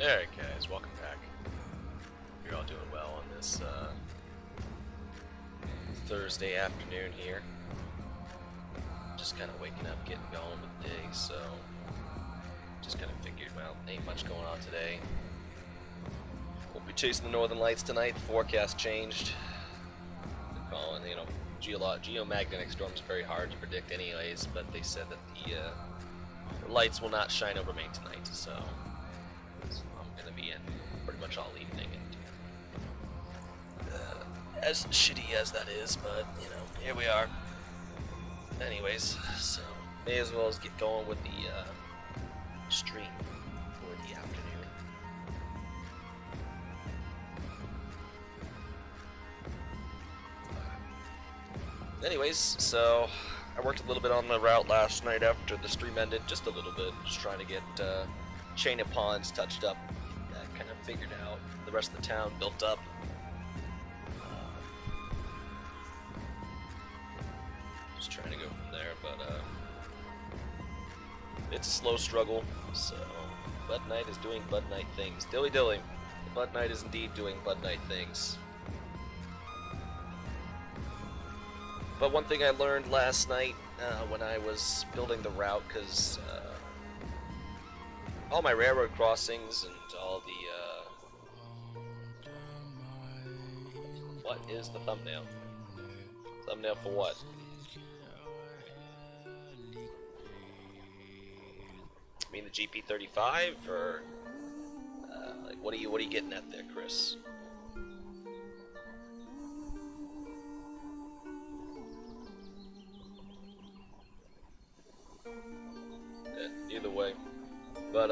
Alright guys, welcome back. You're all doing well on this Thursday afternoon here. Just kind of waking up, getting going with the day, so just kind of figured, well, ain't much going on today. We'll be chasing the northern lights tonight. The forecast changed. They're calling, you know, geomagnetic storms are very hard to predict anyways, but they said that the lights will not shine over Maine tonight, so I'm going to be in pretty much all evening. And as shitty as that is, but, you know, here we are. Anyways, so may as well get going with the stream for the afternoon. Anyways, so I worked a little bit on the route last night after the stream ended, just a little bit, just trying to get chain of ponds touched up, kind of figured out the rest of the town built up. Just trying to go from there, but it's a slow struggle. So Bud Knight is doing Bud Knight things. Dilly dilly, Bud Knight is indeed doing Bud Knight things. But one thing I learned last night when I was building the route, because all my railroad crossings and all the what is the thumbnail? Thumbnail for what? I mean the GP35, or like what are you getting at there, Chris? Either way, but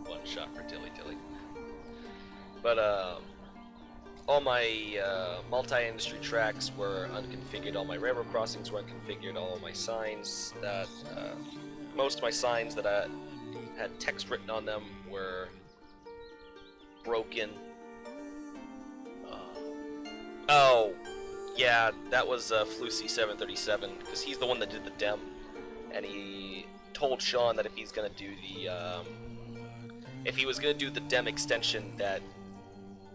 one shot for Dilly Dilly. But all my multi-industry tracks were unconfigured, all my railroad crossings were unconfigured, all of my signs that most of my signs that I had text written on them were broken. Oh. Yeah, that was Flucy 737, because he's the one that did the dem, and he told Sean that if he's gonna do the if he was gonna do the dem extension, that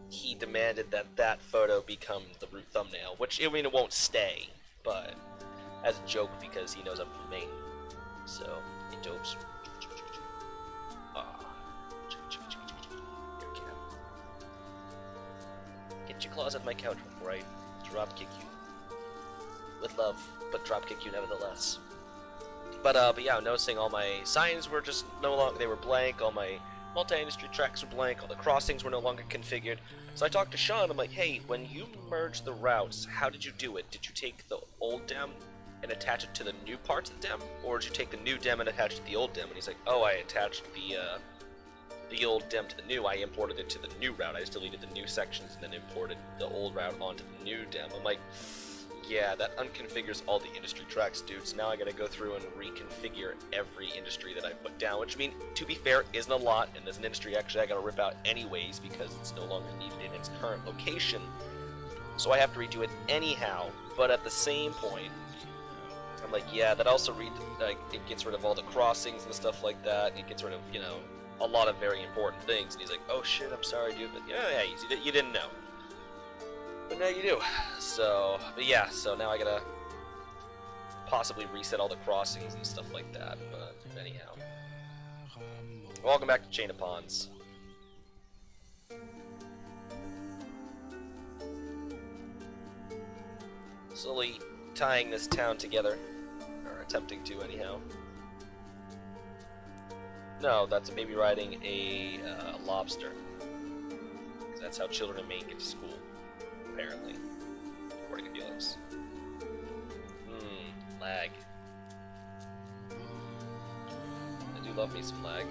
he demanded that that photo become the root thumbnail, which, I mean, it won't stay, but as a joke, because he knows I'm from Maine, so he jokes. Get your claws off my couch before I drop kick you. With love, but drop kick you nevertheless. But yeah, I'm noticing all my signs were just no longer, they were blank, all my multi-industry tracks were blank, all the crossings were no longer configured. So I talked to Sean, I'm like, hey, when you merged the routes, how did you do it? Did you take the old dem and attach it to the new parts of the dem? Or did you take the new dem and attach it to the old dem? And he's like, oh, I attached the old dem to the new. I imported it to the new route. I just deleted the new sections and then imported the old route onto the new dem. I'm like, yeah, that unconfigures all the industry tracks, dude. So now I gotta go through and reconfigure every industry that I put down, which, I mean, to be fair, isn't a lot, and there's an industry actually I gotta rip out anyways because it's no longer needed in its current location. So I have to redo it anyhow, but at the same point, I'm like, yeah, that also it gets rid of all the crossings and stuff like that, and it gets rid of, you know, a lot of very important things. And he's like, oh shit, I'm sorry, dude, but yeah, you didn't know. But now you do. So, but yeah, so now I gotta possibly reset all the crossings and stuff like that, but anyhow. Welcome back to Chain of Ponds. Slowly tying this town together, or attempting to anyhow. No, that's a baby riding a lobster. Because that's how children in Maine get to school, apparently, according to Felix. Lag. I do love me some lag.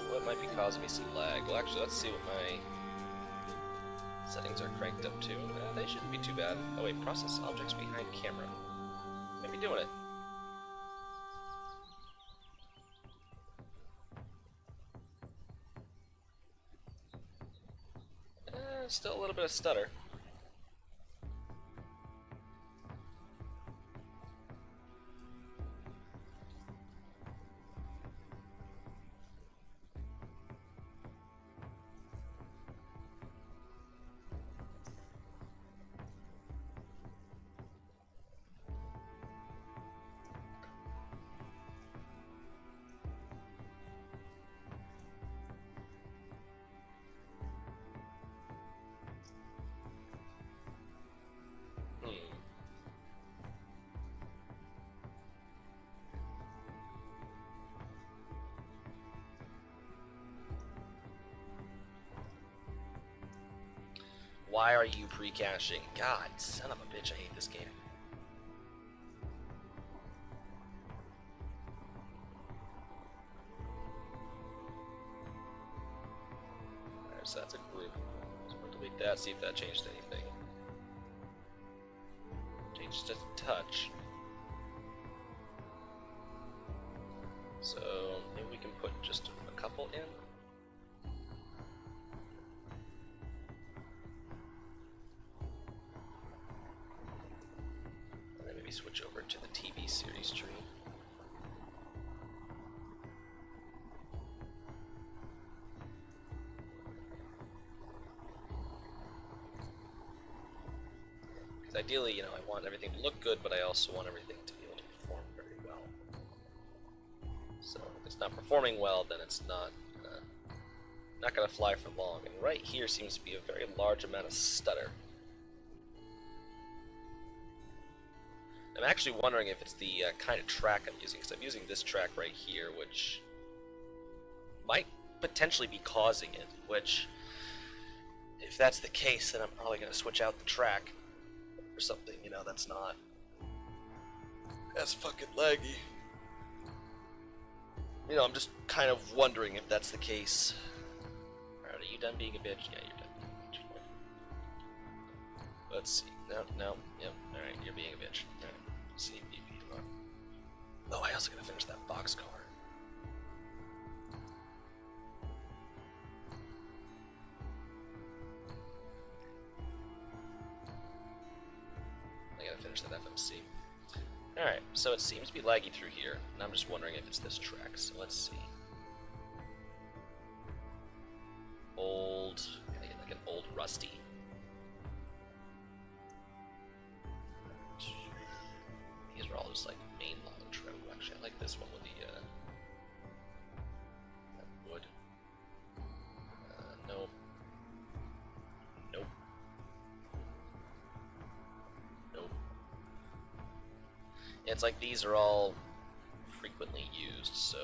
What might be causing me some lag? Well, actually, let's see what my settings are cranked up to. They shouldn't be too bad. Oh wait, process objects behind camera. Maybe doing it. Still a little bit of stutter. Why are you pre-caching? God, son of a bitch, I hate this game. Alright, so that's a group. So we'll delete that, see if that changed anything. Changed just a touch. So maybe we can put just a couple in. Switch over to the TV series tree. Because ideally, you know, I want everything to look good, but I also want everything to be able to perform very well. So if it's not performing well, then it's not going to fly for long. And right here seems to be a very large amount of stutter. I'm actually wondering if it's the kind of track I'm using, because I'm using this track right here, which might potentially be causing it, which, if that's the case, then I'm probably going to switch out the track for something, you know, that's not as fucking laggy. You know, I'm just kind of wondering if that's the case. Alright, are you done being a bitch? Yeah, you're done being a bitch. Let's see. No, yep, alright, you're being a bitch. Alright. See, oh, I also gotta finish that boxcar. I gotta finish that FMC. Alright, so it seems to be laggy through here, and I'm just wondering if it's this track, so let's see. Old, like an old rusty. These are all just like mainline tread. Actually, I like this one with the that wood. Nope. Nope. Nope. Yeah, it's like these are all frequently used, so.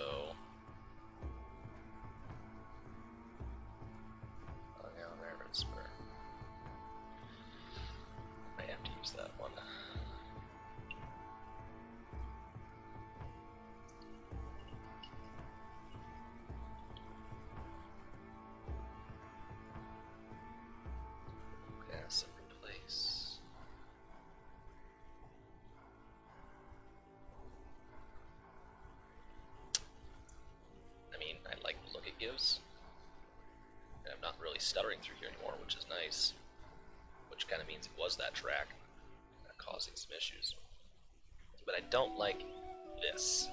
Oh yeah, there it is. I have to use that one. Replace. I mean, I like the look it gives. And I'm not really stuttering through here anymore, which is nice. Which kind of means it was that track causing some issues. But I don't like this.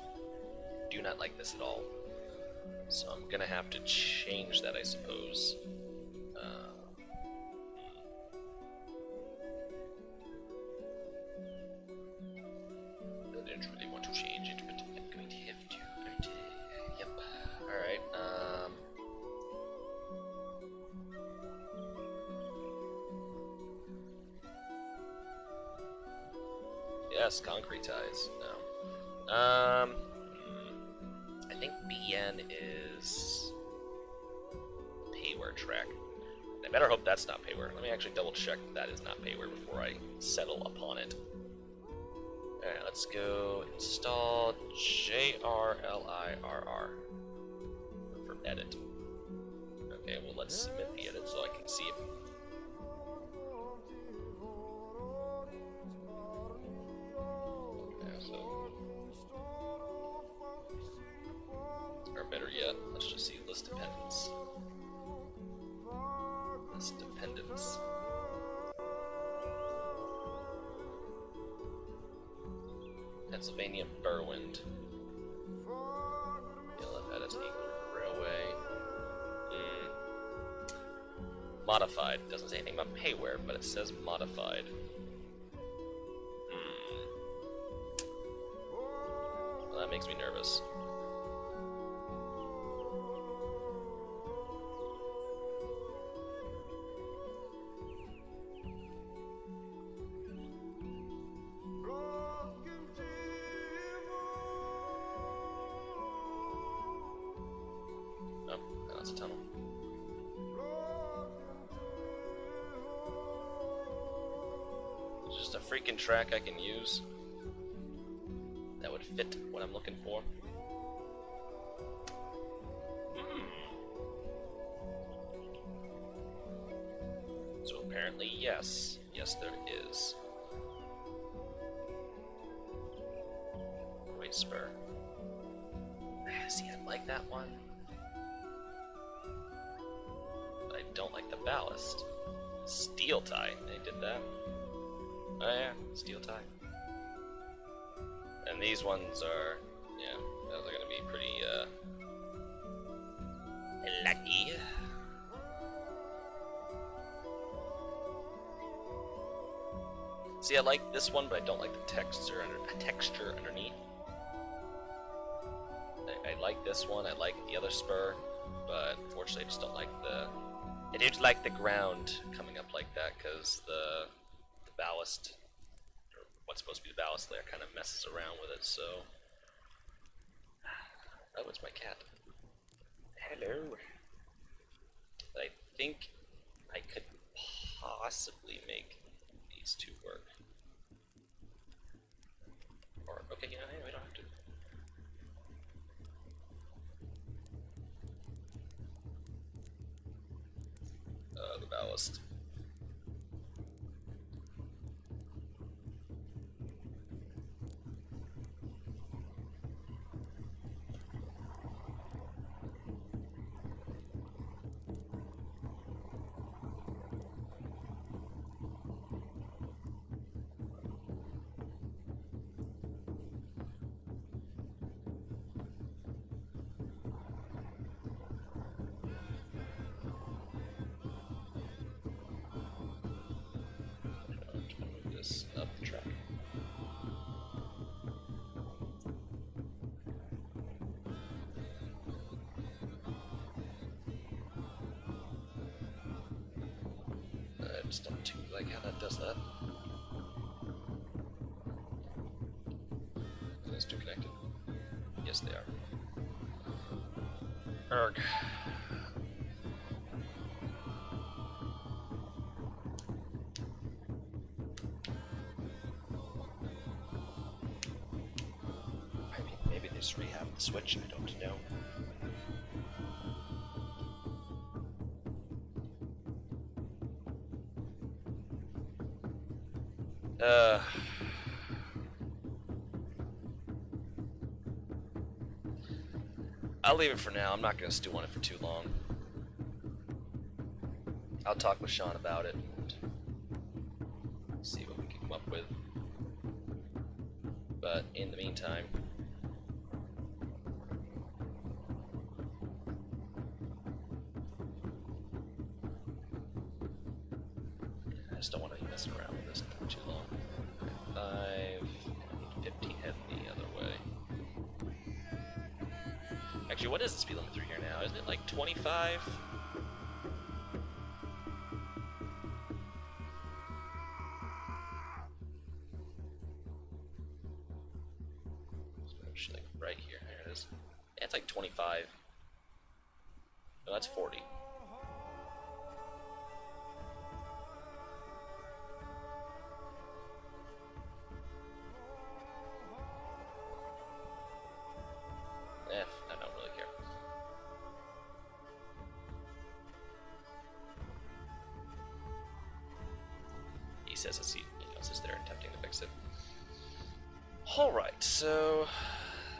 Do not like this at all. So I'm gonna have to change that, I suppose. I didn't really want to change it, but I'm going to have to. Yep. Alright, yes, concrete ties. No. I think BN is payware track. I better hope that's not payware. Let me actually double check that is not payware before I settle upon it. Alright, let's go install JRLIRR for edit. Okay, well let's submit the edit so I can see it. Yeah, so. Or better yet, let's just see list dependents. Gas dependence. Pennsylvania Burwind. That is a railway. Modified. Doesn't say anything about payware, but it says modified. Well, that makes me nervous. That's a tunnel. It's just a freaking track I can use that would fit what I'm looking for. So apparently, yes. Yes, there is. Wait, spur. See, I like that one. I don't like the ballast. Steel tie. They did that. Oh yeah, steel tie. And these ones are, yeah, those are gonna be pretty lucky. See, I like this one, but I don't like the texture underneath. I like this one. I like the other spur, but unfortunately, I just don't like the. I do like the ground coming up like that because the ballast, or what's supposed to be the ballast layer, kind of messes around with it. So, oh, it's my cat. Hello. But I think I could possibly make these two work. Or okay, you know, we don't have to. The ballast. Up the track. I just don't like how that does that. Are those two connected? Yes, they are. Erg. Just rehab the switch, I don't know. I'll leave it for now. I'm not going to stew on it for too long. I'll talk with Sean about it and see what we can come up with. But in the meantime, I just don't want to be messing around with this for too long. 50 head the other way. Actually, what is the speed limit through here now? Isn't it like 25? It's like right here. There it is. Yeah, it's like 25. No, that's 40. I don't really care. He says as he knows is there attempting to fix it. Alright, so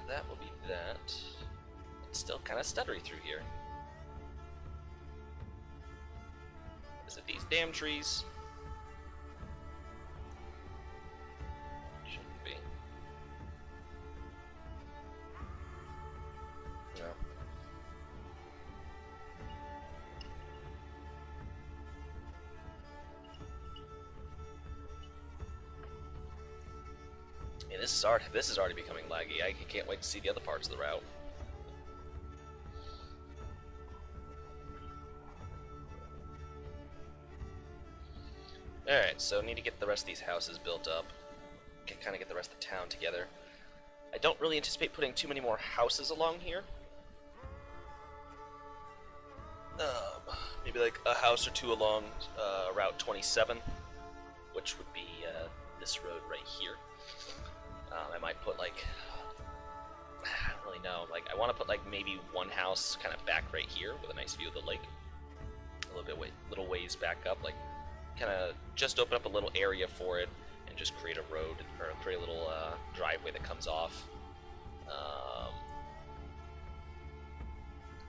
that will be that. It's still kind of stuttery through here. Is it these damn trees? Shouldn't be. No. Yeah, this is already becoming laggy. I can't wait to see the other parts of the route. Alright, so need to get the rest of these houses built up. Kind of get the rest of the town together. I don't really anticipate putting too many more houses along here. Maybe like a house or two along Route 27, which would be this road right here. I might put like, I don't really know, like I want to put like maybe one house kind of back right here with a nice view of the lake. A little ways back up, like kind of just open up a little area for it and just create a road or create a little driveway that comes off.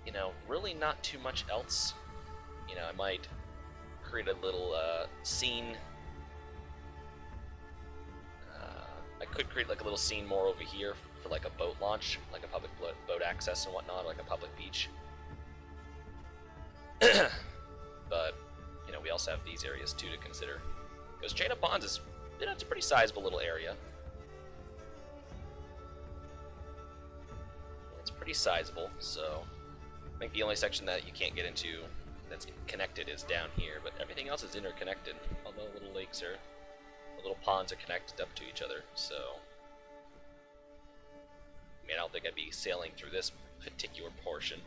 You know, really not too much else. You know, I might create a little scene. I could create like a little scene more over here for like a boat launch, like a public boat access and whatnot, like a public beach. But you know, we also have these areas too to consider, because Chain of Ponds is, you know, it's a pretty sizable little area. It's pretty sizable, so I think the only section that you can't get into that's connected is down here, but everything else is interconnected. All the little lakes are, the little ponds are connected up to each other, so I mean, I don't think I'd be sailing through this particular portion.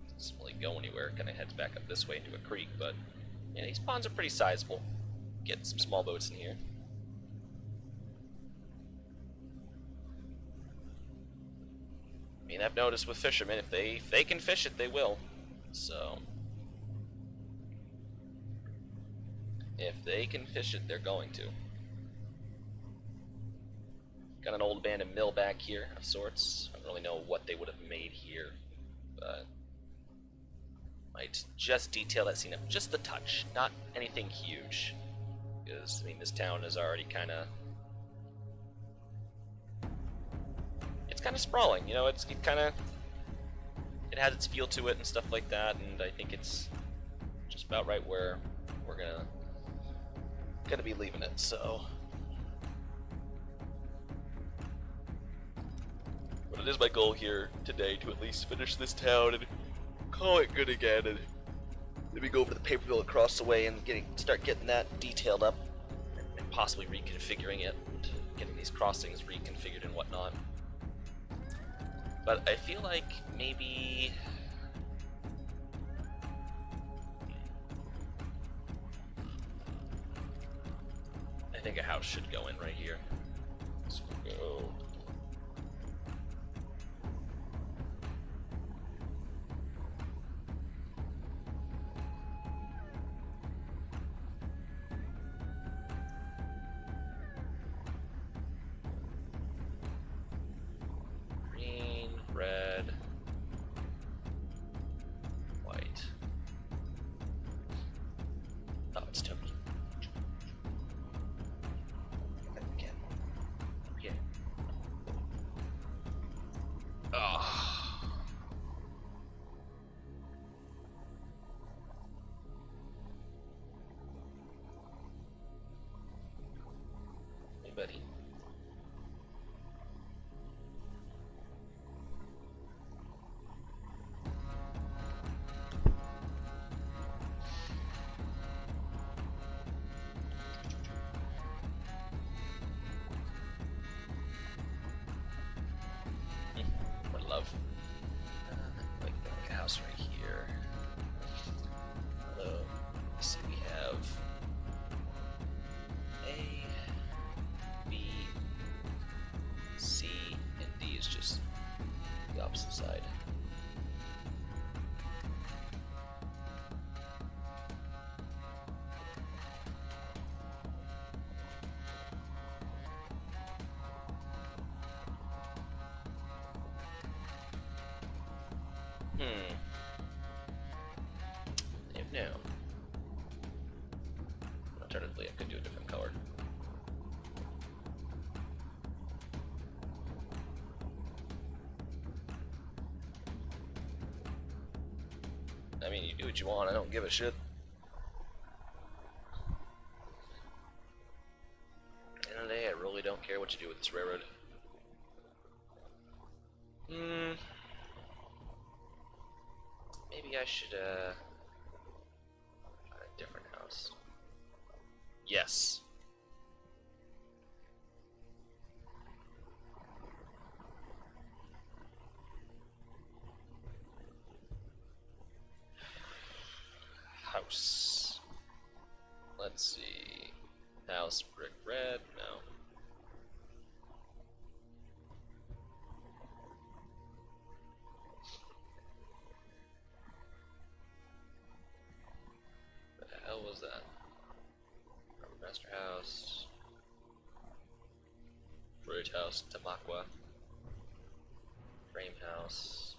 It doesn't really go anywhere, kind of heads back up this way into a creek, but yeah, these ponds are pretty sizable. Getting some small boats in here. I mean, I've noticed with fishermen, if they can fish it, they will. So if they can fish it, they're going to. Got an old abandoned mill back here of sorts. I don't really know what they would have made here, but might just detail that scene up just a touch, not anything huge, because I mean this town is already kind of, it's kind of sprawling, you know. It has its feel to it and stuff like that, and I think it's just about right where we're gonna be leaving it. So, but it is my goal here today to at least finish this town and call it good again, and maybe go over to the paper mill across the way and start getting that detailed up, and possibly reconfiguring it, and getting these crossings reconfigured and whatnot. But I feel like maybe I think a house should go in right here. So we'll go. Red, white. Oh, it's Toby. Again. Yeah. Oh. Hey, buddy. Love. Like a house right here. Hello. Let's see, we have A, B, C, and D is just the opposite side. No. alternatively, I could do a different color. I mean, you do what you want, I don't give a shit. At the end of the day, I really don't care what you do with this railroad. Maybe I should, find a different house. Yes. House. Let's see. House brick red. No. What the hell was that? Master house. Bridge house. Tamaqua. Frame house.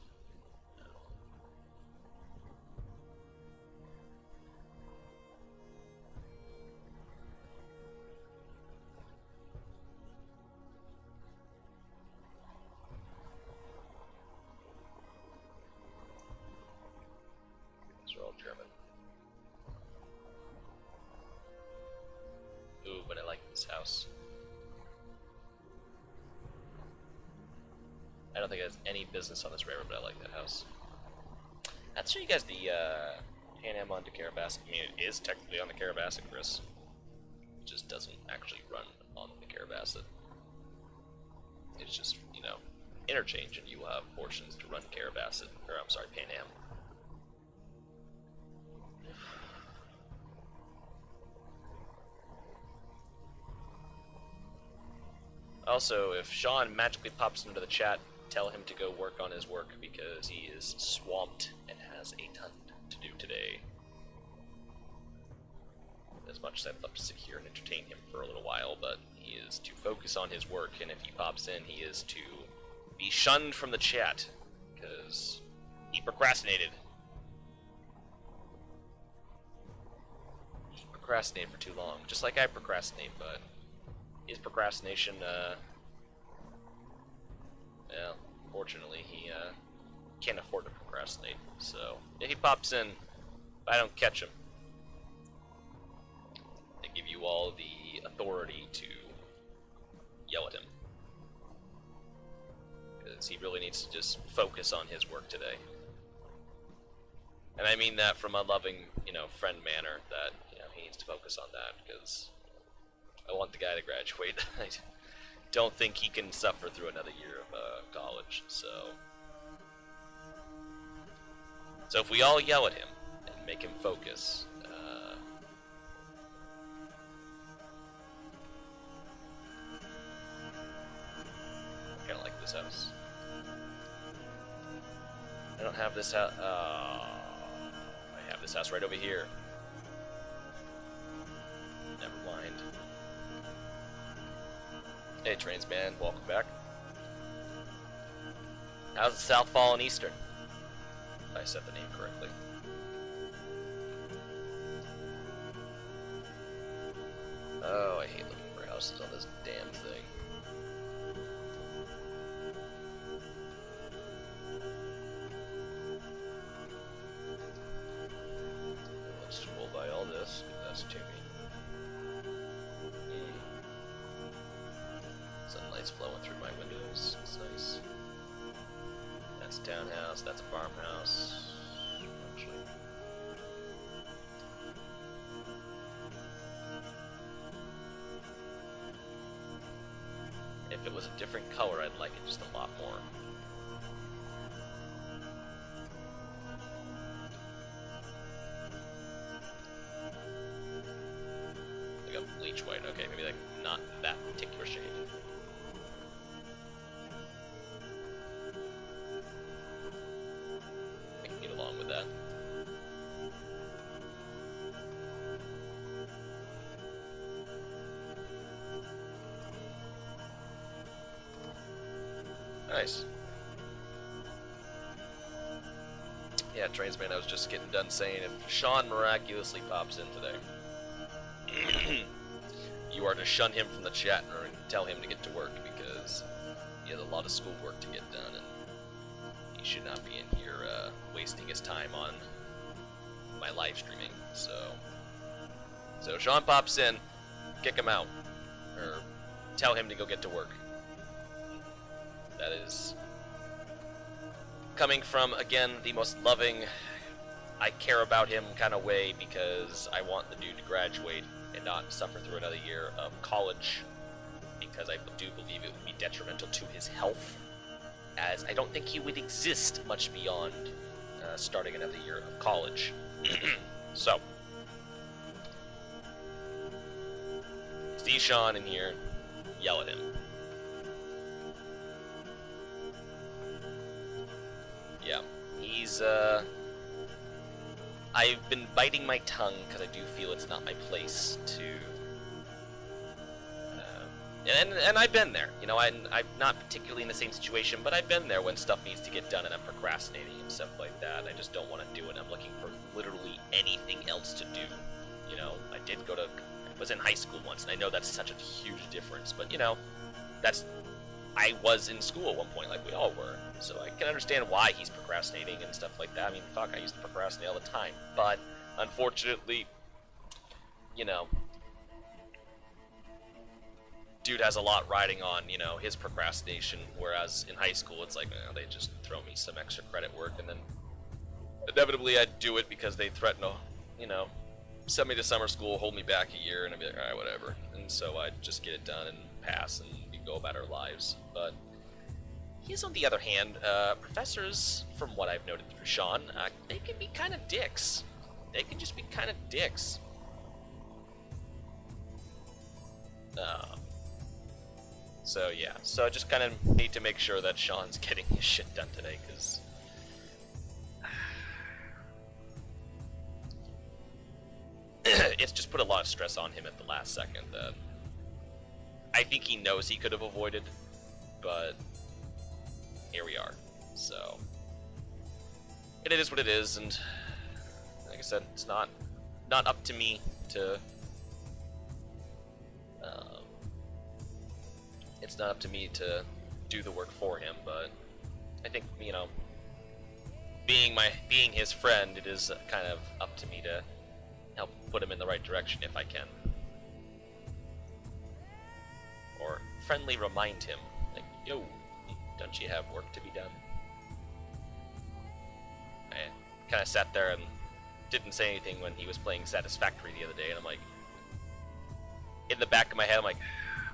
All German. Ooh, but I like this house. I don't think it has any business on this railroad, but I like that house. I'd show you guys the Pan Am onto Carrabassett. I mean, it is technically on the Carrabassett, Chris. It just doesn't actually run on the Carrabassett. It's just, you know, interchange, and you will have portions to run Carrabassett, or I'm sorry, Pan Am. Also, if Sean magically pops into the chat, tell him to go work on his work because he is swamped and has a ton to do today. As much as I'd love to sit here and entertain him for a little while, but he is to focus on his work, and if he pops in, he is to be shunned from the chat because he procrastinated. He procrastinated for too long, just like I procrastinate, but his procrastination, well, fortunately, he can't afford to procrastinate. So if he pops in, if I don't catch him, I give you all the authority to yell at him, because he really needs to just focus on his work today. And I mean that from a loving, you know, friend manner, that, you know, he needs to focus on that, because I want the guy to graduate. I don't think he can suffer through another year of college, so if we all yell at him and make him focus, I kinda like this house. I don't have this house. I have this house right over here. Never mind. Hey, Trains Man, welcome back. How's the South Fall and Eastern? If I said the name correctly. Oh, I hate looking for houses on this damn thing. Let's scroll by all this, get that's to me. Sunlight's flowing through my windows, it's nice. That's a townhouse, that's a farmhouse. Actually. If it was a different color, I'd like it just a lot more. Like a bleach white, okay, maybe like not that particular shade. I can get along with that. Nice. Yeah, Trainsman, I was just getting done saying if Sean miraculously pops in today, you are to shun him from the chat and tell him to get to work because he has a lot of schoolwork to get done, and he should not be in here wasting his time on my live streaming. So Sean pops in, kick him out, or tell him to go get to work. That is coming from, again, the most loving, I care about him kind of way, because I want the dude to graduate and not suffer through another year of college, because I do believe it would be detrimental to his health, as I don't think he would exist much beyond starting another year of college. So, see Sean in here, yell at him. Yeah, he's, I've been biting my tongue because I do feel it's not my place to, and I've been there, you know, I'm not particularly in the same situation, but I've been there when stuff needs to get done and I'm procrastinating and stuff like that. I just don't want to do it. I'm looking for literally anything else to do. You know, I was in high school once, and I know that's such a huge difference, but you know, I was in school at one point, like we all were, so I can understand why he's procrastinating and stuff like that. I mean, fuck, I used to procrastinate all the time, but unfortunately, you know, dude has a lot riding on, you know, his procrastination, whereas in high school, it's like, they just throw me some extra credit work, and then inevitably I'd do it because they threaten to, you know, send me to summer school, hold me back a year, and I'd be like, alright, whatever. And so I'd just get it done and pass, and we'd go about our lives. But he's, on the other hand, professors, from what I've noted through Sean, they can be kind of dicks. They can just be kind of dicks. So yeah, so I just kind of need to make sure that Sean's getting his shit done today, because it's just put a lot of stress on him at the last second that I think he knows he could have avoided, but here we are. So it is what it is, and like I said, it's not up to me to it's not up to me to do the work for him, but I think, you know, being his friend, it is kind of up to me to help put him in the right direction if I can. Or friendly remind him, like, yo, don't you have work to be done? I kind of sat there and didn't say anything when he was playing Satisfactory the other day, and I'm like, in the back of my head, I'm like,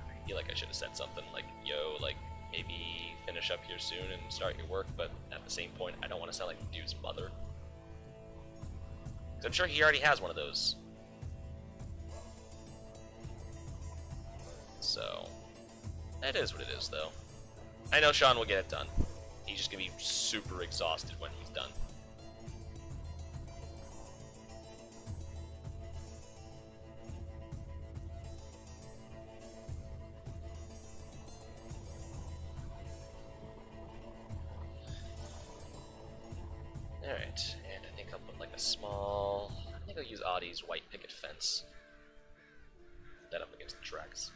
I feel like I should have said something like, yo, like, maybe finish up here soon and start your work, but at the same point, I don't want to sound like the dude's mother. 'Cause I'm sure he already has one of those. So, it is what it is, though. I know Sean will get it done. He's just gonna be super exhausted when he's done. Alright, and I think I'll put like a small... I think I'll use Audie's white picket fence. That up against the tracks.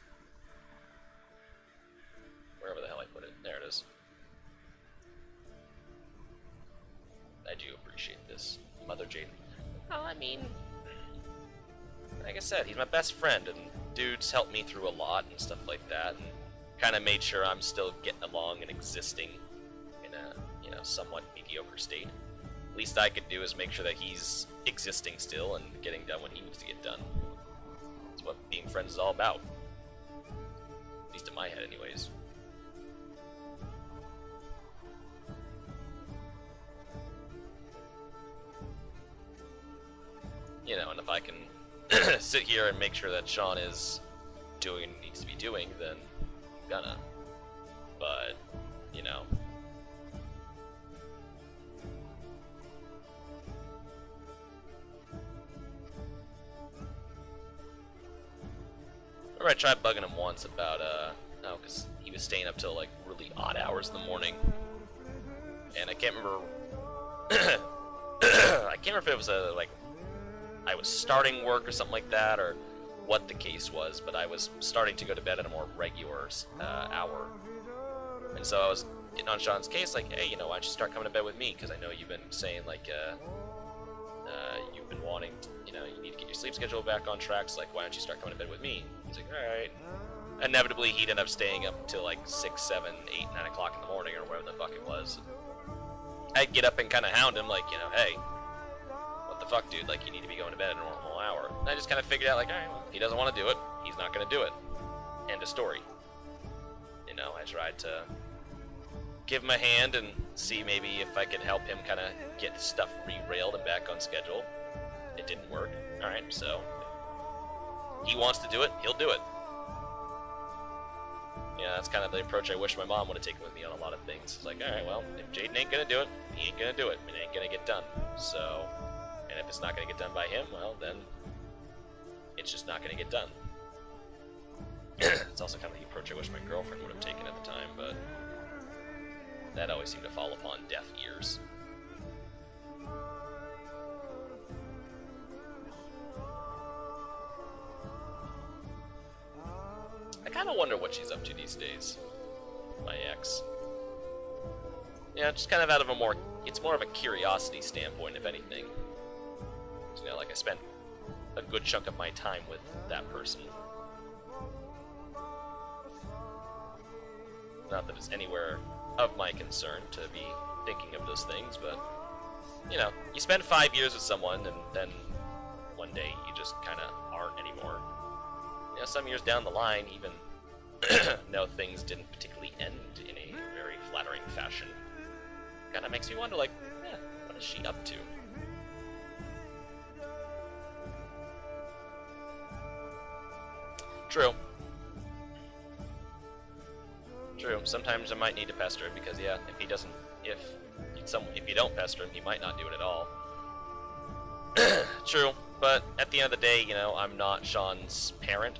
Wherever the hell I put it. There it is. I do appreciate this. Mother Jade. Oh, I mean... like I said, he's my best friend, and dude's helped me through a lot and stuff like that, and kind of made sure I'm still getting along and existing in a, you know, somewhat mediocre state. Least I could do is make sure that he's existing still and getting done when he needs to get done. That's what being friends is all about. At least in my head, anyways. You know, and if I can sit here and make sure that Sean is doing what he needs to be doing, then I'm gonna. But, you know. I tried bugging him once about, because he was staying up till, like, really odd hours in the morning. And I can't remember, I can't remember if it was, like, I was starting work or something like that, or what the case was, but I was starting to go to bed at a more regular hour. And so I was getting on Sean's case, like, hey, you know, why don't you start coming to bed with me? Because I know you've been saying, like, you've been wanting, you know, you need to get your sleep schedule back on track, so, like, why don't you start coming to bed with me? He's like, alright. Inevitably, he'd end up staying up till, like, 6, 7, 8, 9 o'clock in the morning, or whatever the fuck it was. I'd get up and kind of hound him, like, you know, hey, what the fuck, dude? Like, you need to be going to bed in a normal hour. And I just kind of figured out, like, alright, well, he doesn't want to do it. He's not going to do it. End of story. You know, I tried to give him a hand and see maybe if I could help him kind of get stuff re-railed and back on schedule. It didn't work. Alright, so he wants to do it, he'll do it. Yeah, that's kind of the approach I wish my mom would have taken with me on a lot of things. It's like, alright, well, if Jaden ain't gonna do it, he ain't gonna do it. It ain't gonna get done. So, and if it's not gonna get done by him, well, then it's just not gonna get done. It's also kind of the approach I wish my girlfriend would have taken at the time, but that always seemed to fall upon deaf ears. I kind of wonder what she's up to these days, my ex. Yeah, just kind of out of a more, it's more of a curiosity standpoint, if anything. You know, like I spent a good chunk of my time with that person. Not that it's anywhere of my concern to be thinking of those things, but, you know, you spend 5 years with someone and then one day you just kind of aren't anymore. You know, some years down the line, even though things didn't particularly end in a very flattering fashion, kind of makes me wonder, like, what is she up to? True. True. Sometimes I might need to pester him because, yeah, if he doesn't, if you don't pester him, he might not do it at all. True. But at the end of the day, you know, I'm not Sean's parent,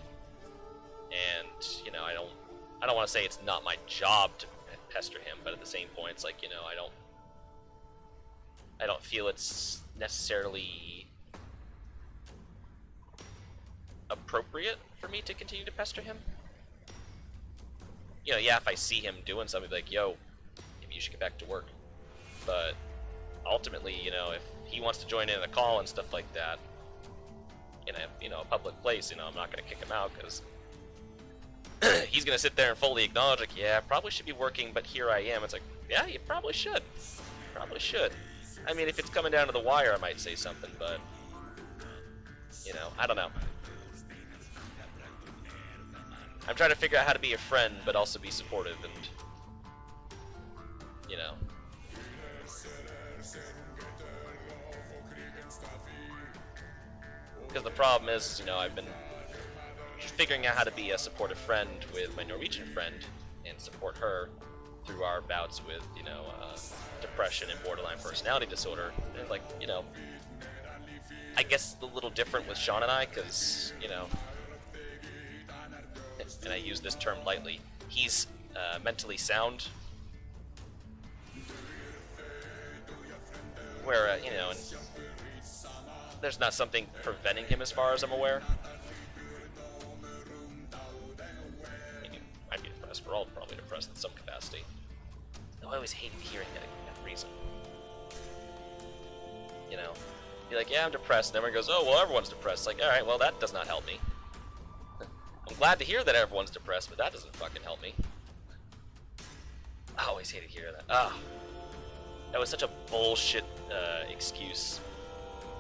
and you know, I don't want to say it's not my job to pester him, but at the same point, it's like, you know, I don't feel it's necessarily appropriate for me to continue to pester him. You know, yeah, if I see him doing something, like, yo, maybe you should get back to work. But ultimately, you know, if he wants to join in a call and stuff like that in a, you know, a public place, you know, I'm not going to kick him out because he's going to sit there and fully acknowledge, like, yeah, I probably should be working, but here I am. It's like, yeah, you probably should. Probably should. I mean, if it's coming down to the wire, I might say something, but, you know, I don't know. I'm trying to figure out how to be a friend, but also be supportive, and, you know. Because the problem is, you know, I've been figuring out how to be a supportive friend with my Norwegian friend and support her through our bouts with, you know, depression and borderline personality disorder. And, like, you know, I guess it's a little different with Sean and I, because, you know, and I use this term lightly, he's mentally sound, where, you know, and there's not something preventing him as far as I'm aware. I mean, he might be depressed. We're all probably depressed in some capacity. Though I always hated hearing that reason. You know, be like, yeah, I'm depressed, and everyone goes, oh, well, everyone's depressed. Like, alright, well, that does not help me. I'm glad to hear that everyone's depressed, but that doesn't fucking help me. I always hated hearing that. That was such a bullshit excuse.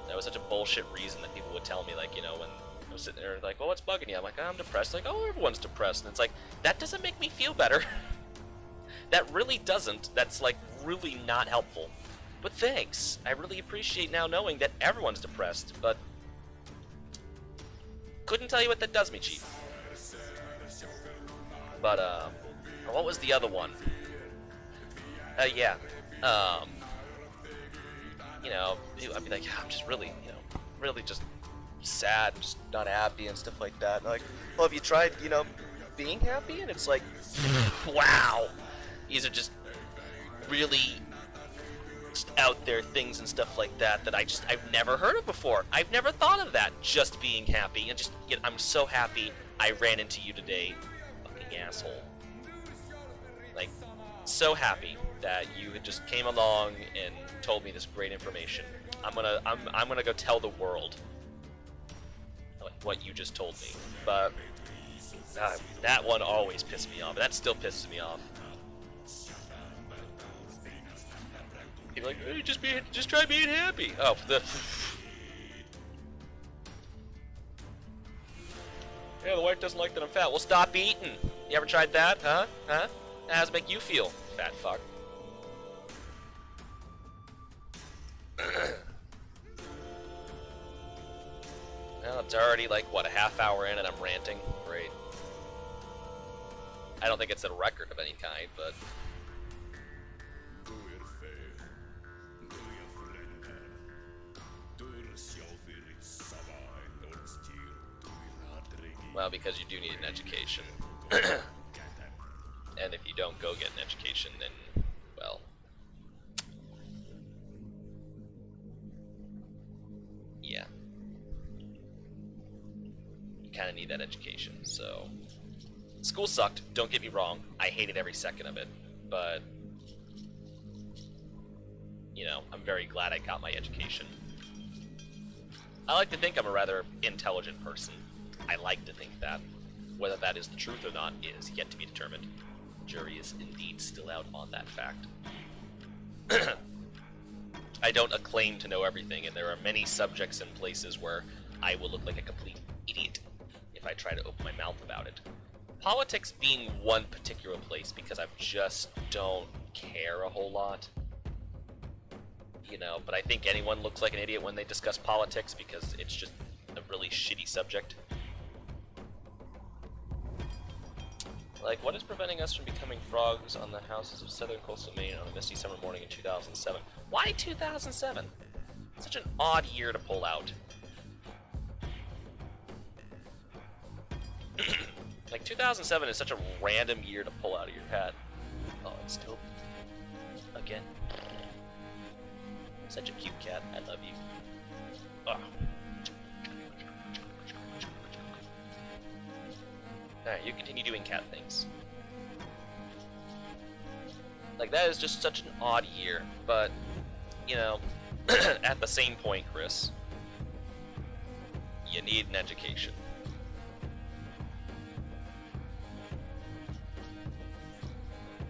That was such a bullshit reason that people would tell me, like, you know, when I was sitting there, like, well, what's bugging you? I'm like, oh, I'm depressed. Like, oh, everyone's depressed. And it's like, that doesn't make me feel better. That really doesn't. That's, like, really not helpful. But thanks. I really appreciate now knowing that everyone's depressed, but couldn't tell you what that does me, Chief. But, what was the other one? Yeah. You know, I'd be like, yeah, I'm just really, you know, really just sad, just not happy and stuff like that. And like, well, have you tried, you know, being happy? And it's like, wow, these are just really just out there things and stuff like that that I've never heard of before. I've never thought of that. Just being happy and I'm so happy I ran into you today, fucking asshole. Like, so happy that you had just came along and told me this great information. I'm gonna go tell the world what you just told me. But that one always pissed me off. That still pisses me off. People are like, hey, just try being happy. Oh, yeah, the wife doesn't like that I'm fat. Well, stop eating. You ever tried that? Huh? How does it make you feel, fat fuck? Well, it's already like, what, a half hour in and I'm ranting? Great. I don't think it's a record of any kind, but... Well, because you do need an education. And if you don't go get an education, then, well... yeah. You kind of need that education, so... School sucked, don't get me wrong. I hated every second of it, but... you know, I'm very glad I got my education. I like to think I'm a rather intelligent person. I like to think that. Whether that is the truth or not is yet to be determined. Jury is indeed still out on that fact. I don't acclaim to know everything, and there are many subjects and places where I will look like a complete idiot if I try to open my mouth about it. Politics being one particular place, because I just don't care a whole lot. You know, but I think anyone looks like an idiot when they discuss politics because it's just a really shitty subject. Like, what is preventing us from becoming frogs on the houses of southern coastal Maine on a misty summer morning in 2007? Why 2007? Such an odd year to pull out. Like, 2007 is such a random year to pull out of your hat. Oh, it's still... again. Such a cute cat. I love you. Ugh. Alright, you continue doing cat things. Like, that is just such an odd year, but, you know, at the same point, Chris, you need an education.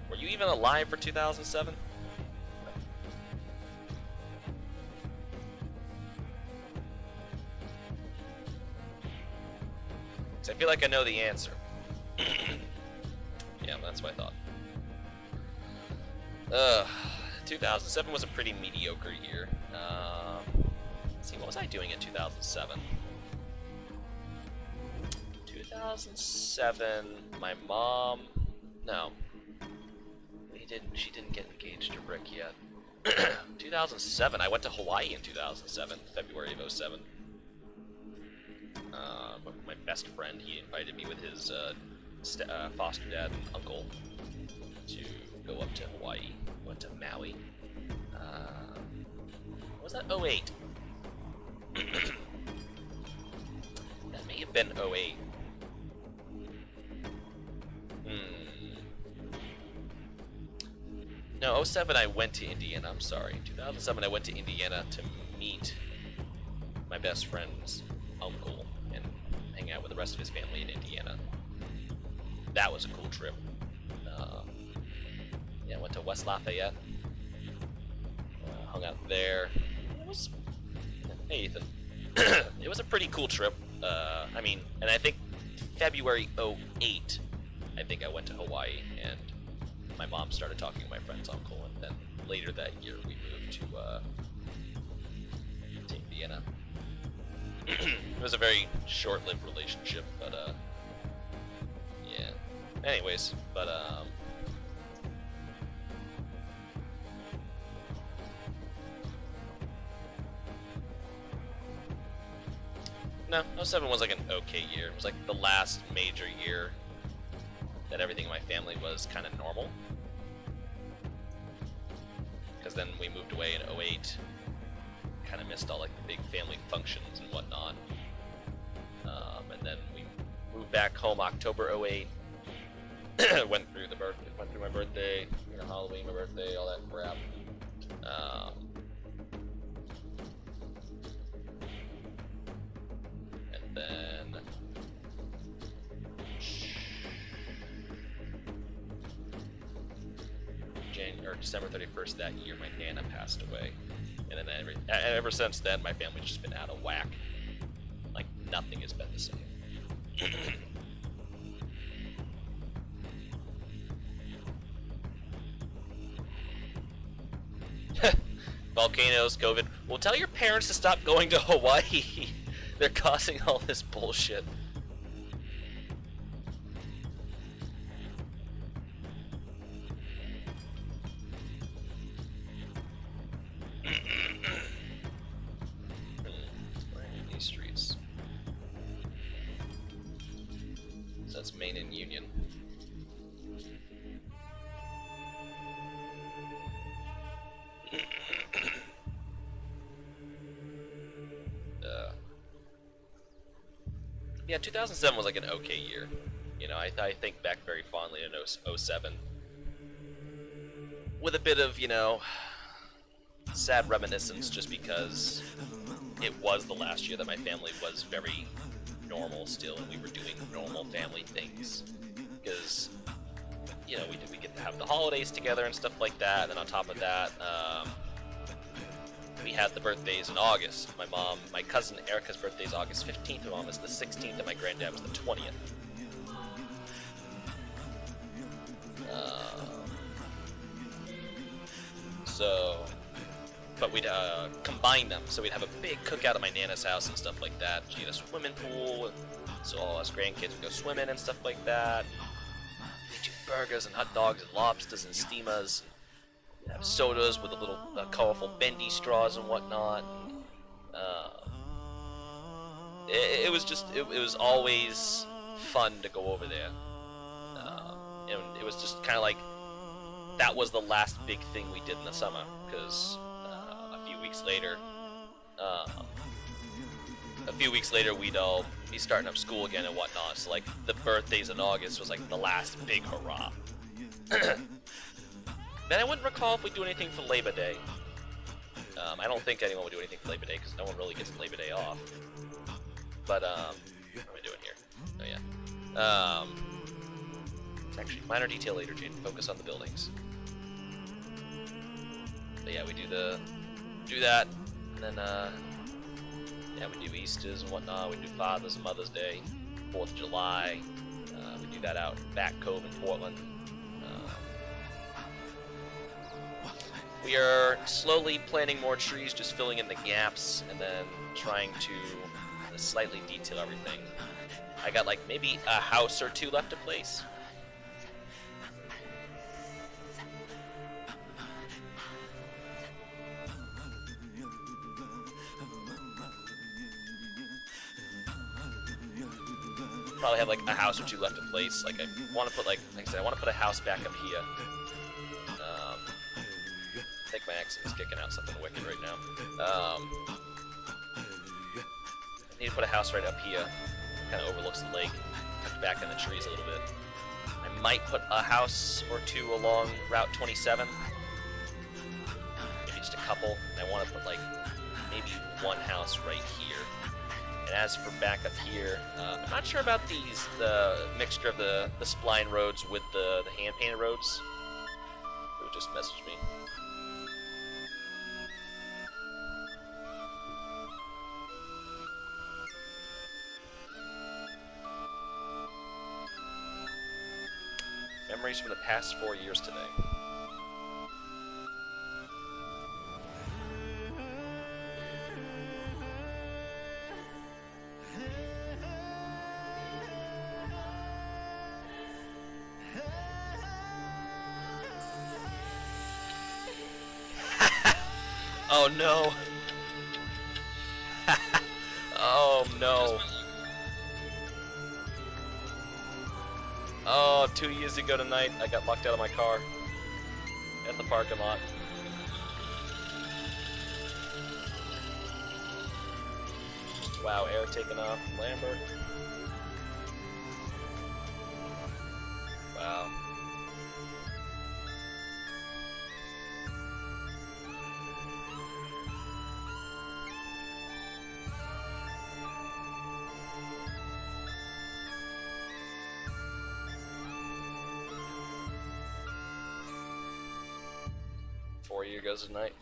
Were you even alive for 2007? I feel like I know the answer. Yeah, that's what I thought. 2007 was a pretty mediocre year. Let's see, what was I doing in 2007? 2007, my mom... No. She didn't get engaged to Rick yet. 2007, I went to Hawaii in 2007, February of 07. My best friend, he invited me with his foster dad and uncle to go up to Hawaii. Went to Maui. Was that 08? That may have been 08. No, 07 I went to Indiana, I'm sorry. 2007 I went to Indiana to meet my best friend's uncle and hang out with the rest of his family in Indiana. That was a cool trip. Yeah, I went to West Lafayette. Hung out there. It was... Hey, Ethan. It was a pretty cool trip. I mean, and I think February 08, I think I went to Hawaii, and my mom started talking to my friend's uncle, and then later that year we moved to Indiana. It was a very short-lived relationship, but yeah. Anyways, but no, 07 was like an okay year. It was like the last major year that everything in my family was kind of normal. Because then we moved away in '08. Kind of missed all like the big family functions and whatnot. And then we moved back home October '08. went through my birthday, you know, Halloween, my birthday, all that crap. And then December 31st that year, my Nana passed away. And then ever since then, my family's just been out of whack. Like, nothing has been the same. Volcanoes, COVID. Well, tell your parents to stop going to Hawaii. They're causing all this bullshit. These streets. So that's Main and Union. Yeah, 2007 was like an okay year. You know, I think back very fondly in 07. With a bit of, you know, sad reminiscence, just because it was the last year that my family was very normal still, and we were doing normal family things. Because, you know, we get to have the holidays together and stuff like that, and then on top of that, we had the birthdays in August. My cousin Erica's birthday is August 15th, my mom is the 16th, and my granddad was the 20th. But we'd combine them, so we'd have a big cookout at my Nana's house and stuff like that. She had a swimming pool, so all us grandkids would go swimming and stuff like that. We'd do burgers and hot dogs and lobsters and steamers. Have sodas with the little colorful bendy straws and whatnot. It was always fun to go over there. And it was just kind of like that was the last big thing we did in the summer, because a few weeks later we'd all be starting up school again and whatnot. So like the birthdays in August was like the last big hurrah. Then I wouldn't recall if we do anything for Labor Day. I don't think anyone would do anything for Labor Day because no one really gets Labor Day off. But what am I doing here? Oh yeah. It's actually minor detail later, Jane. Focus on the buildings. But yeah, we do that, and then yeah, we do Easters and whatnot. We do Father's and Mother's Day, 4th of July. We do that out in Back Cove in Portland. We are slowly planting more trees, just filling in the gaps, and then trying to slightly detail everything. I got like maybe a house or two left to place. Probably have like a house or two left to place. Like I want to put like I said, I want to put a house back up here. I think my accent is kicking out something wicked right now. I need to put a house right up here. Kind of overlooks the lake, tucked back in the trees a little bit. I might put a house or two along Route 27. Maybe just a couple. And I want to put like maybe one house right here. And as for back up here, I'm not sure about the mixture of the spline roads with the hand-painted roads. Who just messaged me? Memories from the past 4 years today. Oh no! Oh no! Oh, 2 years ago tonight, I got locked out of my car at the parking lot. Wow, air taken off. Lambert. Wow.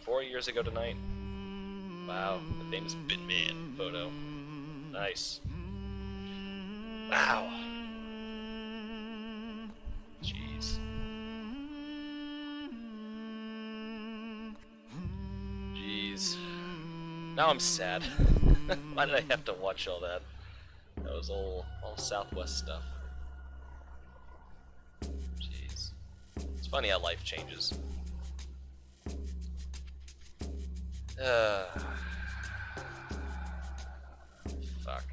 Four years ago tonight. Wow, the famous Bin Man photo. Nice. Wow. Jeez. Jeez. Now I'm sad. Why did I have to watch all that? That was all Southwest stuff. Jeez. It's funny how life changes. Fuck.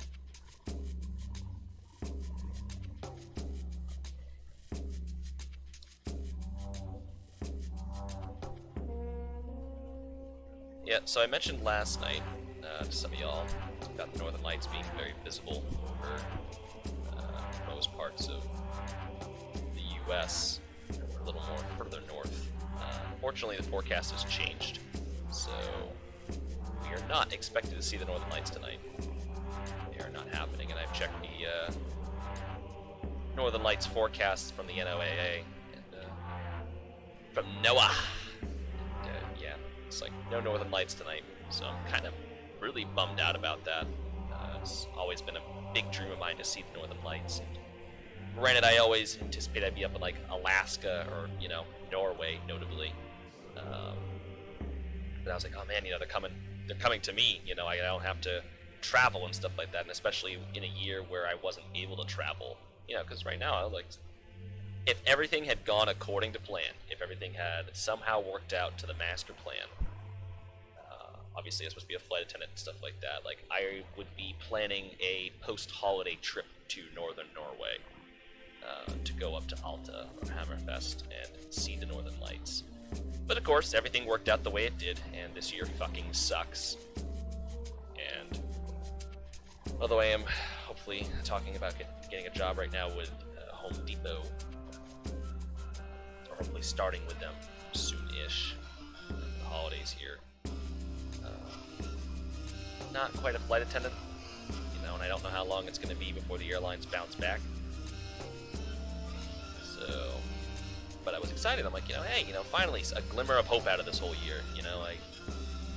Yeah, so I mentioned last night to some of y'all about the Northern Lights being very visible over most parts of the U.S. a little more further north. Fortunately, the forecast has changed, so we are not expected to see the Northern Lights tonight. They are not happening, and I've checked the Northern Lights forecasts from the NOAA and from NOAA. Yeah, it's like no Northern Lights tonight, so I'm kind of really bummed out about that. It's always been a big dream of mine to see the Northern Lights. Granted, I always anticipate I'd be up in like Alaska or, you know, Norway, notably. But I was like, oh man, you know, they're coming to me, you know, I don't have to travel and stuff like that, and especially in a year where I wasn't able to travel, you know, because right now, like, if everything had gone according to plan, if everything had somehow worked out to the master plan, obviously it's supposed to be a flight attendant and stuff like that, like, I would be planning a post-holiday trip to northern Norway, to go up to Alta or Hammerfest and see the Northern Lights. But of course, everything worked out the way it did, and this year fucking sucks. And although I am hopefully talking about getting a job right now with Home Depot, or hopefully starting with them soon-ish, the holidays here. Not quite a flight attendant, you know, and I don't know how long it's going to be before the airlines bounce back. So, but I was excited. I'm like, you know, hey, you know, finally a glimmer of hope out of this whole year. You know, like,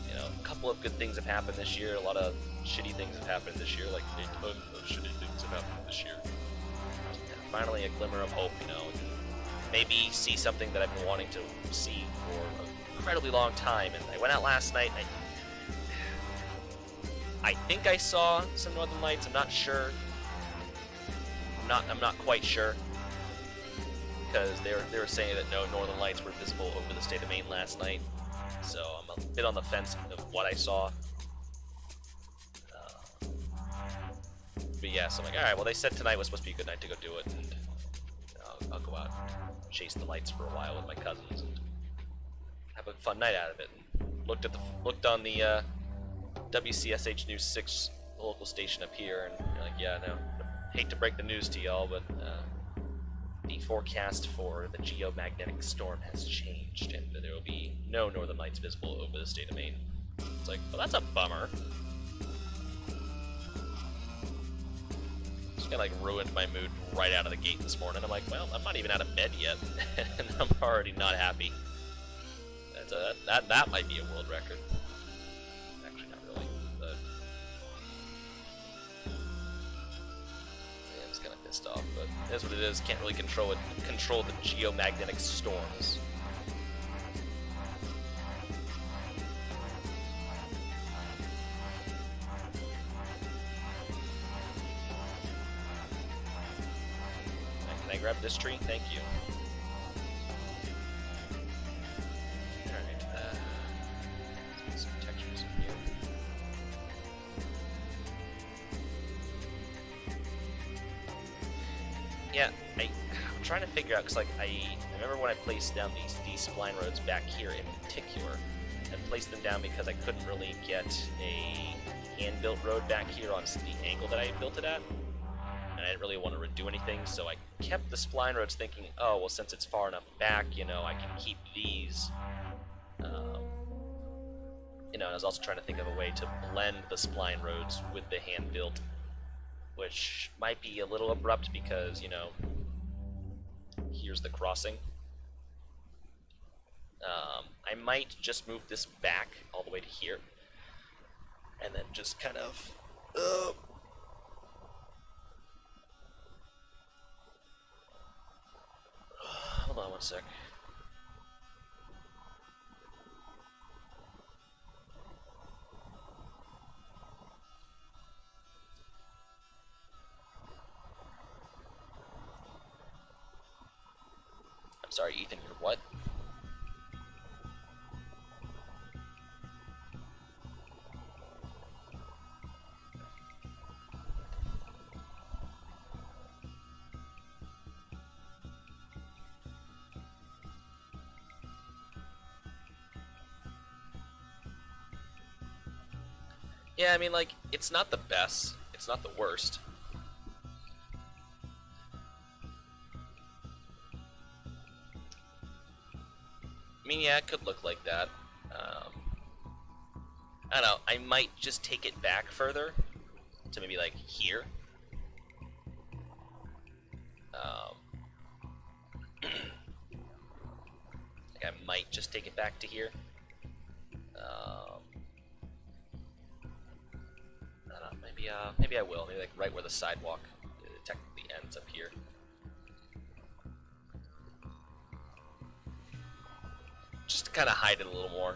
you know, a couple of good things have happened this year. A lot of shitty things have happened this year. Like, a ton of shitty things have happened this year. Finally, a glimmer of hope. You know, maybe see something that I've been wanting to see for an incredibly long time. And I went out last night. And I think I saw some Northern Lights. I'm not sure. I'm not quite sure. Because they were saying that no Northern Lights were visible over the state of Maine last night, so I'm a bit on the fence of what I saw. But yeah, so I'm like, alright, well they said tonight was supposed to be a good night to go do it, and I'll go out and chase the lights for a while with my cousins and have a fun night out of it. And looked on the WCSH News 6, the local station up here, and you're like, yeah, no, hate to break the news to y'all, but the forecast for the geomagnetic storm has changed, and there will be no Northern Lights visible over the state of Maine. It's like, well, that's a bummer. Just kinda like ruined my mood right out of the gate this morning. I'm like, well, I'm not even out of bed yet, and I'm already not happy. That might be a world record. Actually, not really. But yeah, I'm just kind of pissed off, but that's what it is. Can't really control the geomagnetic storms. Can I grab this tree? Thank you. Alright, let's get some textures in here. Yeah, I'm trying to figure out, because like I remember when I placed down these spline roads back here in particular, and placed them down because I couldn't really get a hand-built road back here on the angle that I built it at. And I didn't really want to redo anything, so I kept the spline roads thinking, oh, well, since it's far enough back, you know, I can keep these. You know, and I was also trying to think of a way to blend the spline roads with the hand-built, which might be a little abrupt because, you know, here's the crossing. I might just move this back all the way to here, and then just kind of... hold on one sec. I'm sorry, Ethan, you're what? Yeah, I mean, like, it's not the best. It's not the worst. I mean, yeah, it could look like that. I don't know, I might just take it back further to maybe, like, here. Like, I might just take it back to here. I don't know, maybe I will. Maybe, like, right where the sidewalk technically ends up here. Just to kind of hide it a little more.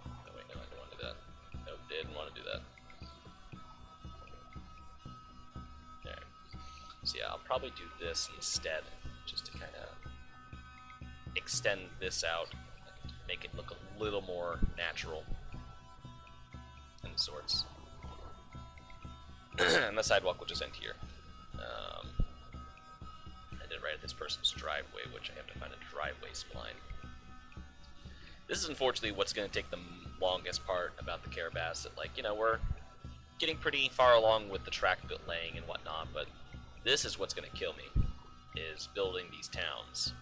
Oh wait, no, I don't want to do that. Nope, didn't want to do that. There. So yeah, I'll probably do this instead, just to kind of extend this out, make it look a little more natural in sorts. And the sidewalk will just end here. Right at this person's driveway, which I have to find a driveway spline. This is unfortunately what's going to take the longest part about the Carrabassett. Like, you know, we're getting pretty far along with the track built laying and whatnot, but this is what's going to kill me, is building these towns.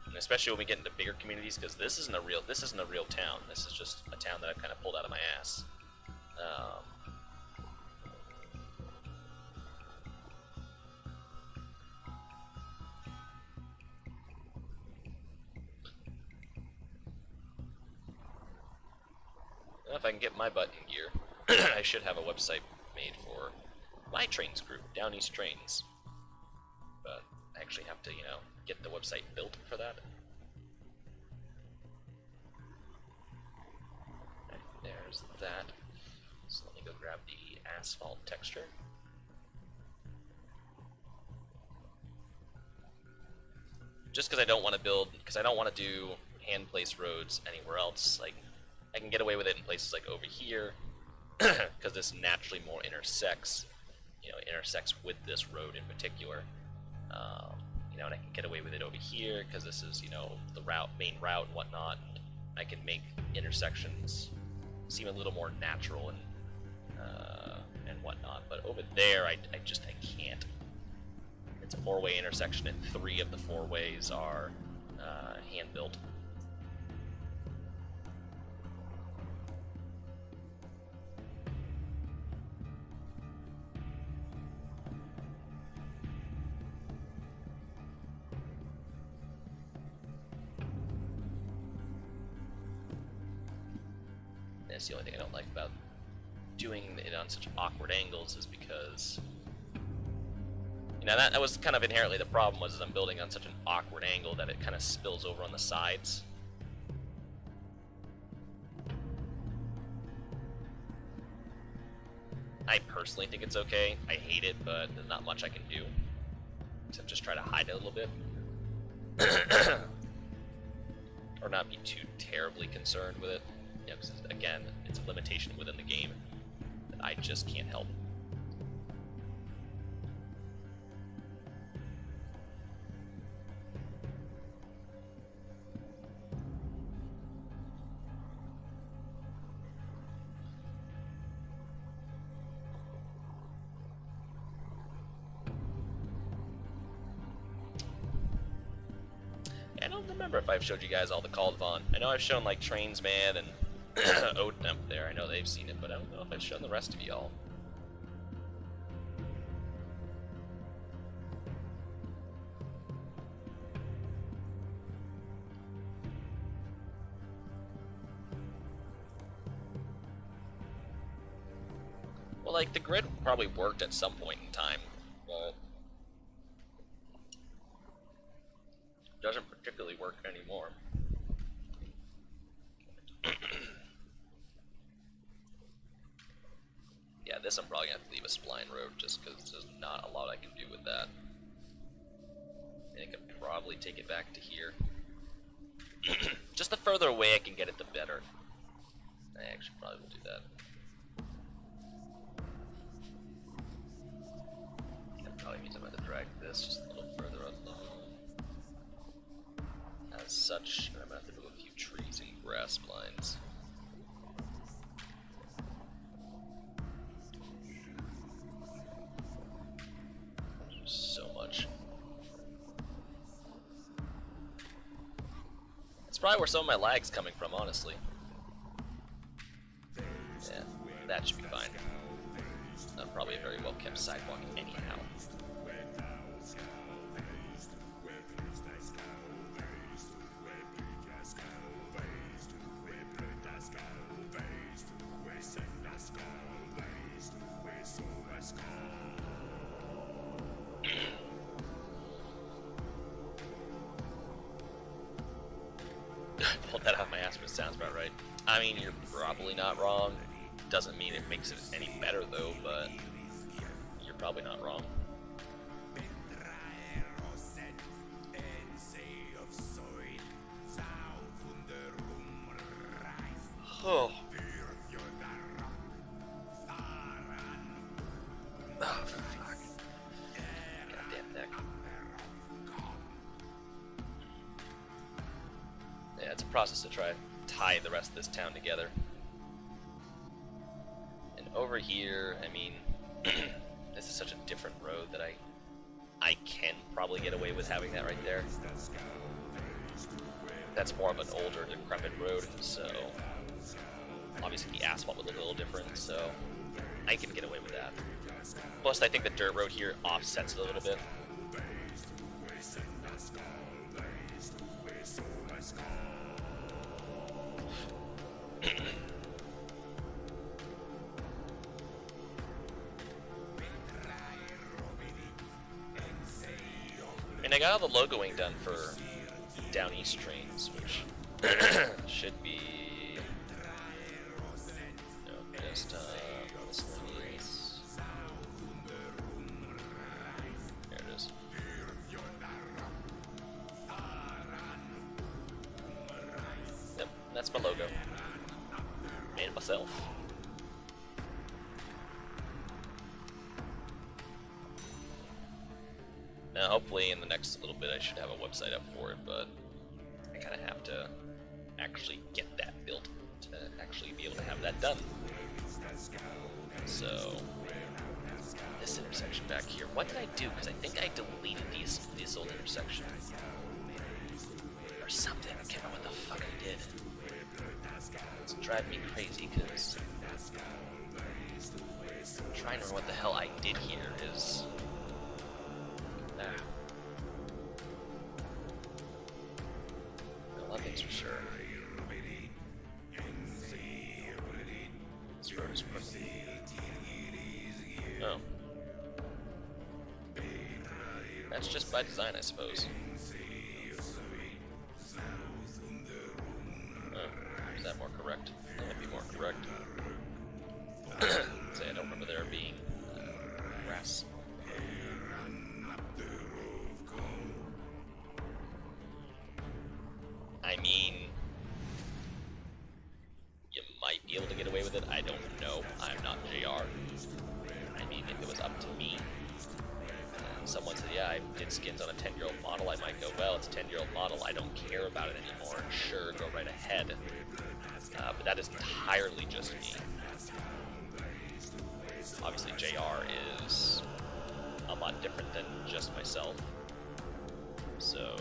And especially when we get into bigger communities, because this isn't a real town. This is just a town that I've kind of pulled out of my ass. If I can get my butt in gear, I should have a website made for my trains group, Down East Trains. But I actually have to, you know, get the website built for that. Right, there's that. So let me go grab the asphalt texture. Just because I don't want to build, because I don't want to do hand-placed roads anywhere else. Like, I can get away with it in places like over here, because this naturally more intersects, you know, intersects with this road in particular. You know, and I can get away with it over here because this is, you know, the main route and whatnot. I can make intersections seem a little more natural and whatnot. But over there, I can't. It's a 4-way intersection, and 3 of the 4 ways are hand built. That's the only thing I don't like about doing it on such awkward angles, is because, you know, that was kind of inherently the problem, was I'm building on such an awkward angle that it kind of spills over on the sides. I personally think it's okay. I hate it, but there's not much I can do except just try to hide it a little bit. Or not be too terribly concerned with it. You know, 'cause again, it's a limitation within the game that I just can't help. remember if I've showed you guys all the Called Von. I know I've shown like Trainsman and Odin up there. I know they've seen it, but I don't know if I've shown the rest of y'all. Well, like, the grid probably worked at some point in time, but doesn't particularly work anymore. Yeah, this I'm probably gonna have to leave a spline road just because there's not a lot I can do with that. I think I could probably take it back to here. Just the further away I can get it, the better. I actually probably will do that. That probably means I'm going to drag this just a little further along. As such, I'm going to have to move a few trees and grass lines. So much. That's probably where some of my lag's coming from, honestly. Yeah, that should be fine. Probably a very well kept sidewalk anyhow. Pulled that out of my ass, but it sounds about right. I mean, you're probably not wrong. Doesn't mean it makes it any better though, but you're probably not wrong. Oh. Oh, fuck. Goddamn neck. Yeah, it's a process to try to tie the rest of this town together. And over here, I mean, this is such a different road that I can probably get away with having that right there. That's more of an older, decrepit road, so obviously the asphalt would look a little different, so I can get away with that. Plus, I think the dirt road here offsets it a little bit. And I got all the logoing done for Down East trains, which should be just miscellaneous. There it is. Yep, that's my logo. Made it myself. Now, hopefully in the next little bit I should have a website up for it, but I kind of have to actually get that built to actually be able to have that done. So, this intersection back here, what did I do? Because I think I deleted these old intersections. Or something, I can't remember what the fuck I did. It's driving me crazy, because I'm trying to remember what the hell I did here is... A lot of things for sure. This road is perfect. Oh. That's just by design, I suppose. Oh, is that more correct? That might be more correct. Say, I don't remember there being grass. I mean, you might be able to get away with it. I don't know. I'm not JR. I mean, if it was up to me, and someone said, yeah, I did skins on a 10-year-old model, I might go, well, it's a 10-year-old model. I don't care about it anymore. Sure, go right ahead. But that is entirely just me. Obviously, JR is a lot different than just myself. So...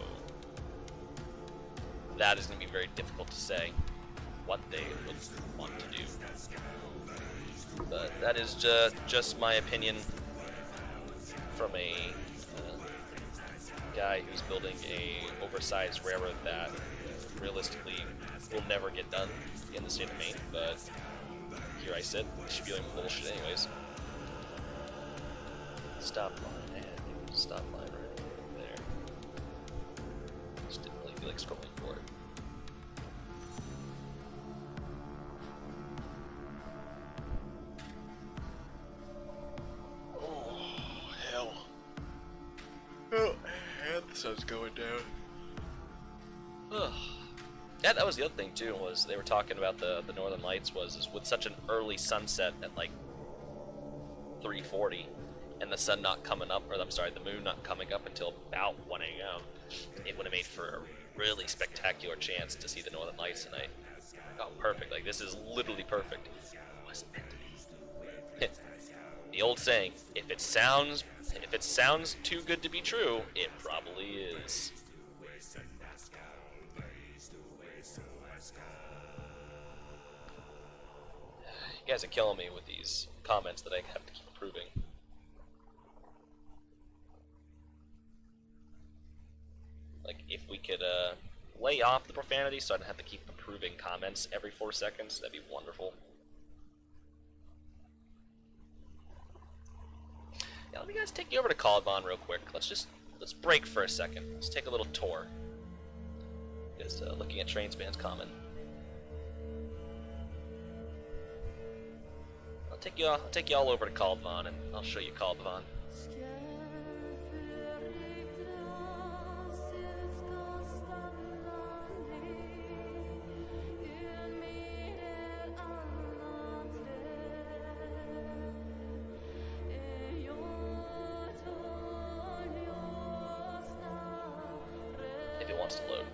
that is going to be very difficult to say what they would want to do. But that is just my opinion from a guy who's building a oversized railroad that realistically will never get done in the state of Maine, but here I sit, spewing bullshit anyways. Stop line, and stop line right there. Just didn't really feel like scrolling for it. Oh, hell. Oh, and the sun's going down. Ugh. Yeah, that was the other thing too, was they were talking about the Northern Lights is with such an early sunset at like 3:40 and the sun not coming up, or I'm sorry, the moon not coming up until about 1 a.m. It would have made for a really spectacular chance to see the Northern Lights tonight. Oh, perfect. Like, this is literally perfect. It wasn't meant to be. The old saying, if it sounds too good to be true, it probably is. You guys are killing me with these comments that I have to keep approving. Like, if we could lay off the profanity so I don't have to keep approving comments every 4 seconds, that'd be wonderful. Yeah, let me guys take you over to Caldvon real quick. Let's break for a second. Let's take a little tour. Just looking at Trainspan's comment. I'll take you all over to Caldvon, and I'll show you Caldvon. If it wants to load.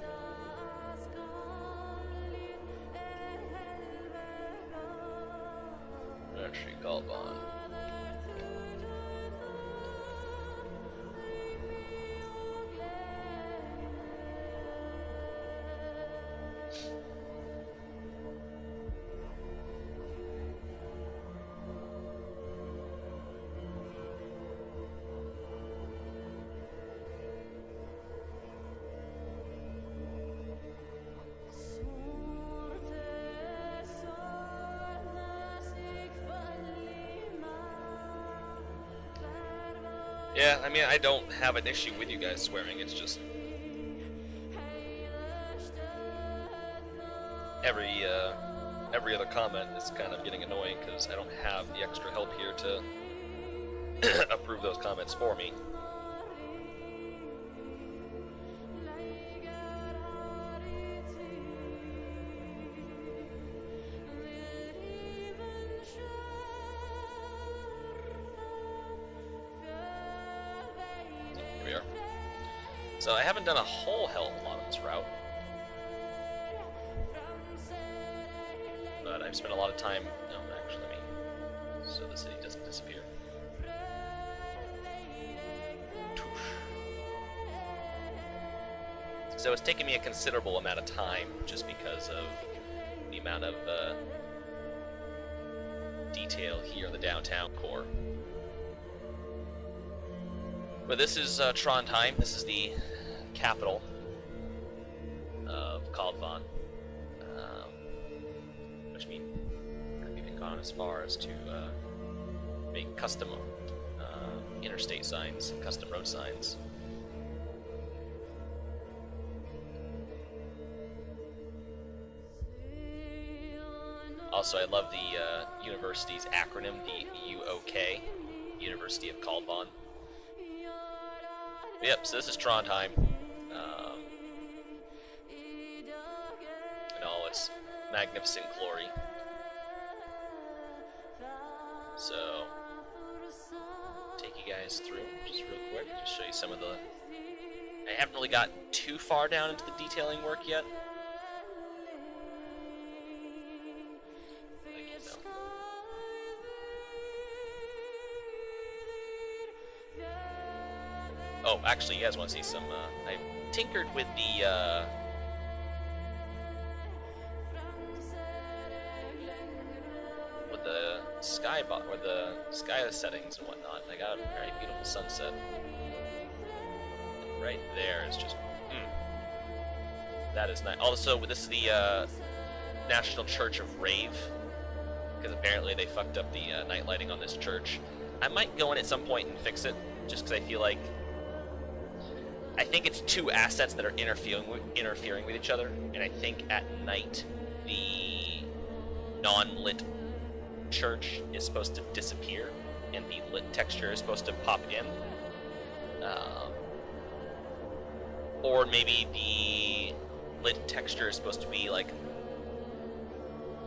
Entry Caldvon. Yeah, I mean, I don't have an issue with you guys swearing, it's just every other comment is kind of getting annoying because I don't have the extra help here to approve those comments for me. So I haven't done a whole hell of a lot on this route, but I've spent a lot of time. No, actually, let me, so the city doesn't disappear. So it's taken me a considerable amount of time just because of the amount of detail here in the downtown core. But this is Trondheim. This is the capital of Caldvon, which means I've even gone as far as to make custom interstate signs, custom road signs. Also, I love the university's acronym, the UOK, University of Caldvon. Yep, so this is Trondheim, in all its magnificent glory. So, take you guys through just real quick, just show you some of the... I haven't really got too far down into the detailing work yet. Oh, actually, you guys want to see some, I tinkered with the or the sky settings and whatnot. I got a very beautiful sunset. And right there is just, that is nice. Also, this is the National Church of Rave, because apparently they fucked up the night lighting on this church. I might go in at some point and fix it, just because I think it's two assets that are interfering with each other, and I think at night the non-lit church is supposed to disappear, and the lit texture is supposed to pop in. Or maybe the lit texture is supposed to be like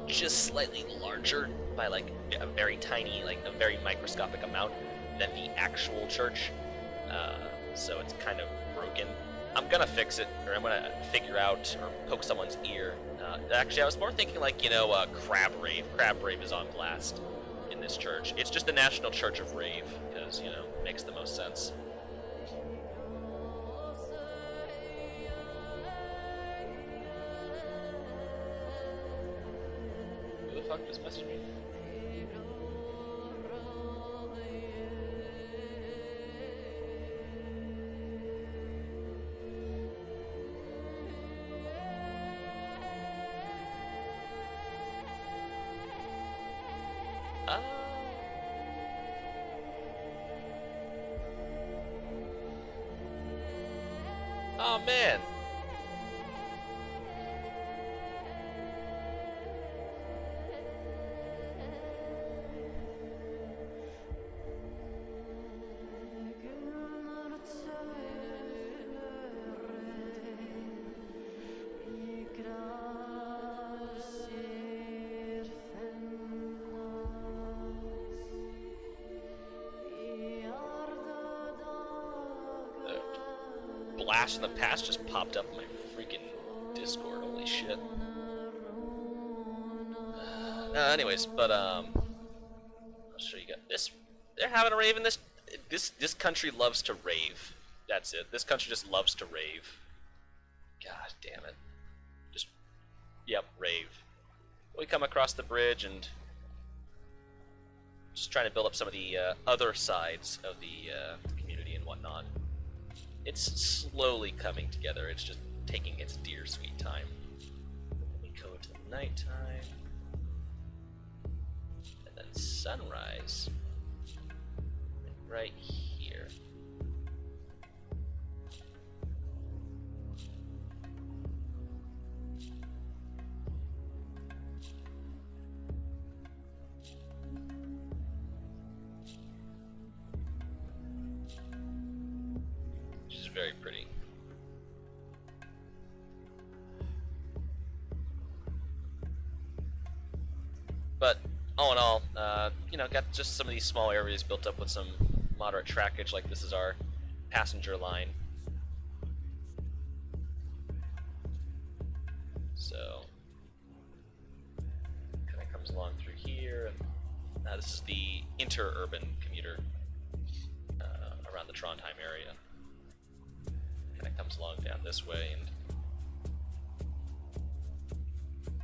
just slightly larger by like a very tiny, like a very microscopic amount than the actual church. So it's kind of broken. I'm gonna fix it, or I'm gonna figure out or poke someone's ear. Actually, I was more thinking like, Crab Rave. Crab Rave is on blast in this church. It's just the National Church of Rave, because, makes the most sense. Who the fuck just messaged me? Oh man. Blast in the Past just popped up in my freaking Discord. Holy shit. Anyways, but I'll show you guys this. They're having a rave in this country loves to rave. That's it. This country just loves to rave. God damn it. Rave. We come across the bridge and just trying to build up some of the other sides of the community and whatnot. It's slowly coming together. It's just taking its dear sweet time. Let me go to nighttime. And then sunrise. Right here. Very pretty. But all in all, got just some of these small areas built up with some moderate trackage. Like this is our passenger line. So kind of comes along through here, and this is the interurban commuter around the Trondheim area. Kind of comes along down this way and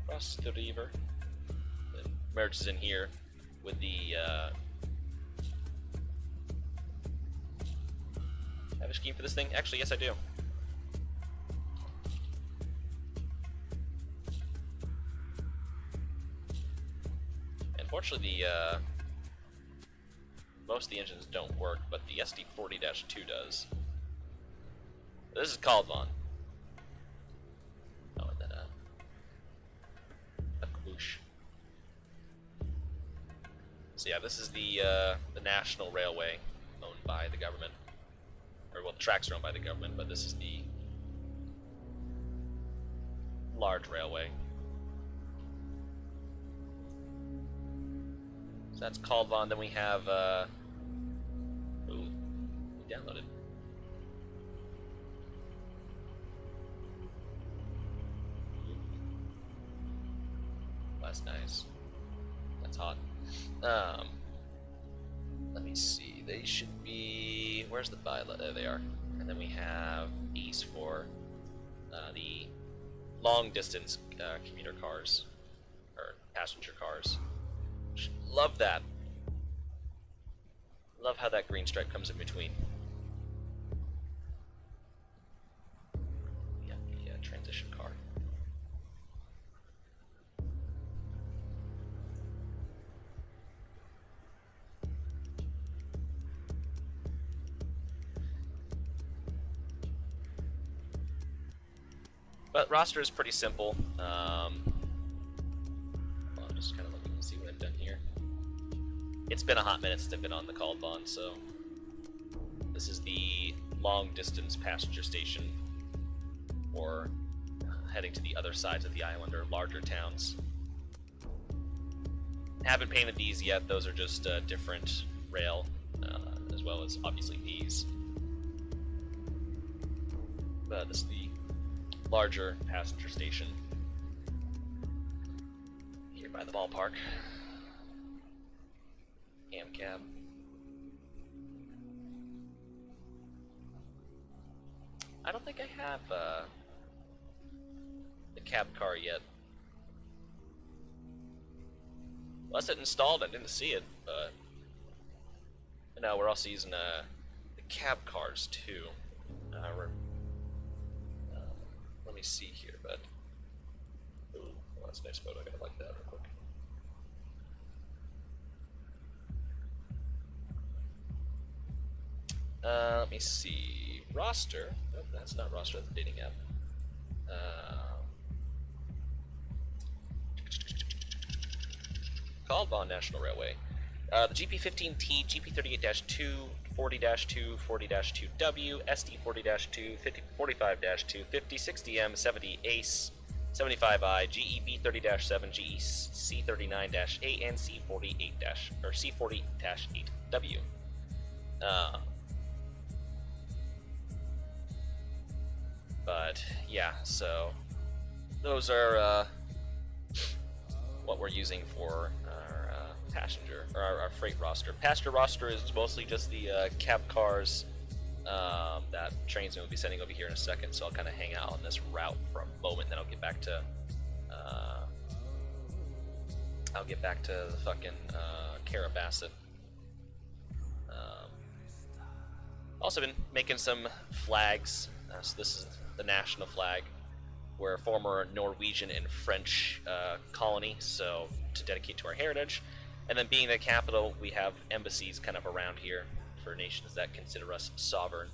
across the river, and merges in here with the have a scheme for this thing? Actually, yes I do. Unfortunately, most of the engines don't work, but the SD40-2 does. This is Calvon. Oh, and then a Kabush. So yeah, this is the national railway owned by the government. Or well, the tracks are owned by the government, but this is the large railway. So that's Calvon. Then we have ooh, we downloaded. That's nice. That's hot. Let me see. They should be. Where's the violet? There they are. And then we have these for the long distance commuter cars or passenger cars. Love that. Love how that green stripe comes in between. Yeah, the transition car. But roster is pretty simple. I'm just kind of looking to see what I've done here. It's been a hot minute since I've been on the called bond, so this is the long distance passenger station, or heading to the other sides of the island or larger towns. Haven't painted these yet; those are just different rail, as well as obviously these. But this is the larger passenger station here by the ballpark. Cab. I don't think I have the cab car yet. Unless it installed, I didn't see it, but no, we're also using the cab cars too. Let me see here, but ooh, well, that's a nice photo. I gotta like that real quick. Let me see. Roster. Nope, that's not roster. That's the dating app. Called Bond National Railway. The GP15T, GP38-2, 40-2, 40-2W, SD40-2, 45-2, 50, 60M, 70 ACE, 75I, GEB30-7, GEC39-8, and C48- or C40-8W. But yeah, so those are what we're using for our passenger or our freight roster. Passenger roster is mostly just the cab cars that trains will be sending over here in a second. So I'll kind of hang out on this route for a moment, then I'll get back to the fucking Carrabassett. Also been making some flags. So this is the national flag. We're a former Norwegian and French colony, so to dedicate to our heritage. And then being the capital, we have embassies kind of around here for nations that consider us sovereign.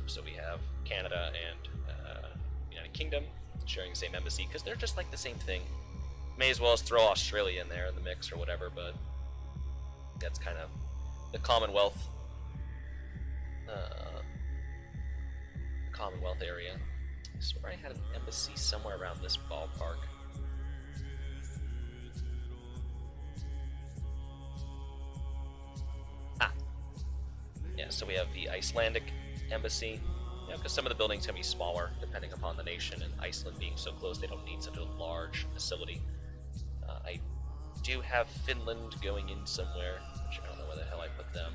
So we have Canada and United Kingdom sharing the same embassy, because they're just like the same thing. May as well as throw Australia in there in the mix or whatever, but that's kind of the Commonwealth area. I swear I had an embassy somewhere around this ballpark. Yeah, so we have the Icelandic embassy. Yeah, because some of the buildings can be smaller depending upon the nation, and Iceland being so close, they don't need such a large facility. I do have Finland going in somewhere, which I don't know where the hell I put them.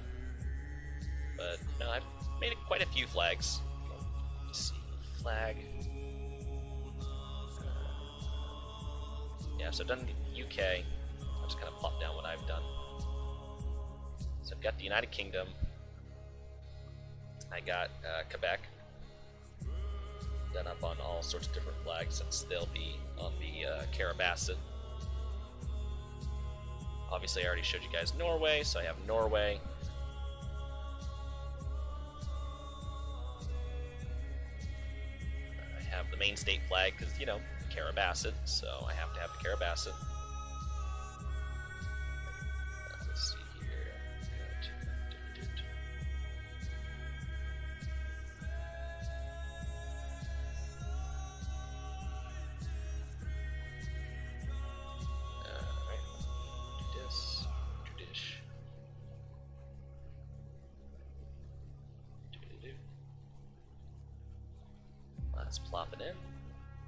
But no, I've made quite a few flags. Let's see, flag. Yeah, so I've done the UK. I'll just kind of plop down what I've done. So I've got the United Kingdom. I got Quebec. Done up on all sorts of different flags, since they'll be on the Carrabassett. Obviously, I already showed you guys Norway, so I have Norway. I have the main state flag, because, you know, Carrabassett, so I have to have the Carrabassett. Let's see here. Alright, do this, tradish. Let's plop it in.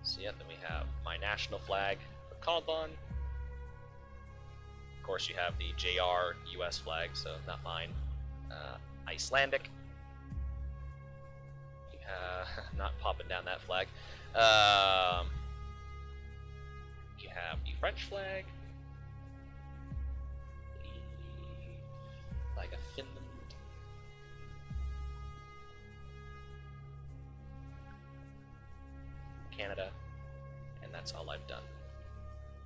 So yeah, then we have my national flag for Caldon. Of course, you have the JR US flag, so not mine. Icelandic. Not popping down that flag. You have the French flag. The flag of Canada, and that's all I've done.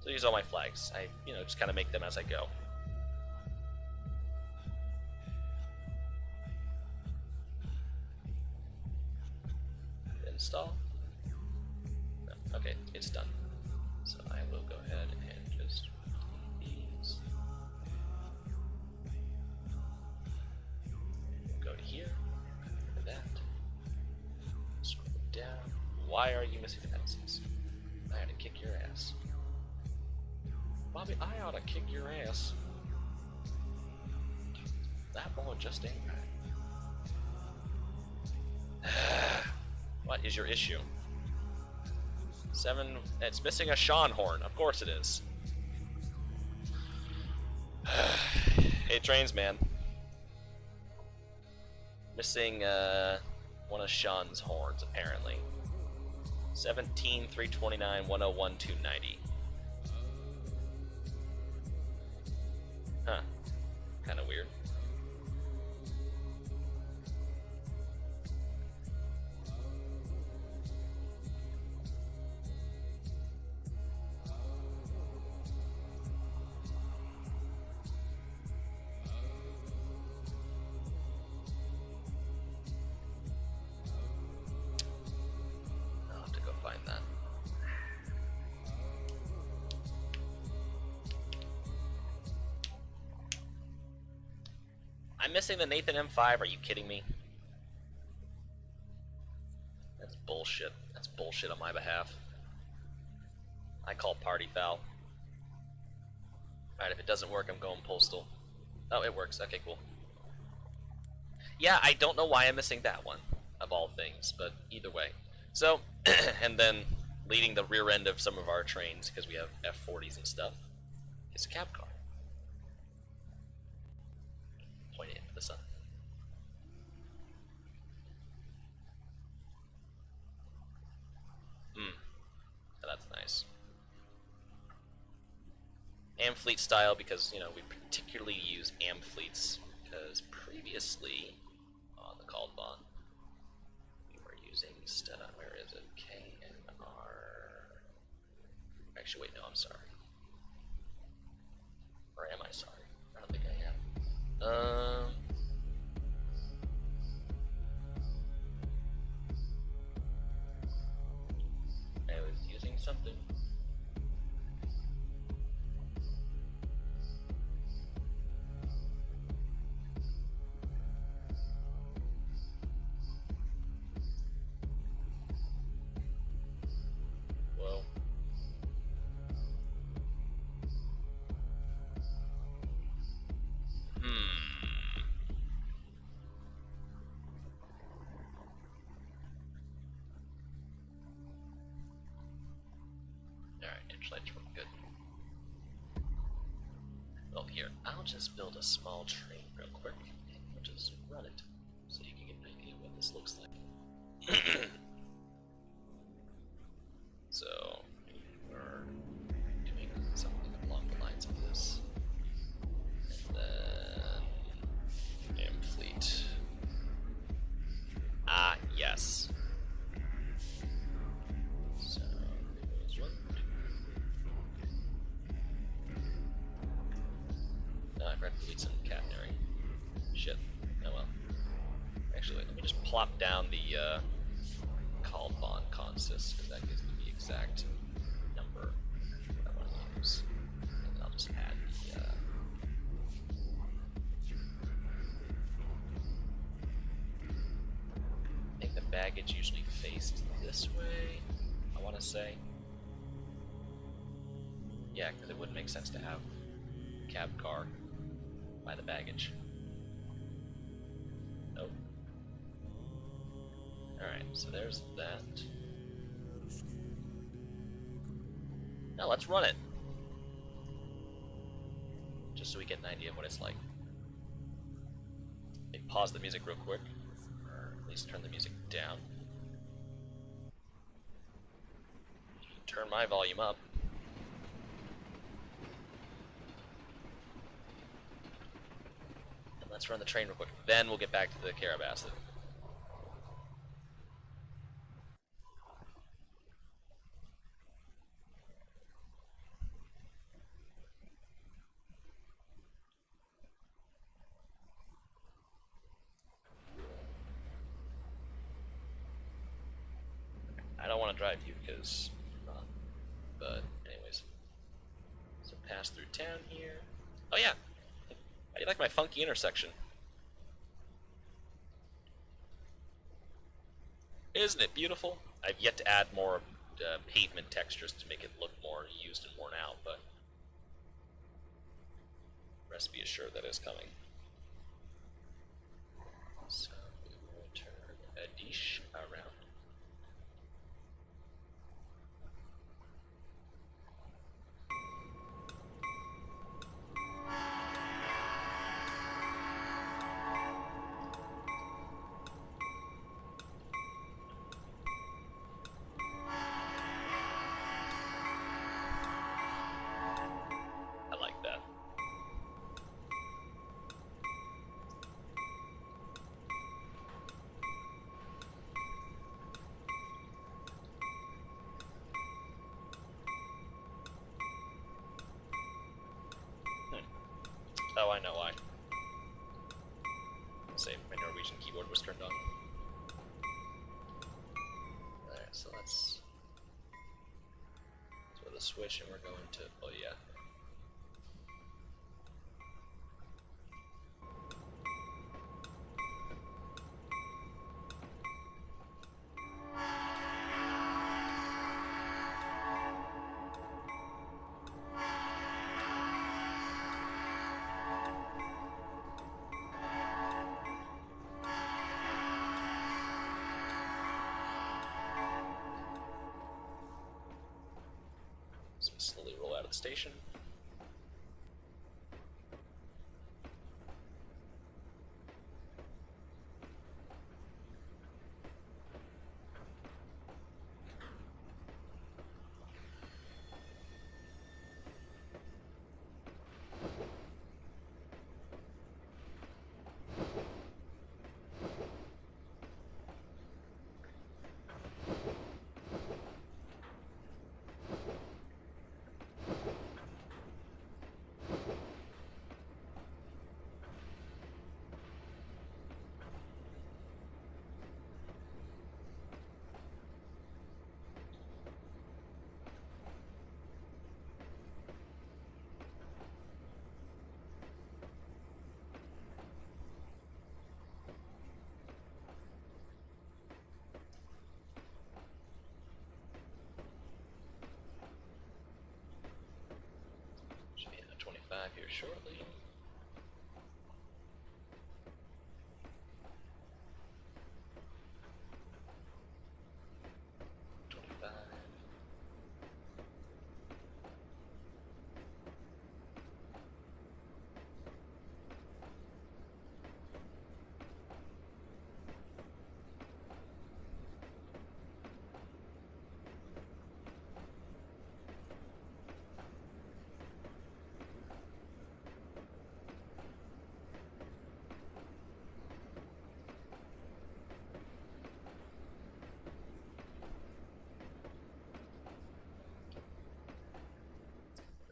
So these are all my flags. I, just kind of make them as I go. Install. No, okay, it's done. So I will go ahead and just these. Go to here. Go to that. Scroll down. Why are you missing dependencies? I ought to kick your ass. Bobby, I ought to kick your ass. That ball just ain't right. What is your issue? 7. It's missing a Sean horn. Of course it is. Hey, trains man. Missing one of Sean's horns apparently. 17, 329, 101, 290. Huh. Kind of weird. I'll have to go find that. I'm missing the Nathan M5. Are you kidding me? That's bullshit. That's bullshit on my behalf. I call party foul. Alright, if it doesn't work, I'm going postal. Oh, it works. Okay, cool. Yeah, I don't know why I'm missing that one, of all things, but either way. So, and then leading the rear end of some of our trains, because we have F40s and stuff, is a cab car. Point it into the sun. That's nice. Amfleet style because, we particularly use Amfleets because previously on the called bond we were using where is it? KNR. Actually, wait, no, I'm sorry. Or am I sorry? I don't think I am. I was using something. Whoa. Alright, interlights work good. Well, here, I'll just build a small train real quick, and we'll just run it, so you can get an idea of what this looks like. So, we're doing something along the lines of this. And then Amfleet. Ah, yes. So, there's one. No, I forgot to delete some catenary. Shit. Oh well. Actually, wait, let me just plop down the call bond consist, because that gives me the exact number I want to use. And then I'll just add the I think the baggage usually faced this way, I want to say. Yeah, because it wouldn't make sense to have a cab car by the baggage. Nope. Alright, so there's that. Now let's run it. Just so we get an idea of what it's like. Maybe pause the music real quick. Or at least turn the music down. Turn my volume up. And let's run the train real quick. Then we'll get back to the Carrabassett. want to drive you because I'm not. But anyways, so pass through town here. Oh yeah, how do you like my funky intersection? Isn't it beautiful? I've yet to add more pavement textures to make it look more used and worn out, but rest be assured that is coming. So we will turn a dish around. I like that. Oh, I know why. Say my Norwegian keyboard was turned on. Alright, so let's throw the switch and we're going to, oh yeah. So we slowly roll out of the station. Should be at 25 here shortly.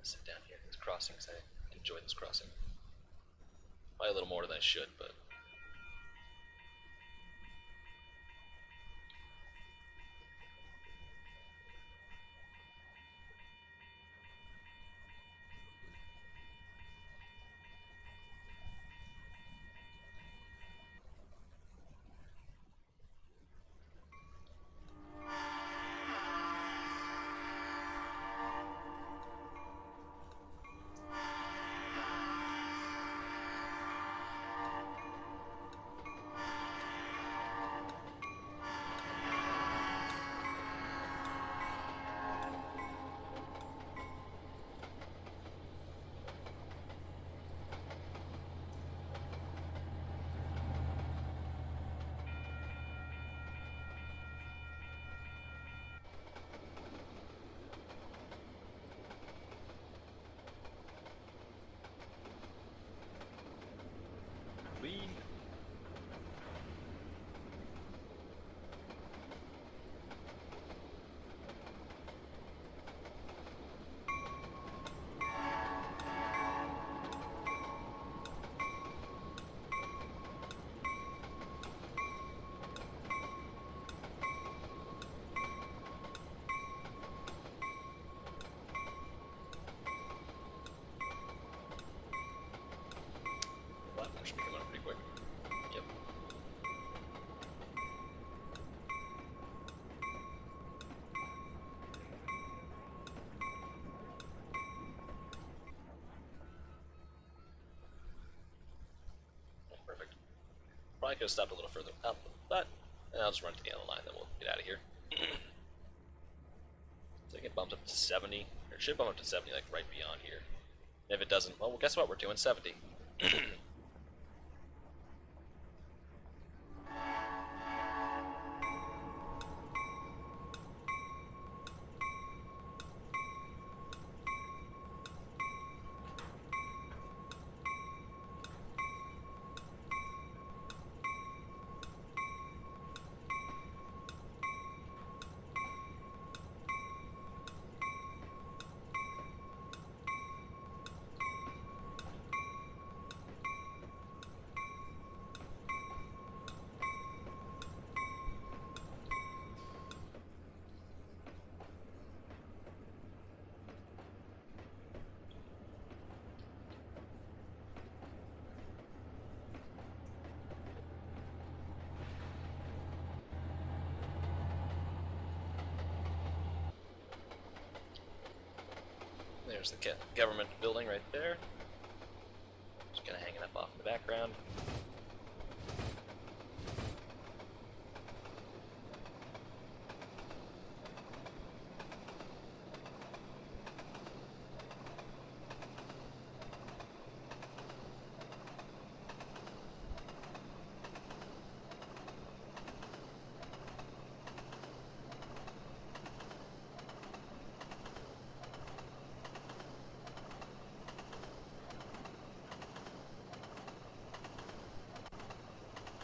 Sit down here in this crossing because I enjoy this crossing. Probably a little more than I should, but could have stopped a little further up, but I'll just run to the end of the line, then we'll get out of here. So I get bumped up to 70, or it should bump up to 70, like right beyond here. And if it doesn't, well, guess what? We're doing 70. There's the government building right there. Just kind of hanging up off in the background.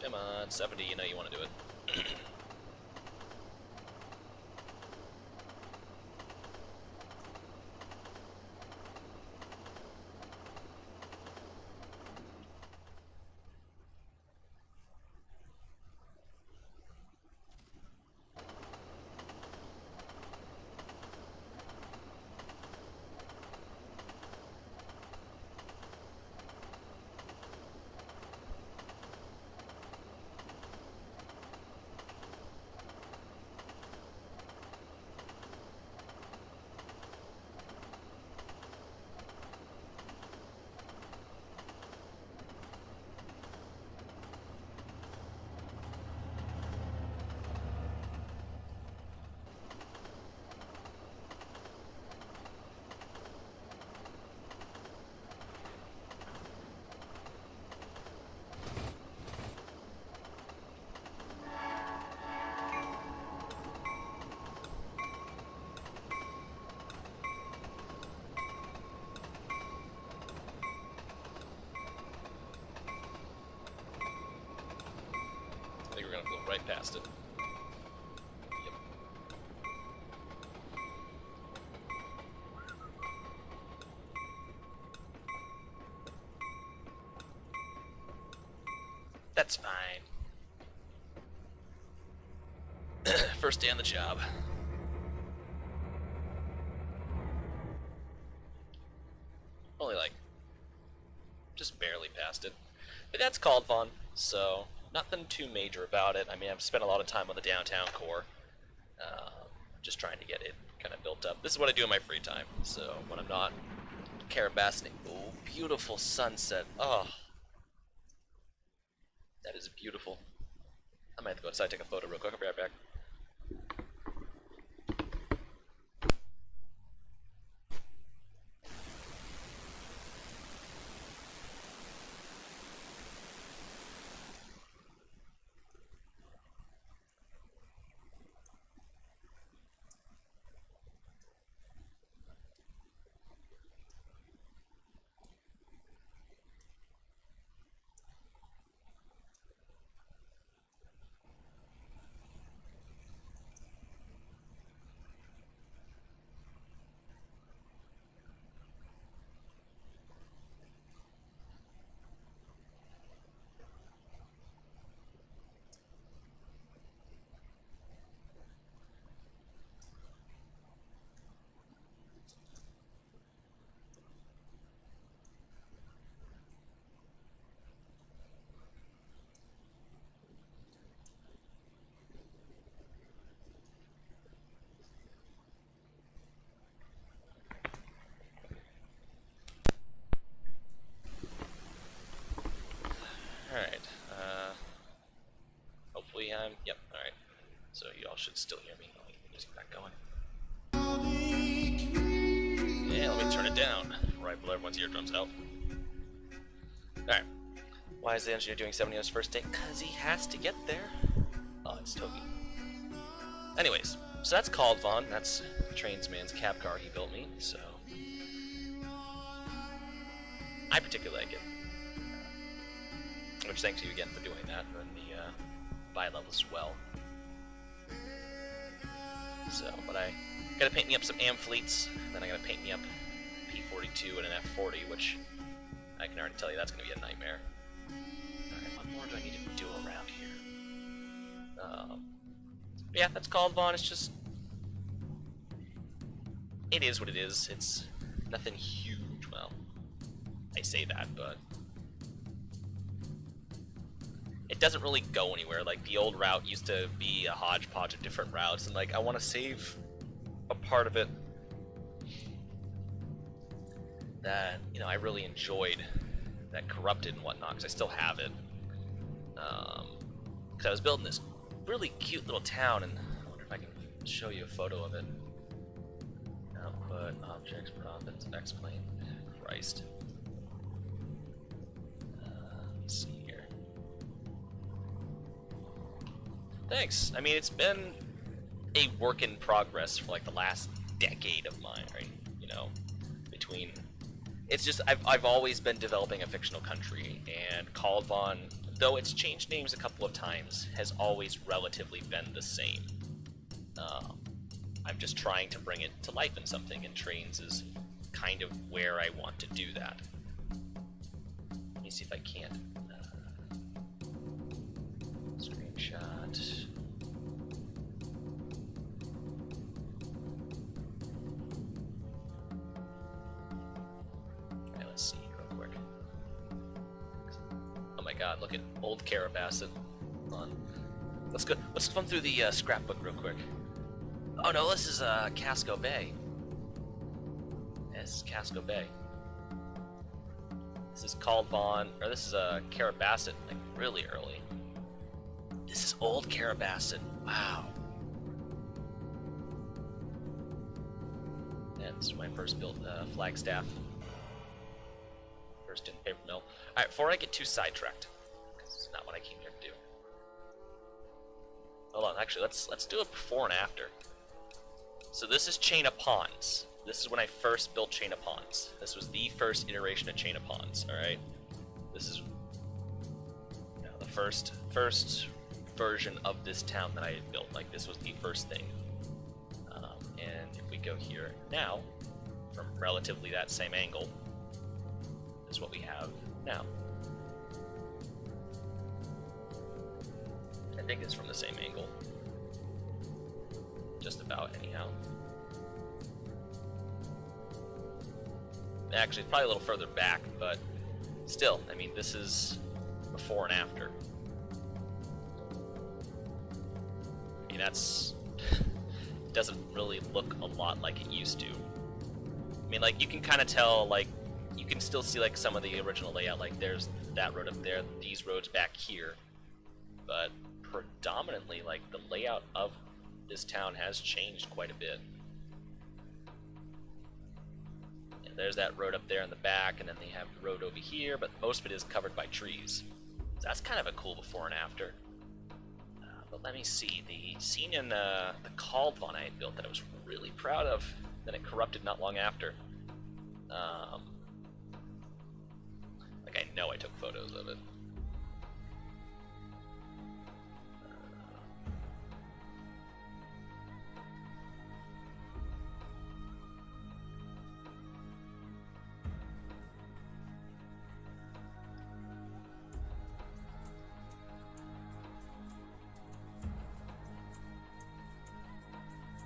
Come on, 70, you know you want to do it. I think we're gonna blow right past it. Yep. That's fine. First day on the job. Only like just barely past it. But that's called fun, so nothing too major about it. I mean, I've spent a lot of time on the downtown core, just trying to get it kind of built up. This is what I do in my free time, so when I'm not Carrabassett. Oh, beautiful sunset. Oh, that is beautiful. I might have to go outside, take a photo real quick. I'll be right back. that down before I blow everyone's eardrums out. Alright. Why is the engineer doing 70 on his first day? Because he has to get there. Oh, it's Toby. Anyways, so that's called Vaughn. That's Trainsman's cab car he built me, so I particularly like it. Which thanks you again for doing that, and then the buy level as well. So, but I gotta paint me up some AM fleets, and then I gotta paint me up P-42 and an F-40, which I can already tell you that's gonna be a nightmare. Alright, what more do I need to do around here? Yeah, that's called Vaughn. It's just, it is what it is. It's nothing huge. Well, I say that, but it doesn't really go anywhere. Like, the old route used to be a hodgepodge of different routes, and like, I want to save a part of it that, you know, I really enjoyed, that corrupted and whatnot, because I still have it. Because I was building this really cute little town, and I wonder if I can show you a photo of it. Output, objects, profits, X-plane. Christ. Let's see here. Thanks. I mean, it's been a work in progress for like the last decade of mine, right? You know, between, it's just I've always been developing a fictional country, and Called Vaughn, though it's changed names a couple of times, has always relatively been the same. I'm just trying to bring it to life in something, and Trains is kind of where I want to do that. Let me see if I can't. Screenshot. Okay, let's see real quick. Oh my god, look at old Carrabassett. Hold on. Let's go. Let's come through the scrapbook real quick. Oh no, this is Casco Bay. Yeah, this is Casco Bay. This is Called Vaughn, or this is Carrabassett, like really early. This is old Carrabassett. Wow. And this is when I first built Flagstaff. First in paper mill. Alright, before I get too sidetracked, because it's not what I came here to do. Hold on, actually, let's do a before and after. So this is Chain of Ponds. This is when I first built Chain of Ponds. This was the first iteration of Chain of Ponds, alright? This is, you know, the first version of this town that I had built. Like, this was the first thing. And if we go here now, from relatively that same angle, is what we have now. I think it's from the same angle. Just about, anyhow. Actually, probably a little further back, but still, I mean, this is before and after. I mean, that's, it doesn't really look a lot like it used to. I mean, like, you can kind of tell, like, you can still see, like, some of the original layout, like, there's that road up there, these roads back here, but predominantly, like, the layout of this town has changed quite a bit. And there's that road up there in the back, and then they have the road over here, but most of it is covered by trees. So that's kind of a cool before and after. But let me see, the scene in the Called Vaughn I had built that I was really proud of, then it corrupted not long after. Like, I know I took photos of it.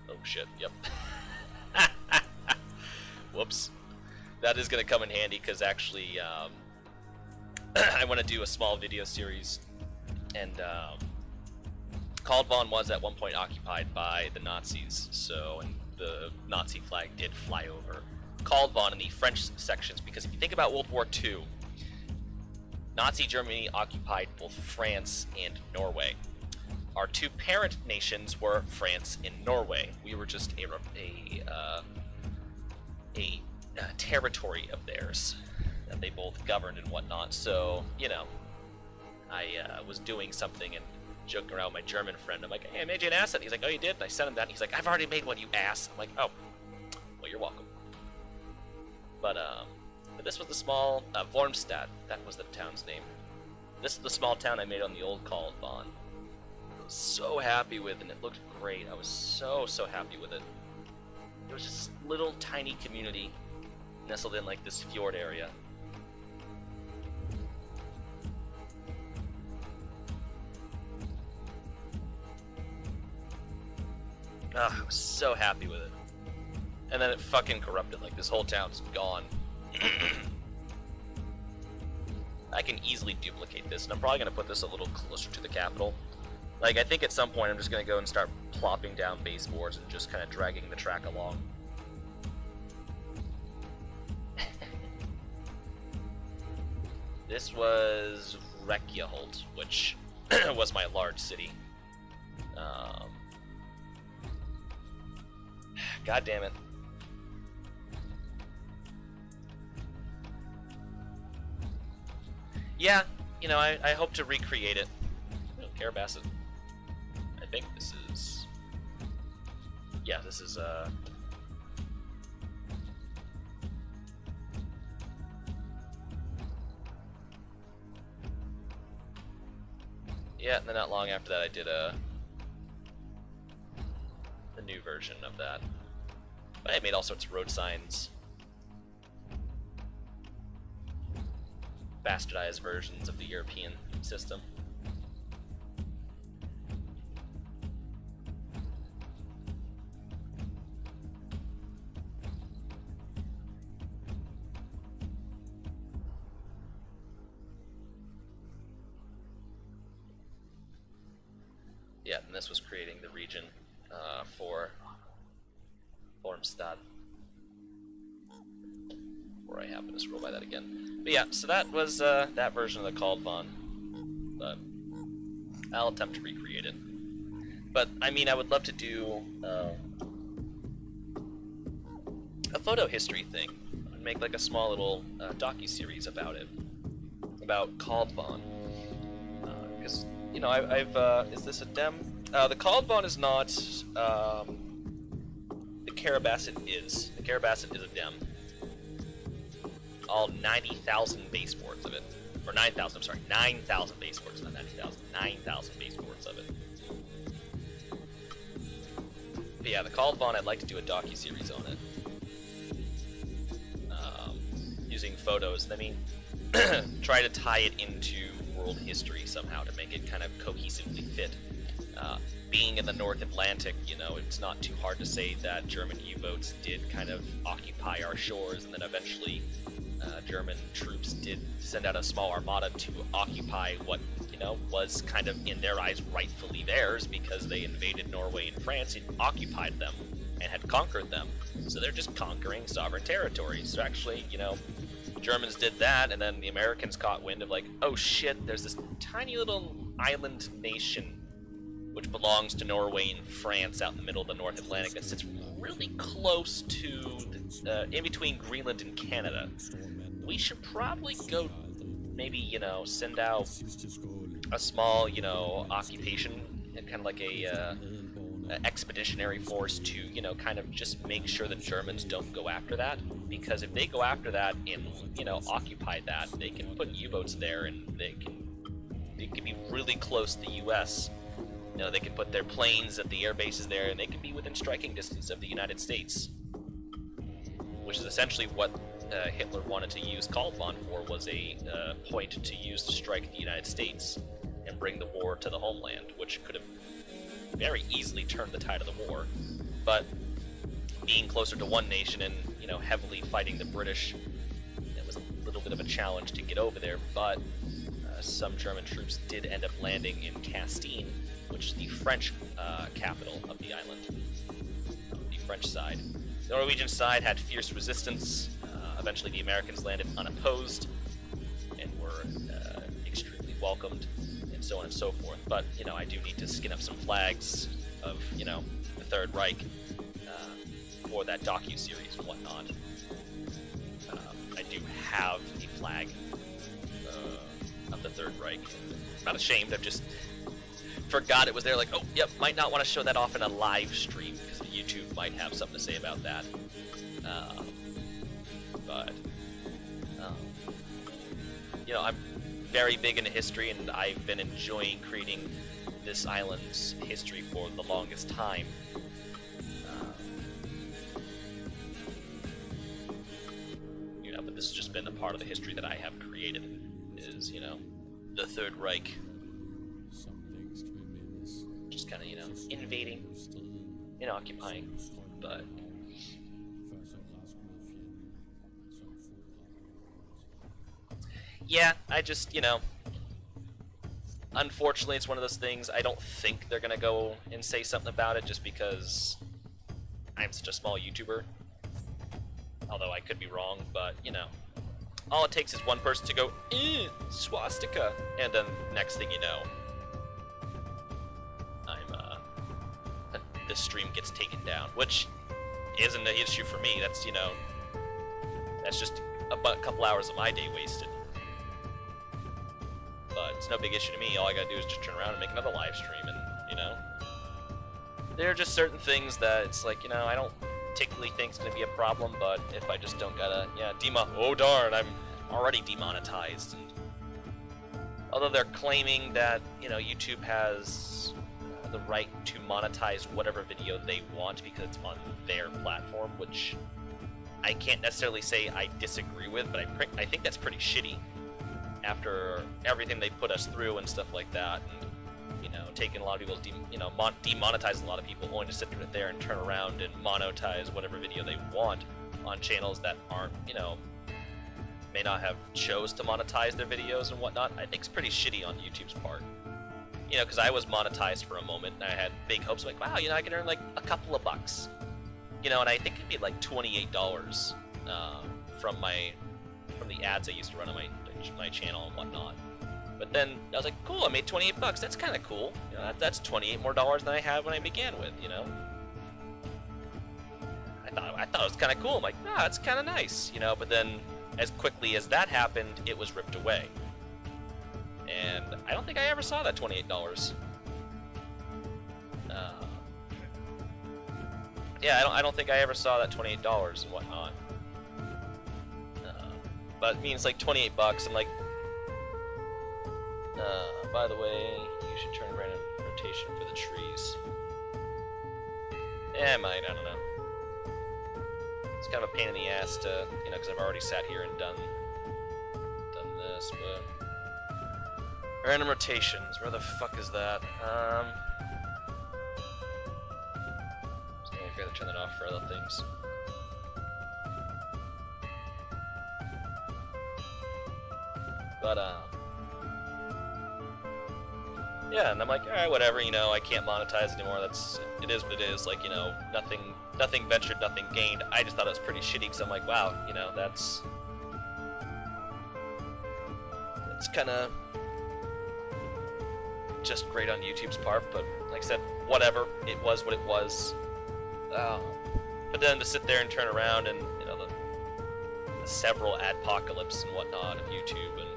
Oh shit, yep. Whoops. That is going to come in handy, because actually I want to do a small video series, and Called Vaughn was at one point occupied by the Nazis, so, and the Nazi flag did fly over Called Vaughn in the French sections, because if you think about World War II, Nazi Germany occupied both France and Norway. Our two parent nations were France and Norway. We were just a territory of theirs that they both governed and whatnot. So, you know, I was doing something and joking around with my German friend. I'm like, hey, I made you an asset. He's like, oh, you did? And I sent him that. And he's like, I've already made one, you ass. I'm like, oh, well, you're welcome. But this was the small Wormstad. That was the town's name. This is the small town I made on the old Caldbahn. I was so happy with, and it looked great. I was so happy with it. It was just a little tiny community nestled in like this fjord area. I was so happy with it. And then it fucking corrupted, like this whole town's gone. I can easily duplicate this, and I'm probably going to put this a little closer to the capital. Like, I think at some point I'm just going to go and start plopping down baseboards and just kind of dragging the track along. This was Reykjavik, which was my large city. God damn it. Yeah, you know, I hope to recreate it. Oh, Carrabassett. I think this is... Yeah, this is, Yeah, and then not long after that I did a new version of that. But I made all sorts of road signs. Bastardized versions of the European system. Yeah, and this was creating the region for Wormstad. Where I happen to scroll by that again. But yeah, so that was that version of the Caldbahn. But I'll attempt to recreate it. But I mean, I would love to do a photo history thing. I'd make like a small little docu-series about it, about Caldbahn. Because you know, I've is this a dem? The Caldbahn is not. The Carrabassett is. The Carrabassett is a dem. All 90,000 baseboards of it. Or 9,000, I'm sorry, 9,000 baseboards, not 90,000. 9,000 baseboards of it. But yeah, the Caldbahn, I'd like to do a docu-series on it. Using photos, I mean, try to tie it into world history somehow to make it kind of cohesively fit. Being in the North Atlantic, you know, it's not too hard to say that German U-boats did kind of occupy our shores, and then eventually German troops did send out a small armada to occupy what, you know, was kind of, in their eyes, rightfully theirs, because they invaded Norway and France and occupied them and had conquered them. So they're just conquering sovereign territories. So actually, you know, the Germans did that, and then the Americans caught wind of like, oh shit, there's this tiny little island nation which belongs to Norway and France out in the middle of the North Atlantic that sits really close to, in between Greenland and Canada. We should probably go, maybe, you know, send out a small, you know, occupation, kind of like a expeditionary force to, you know, kind of just make sure the Germans don't go after that. Because if they go after that and, you know, occupy that, they can put U-boats there and they can be really close to the U.S. You know, they can put their planes at the air bases there, and they can be within striking distance of the United States, which is essentially what Hitler wanted to use Caldbahn for, was a point to use to strike the United States and bring the war to the homeland, which could have very easily turned the tide of the war. But being closer to one nation and, you know, heavily fighting the British, it was a little bit of a challenge to get over there, but some German troops did end up landing in Castine, which is the French capital of the island, the French side. The Norwegian side had fierce resistance. Eventually the Americans landed unopposed and were extremely welcomed, and so on and so forth. But, you know, I do need to skin up some flags of, you know, the Third Reich for that docu-series and whatnot. I do have a flag of the Third Reich. I'm not ashamed, I've just forgot it was there, like, oh, yep, might not want to show that off in a live stream, because YouTube might have something to say about that. But, you know, I'm very big into history, and I've been enjoying creating this island's history for the longest time. You know, but this has just been a part of the history that I have created, is, you know, the Third Reich. Just kind of, you know, invading and occupying, but... yeah, I just, you know, unfortunately it's one of those things. I don't think they're gonna go and say something about it just because I'm such a small YouTuber. Although I could be wrong, but, you know, all it takes is one person to go, swastika, and then next thing you know, the stream gets taken down, which isn't an issue for me. That's, you know, that's just a couple hours of my day wasted. But it's no big issue to me. All I gotta do is just turn around and make another live stream, and, you know, there are just certain things that it's like, you know, I don't particularly think it's gonna be a problem, but if I just don't gotta, yeah, oh darn, I'm already demonetized. And although they're claiming that, you know, YouTube has the right to monetize whatever video they want because it's on their platform, which I can't necessarily say I disagree with, but I think that's pretty shitty after everything they put us through and stuff like that, and, you know, taking a lot of people's, demonetizing a lot of people, only to sit there and turn around and monetize whatever video they want on channels that aren't, you know, may not have chose to monetize their videos and whatnot. I think it's pretty shitty on YouTube's part. You know, because I was monetized for a moment, and I had big hopes, like, wow, you know, I can earn, like, a couple of bucks. You know, and I think it'd be, like, $28 from the ads I used to run on my channel and whatnot. But then I was like, cool, I made 28 bucks, that's kind of cool. You know, that's 28 more dollars than I had when I began with, you know? I thought it was kind of cool. I'm like, nah, that's kind of nice, you know? But then, as quickly as that happened, it was ripped away. And I don't think I ever saw that $28. Yeah, I don't think I ever saw that $28 and whatnot. But it means like 28 bucks. I'm like, by the way, you should turn random rotation for the trees. Yeah, I might. I don't know. It's kind of a pain in the ass to, you know, because I've already sat here and done this, but. Random rotations, where the fuck is that? Just gonna forget to turn that off for other things. But, yeah, and I'm like, alright, whatever, you know, I can't monetize anymore, it is what it is, like, you know, nothing ventured, nothing gained. I just thought it was pretty shitty, because I'm like, wow, you know, that's kinda just great on YouTube's part, but like I said, whatever, it was what it was. But then to sit there and turn around and, you know, the several adpocalypse and whatnot of YouTube and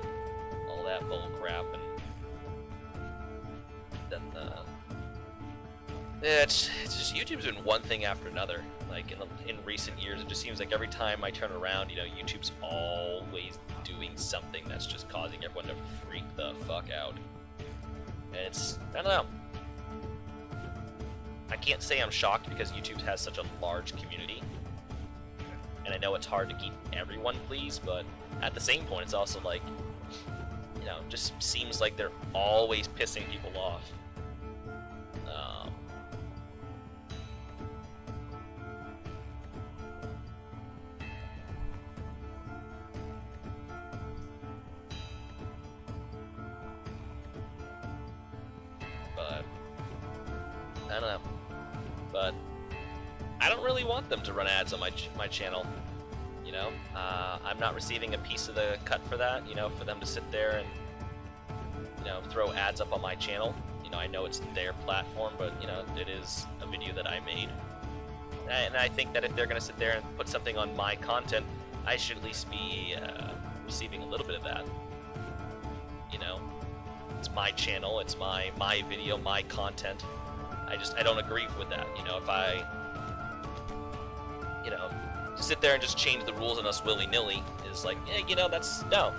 all that bull crap, and then yeah, it's just YouTube's been one thing after another. Like in recent years, it just seems like every time I turn around, you know, YouTube's always doing something that's just causing everyone to freak the fuck out. And it's, I don't know. I can't say I'm shocked because YouTube has such a large community. And I know it's hard to keep everyone pleased, but at the same point, it's also like, you know, just seems like they're always pissing people off. I don't know, but I don't really want them to run ads on my channel, you know? I'm not receiving a piece of the cut for that, you know, for them to sit there and, you know, throw ads up on my channel. You know, I know it's their platform, but, you know, it is a video that I made. And I think that if they're going to sit there and put something on my content, I should at least be receiving a little bit of that. You know, it's my channel, it's my video, my content. I don't agree with that. You know, if I, you know, to sit there and just change the rules on us willy-nilly is like, yeah, you know, that's no.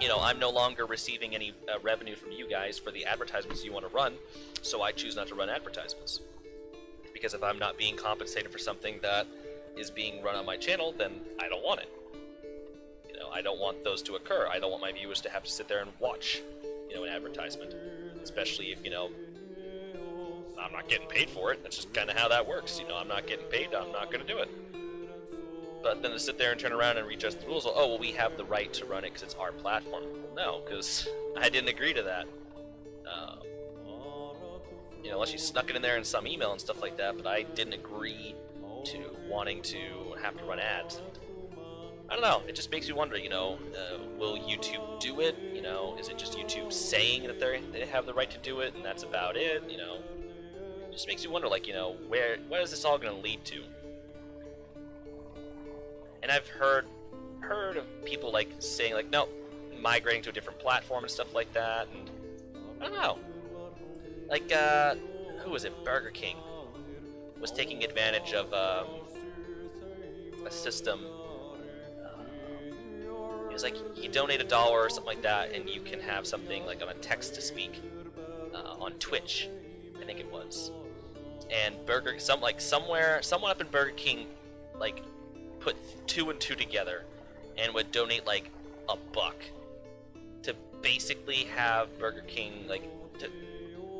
You know, I'm no longer receiving any revenue from you guys for the advertisements you want to run, so I choose not to run advertisements. Because if I'm not being compensated for something that is being run on my channel, then I don't want it. You know, I don't want those to occur. I don't want my viewers to have to sit there and watch, you know, an advertisement. Especially if, you know, I'm not getting paid for it. That's just kind of how that works. You know, I'm not getting paid, I'm not going to do it. But then to sit there and turn around and readjust the rules, oh, well, we have the right to run it because it's our platform. Well, no, because I didn't agree to that. You know, unless you snuck it in there in some email and stuff like that, but I didn't agree to wanting to have to run ads. I don't know, it just makes you wonder, you know, will YouTube do it? You know, is it just YouTube saying that they have the right to do it and that's about it? You know, it just makes you wonder, like, you know, where is this all going to lead to? And I've heard of people, like, saying, like, no, migrating to a different platform and stuff like that, and I don't know. Like, who was it? Burger King was taking advantage of a system. It was like, you donate $1 or something like that, and you can have something like on a text-to-speak on Twitch, I think it was. And someone up in Burger King, like, put 2 and 2 together and would donate like $1 to basically have Burger King, like, to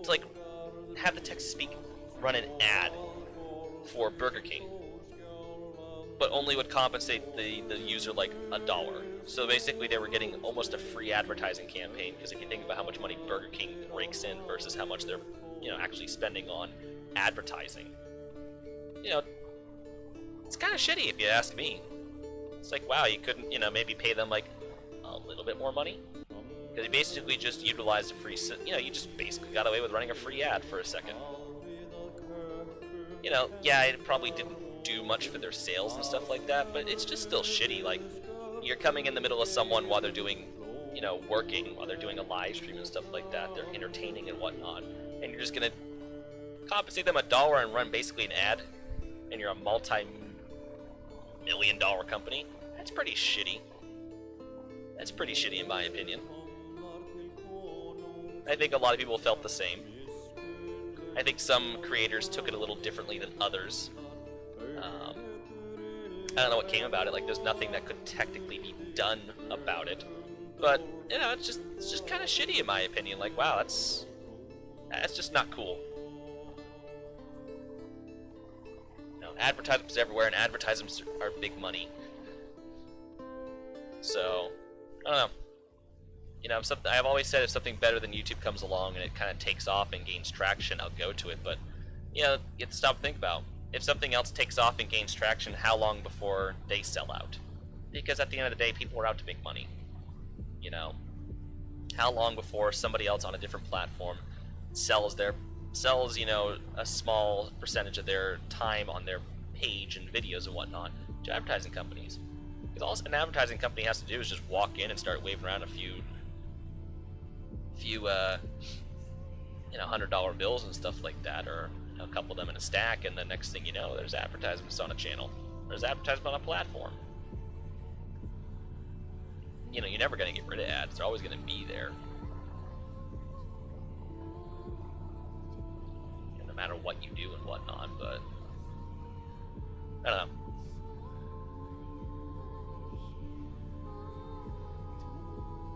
like have the text to speak run an ad for Burger King, but only would compensate the user like $1. So basically they were getting almost a free advertising campaign, because if you think about how much money Burger King rakes in versus how much they're, you know, actually spending on advertising, you know, it's kind of shitty if you ask me. It's like, wow, you couldn't, you know, maybe pay them like a little bit more money? Because you basically just utilized a free, you know, you just basically got away with running a free ad for a second. You know, yeah, it probably didn't do much for their sales and stuff like that, but it's just still shitty. Like, you're coming in the middle of someone while they're doing, you know, working, while they're doing a live stream and stuff like that, they're entertaining and whatnot, and you're just gonna compensate them $1 and run basically an ad, and you're a multi-million-dollar company. That's pretty shitty. That's pretty shitty in my opinion. I think a lot of people felt the same. I think some creators took it a little differently than others. I don't know what came about it. Like, there's nothing that could technically be done about it. But, you know, it's just kind of shitty in my opinion. Like, wow, that's just not cool. You know, advertisements everywhere, and advertisements are big money. So, I don't know. You know, I've always said if something better than YouTube comes along and it kind of takes off and gains traction, I'll go to it. But, you know, you have to stop and think about, if something else takes off and gains traction, how long before they sell out? Because at the end of the day, people are out to make money. You know, how long before somebody else on a different platform sells, you know, a small percentage of their time on their page and videos and whatnot to advertising companies? Because all an advertising company has to do is just walk in and start waving around a few you know, $100 bills and stuff like that, or, you know, a couple of them in a stack, and the next thing you know, there's advertisements on a channel. There's advertisements on a platform. You know, you're never going to get rid of ads. They're always going to be there. You know, no matter what you do and whatnot, but I don't know.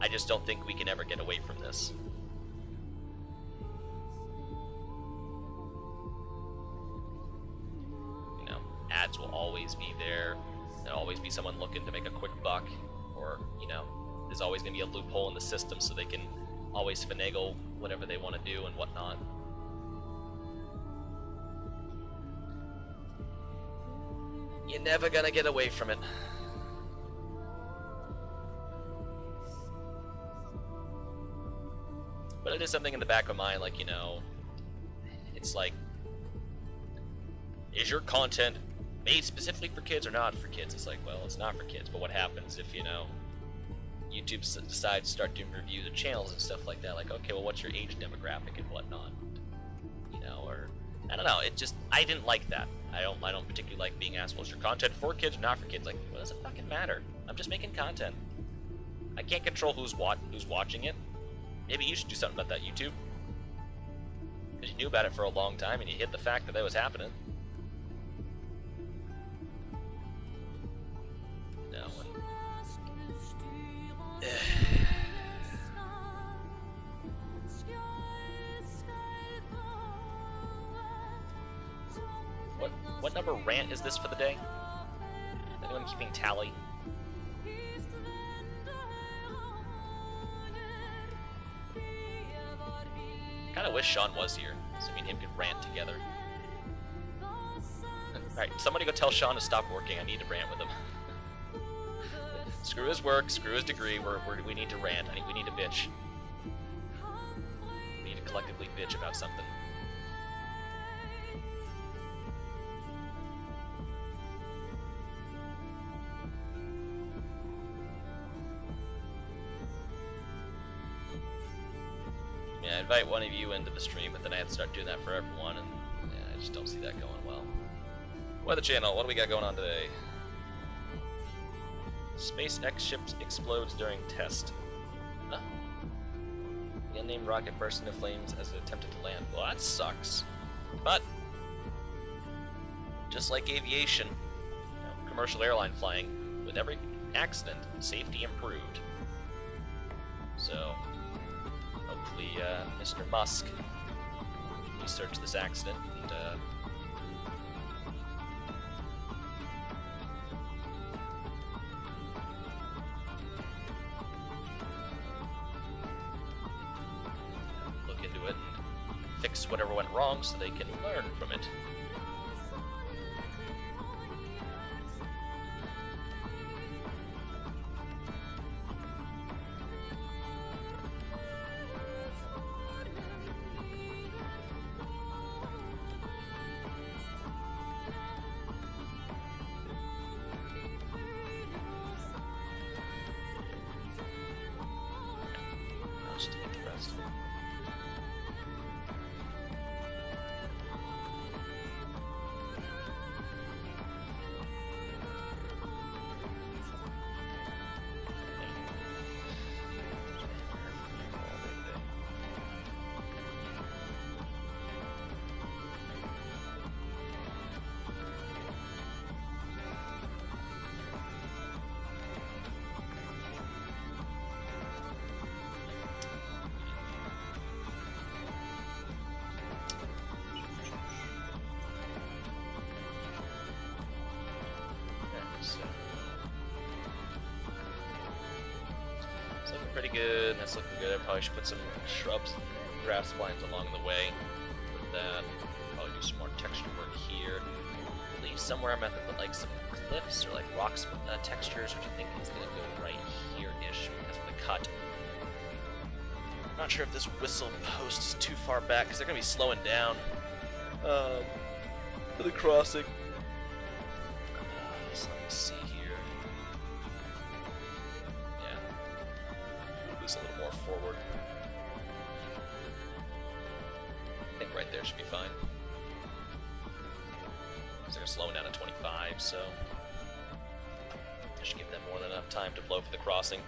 I just don't think we can ever get away from this. You know, ads will always be there. There'll always be someone looking to make a quick buck, or, you know, there's always going to be a loophole in the system so they can always finagle whatever they want to do and whatnot. You're never going to get away from it. But it is something in the back of my mind, like, you know, it's like, is your content made specifically for kids or not for kids? It's like, well, it's not for kids, but what happens if, you know, YouTube decides to start doing reviews of channels and stuff like that? Like, okay, well, what's your age demographic and whatnot? You know, or I don't know. It just, I didn't like that. I don't particularly like being asked, well, is your content for kids or not for kids? Like, what does it fucking matter? I'm just making content. I can't control who's watching it. Maybe you should do something about that, YouTube. Because you knew about it for a long time and you hid the fact that was happening. No one. What number rant is this for the day? Anyone keeping tally? Kinda wish Sean was here, so me and him could rant together. Alright, somebody go tell Sean to stop working. I need to rant with him. Screw his work, screw his degree, we need to rant. We need to bitch. We need to collectively bitch about something. Yeah, I invite one of you into the stream, but then I have to start doing that for everyone, and yeah, I just don't see that going well. Weather channel, what do we got going on today? SpaceX ships explodes during test. Huh. The unnamed rocket burst into flames as it attempted to land. Well, that sucks. But, just like aviation, you know, commercial airline flying, with every accident, safety improved. So, hopefully, Mr. Musk researched this accident and, look into it and fix whatever went wrong so they can learn from it. Pretty good. That's looking good. I probably should put some shrubs and grass lines along the way. Put that. Probably do some more texture work here. Leave somewhere I'm gonna have to put like some cliffs or like rocks textures, which I think is gonna go right here-ish because of the cut. I'm not sure if this whistle post is too far back because they're gonna be slowing down for the crossing. So let me see here. A little more forward. I think right there should be fine. Because they're slowing down to 25, so I should give them more than enough time to blow for the crossing.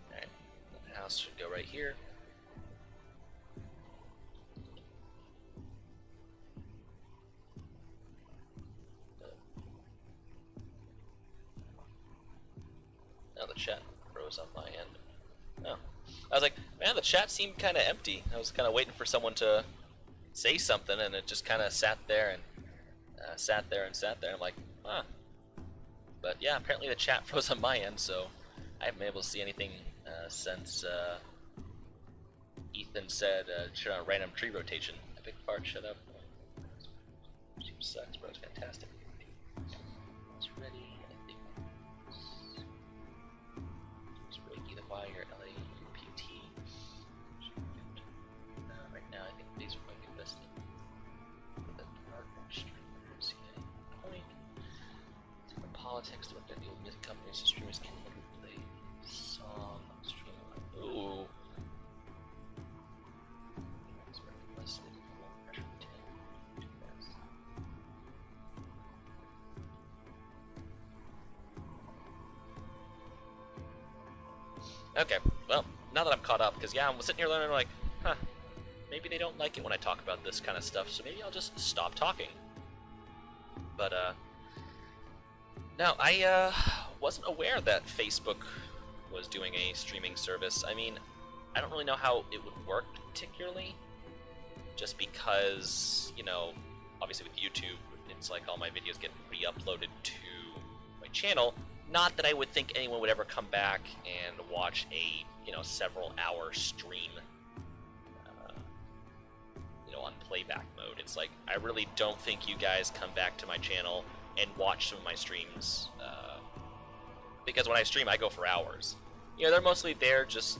Alright, the house should go right here. Chat froze on my end. Oh. I was like, man, the chat seemed kind of empty. I was kind of waiting for someone to say something, and it just kind of sat there and sat there. I'm like, huh. But yeah, apparently the chat froze on my end, so I haven't been able to see anything since Ethan said shut on random tree rotation. Epic fart, shut up. Sucks, bro. It's fantastic. It's ready. I think it's Reiki the Wire, LA PT. Right now, I think these are going to be listed. The partner streamers, point. The politics, what they're dealing with companies, so streamers can look and play song on stream. Ooh. Okay, well, now that I'm caught up, because yeah, I'm sitting here learning like, huh, maybe they don't like it when I talk about this kind of stuff, so maybe I'll just stop talking. But, no, I, wasn't aware that Facebook was doing a streaming service. I mean, I don't really know how it would work particularly, just because, you know, obviously with YouTube, it's like all my videos get re-uploaded to my channel. Not that I would think anyone would ever come back and watch a, you know, several-hour stream, you know, on playback mode. It's like, I really don't think you guys come back to my channel and watch some of my streams, because when I stream, I go for hours. You know, they're mostly there just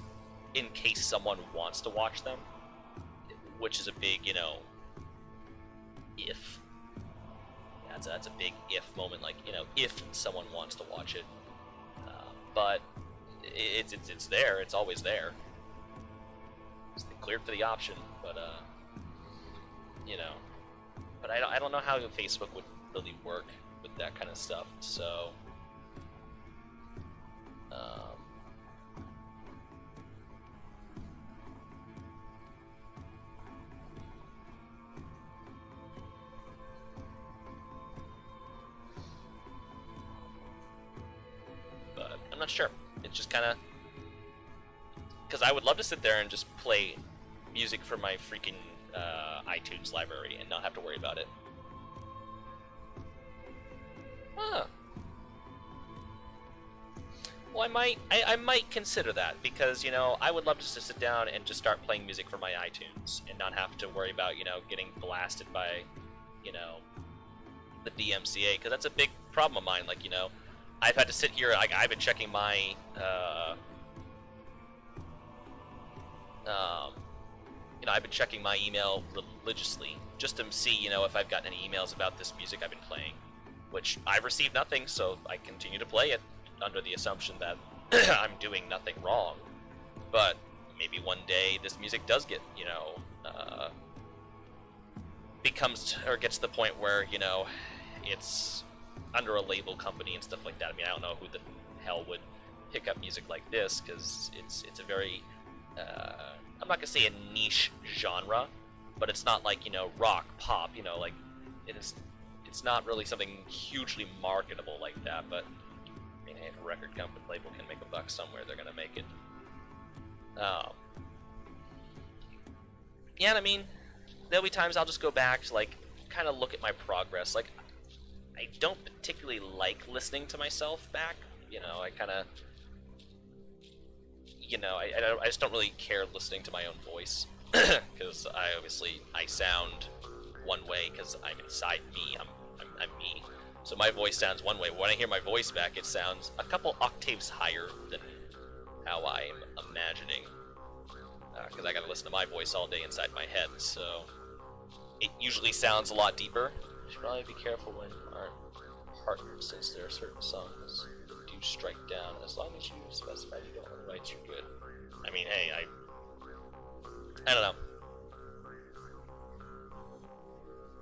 in case someone wants to watch them, which is a big, you know, if. That's a big if moment, like, you know, if someone wants to watch it, but it's there, it's always there. It's cleared for the option, but you know, but I don't know how Facebook would really work with that kind of stuff, so I'm not sure. It's just kind of, because I would love to sit there and just play music from my freaking iTunes library and not have to worry about it. Huh. Well, I might consider that, because, you know, I would love to sit down and just start playing music from my iTunes and not have to worry about, you know, getting blasted by, you know, the DMCA, because that's a big problem of mine. Like, you know, I've had to sit here, like, I've been checking my, you know, I've been checking my email religiously, just to see, you know, if I've gotten any emails about this music I've been playing, which I've received nothing, so I continue to play it, under the assumption that I'm doing nothing wrong. But maybe one day this music does get, you know, gets to the point where, you know, it's under a label company and stuff like that. I mean, I don't know who the hell would pick up music like this, because it's a very, I'm not gonna say a niche genre, but it's not like, you know, rock, pop, you know, like, it's not really something hugely marketable like that. But I mean, hey, if a record company label can make a buck somewhere, they're gonna make it. Yeah, and I mean, there'll be times I'll just go back to, like, kind of look at my progress. Like, I don't particularly like listening to myself back. You know, I kind of, you know, I just don't really care listening to my own voice, because I sound one way because I'm inside me. I'm me. So my voice sounds one way. When I hear my voice back, it sounds a couple octaves higher than how I'm imagining, because I gotta listen to my voice all day inside my head. So it usually sounds a lot deeper. You should probably be careful when you aren't partnered, since there are certain songs that do strike down. As long as you specify you don't own the rights, you're good. I mean, hey, I don't know.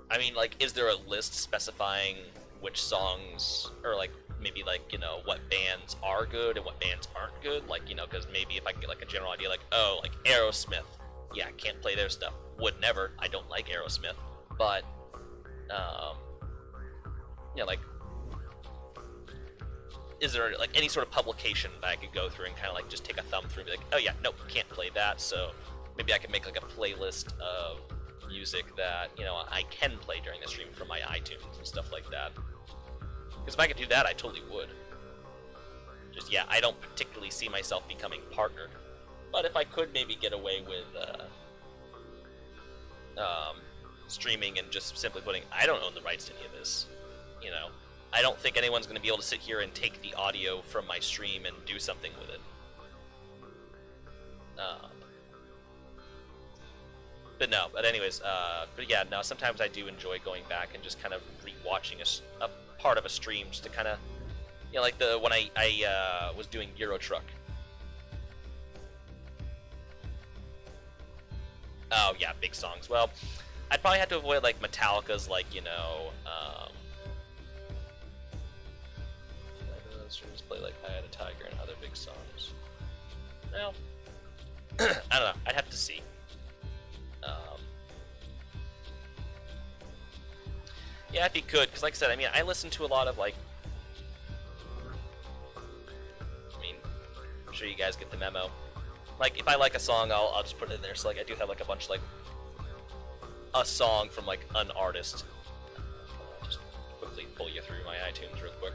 I mean, like, is there a list specifying which songs, or, like, maybe, like, you know, what bands are good and what bands aren't good? Like, you know, because maybe if I can get, like, a general idea, like, oh, like, Aerosmith, yeah, can't play their stuff. Would never. I don't like Aerosmith. But, yeah, like, is there, like, any sort of publication that I could go through and kind of, like, just take a thumb through and be like, oh, yeah, nope, can't play that, so maybe I can make, like, a playlist of music that, you know, I can play during the stream from my iTunes and stuff like that. Because if I could do that, I totally would. Just, yeah, I don't particularly see myself becoming partnered. But if I could maybe get away with, streaming and just simply putting, I don't own the rights to any of this, you know, I don't think anyone's going to be able to sit here and take the audio from my stream and do something with it. But no, but anyways, but yeah, no, sometimes I do enjoy going back and just kind of re-watching a part of a stream just to kind of, you know, like when I was doing Euro Truck. Oh yeah, big songs. Well, I'd probably have to avoid like Metallica's, like, you know, streamers play like I Had a Tiger and other big songs. Well, I don't know. I'd have to see. Yeah, if you could, because like I said, I mean, I listen to a lot of like. I mean, I'm sure you guys get the memo. Like, if I like a song, I'll just put it in there. So like, I do have like a bunch of like a song from like an artist. I'll just quickly pull you through my iTunes real quick.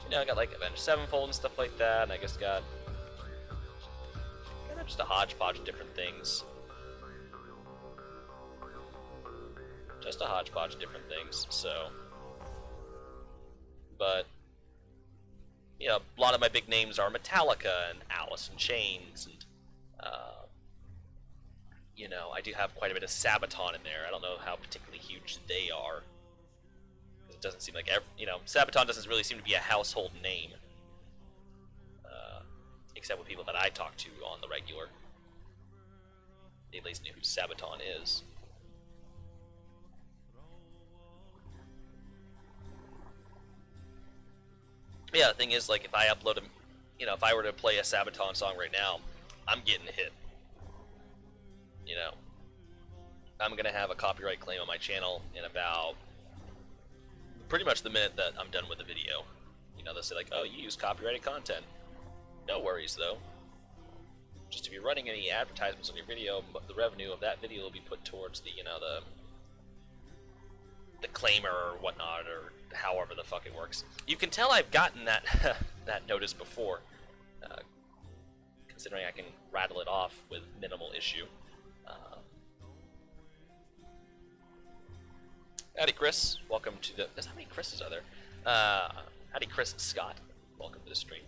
You know, I got like Avenged Sevenfold and stuff like that, and I just got kind of just a hodgepodge of different things. Just a hodgepodge of different things, so. But, you know, a lot of my big names are Metallica and Alice in Chains, and, you know, I do have quite a bit of Sabaton in there. I don't know how particularly huge they are. It doesn't seem like, you know, Sabaton doesn't really seem to be a household name, except with people that I talk to on the regular. They at least knew who Sabaton is. Yeah, the thing is, like, if I upload you know, if I were to play a Sabaton song right now, I'm getting hit. You know, I'm gonna have a copyright claim on my channel in about pretty much the minute that I'm done with the video. You know, they'll say like, oh, you use copyrighted content. No worries though. Just if you're running any advertisements on your video, the revenue of that video will be put towards the, you know, the claimer or whatnot, or however the fuck it works. You can tell I've gotten that that notice before, considering I can rattle it off with minimal issue. Howdy, Chris. Welcome to the. How many Chris's are there? Howdy, Chris Scott. Welcome to the stream.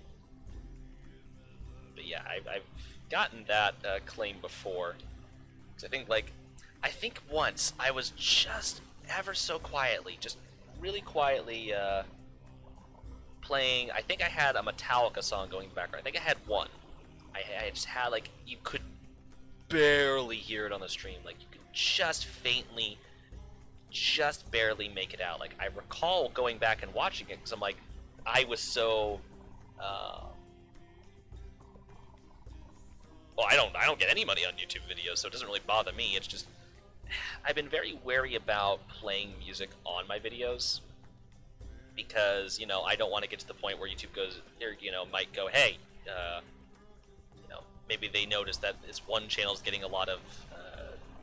But yeah, I've gotten that claim before. Because I think once I was just ever so quietly, just really quietly playing. I think I had a Metallica song going in the background. I think I had one. I just had, like, you could barely hear it on the stream. Like, you could just faintly, just barely make it out. Like, I recall going back and watching it because I'm like, I was so well, I don't get any money on YouTube videos, so it doesn't really bother me. It's just I've been very wary about playing music on my videos because, you know, I don't want to get to the point where YouTube goes, you know, might go, hey, you know, maybe they notice that this one channel is getting a lot of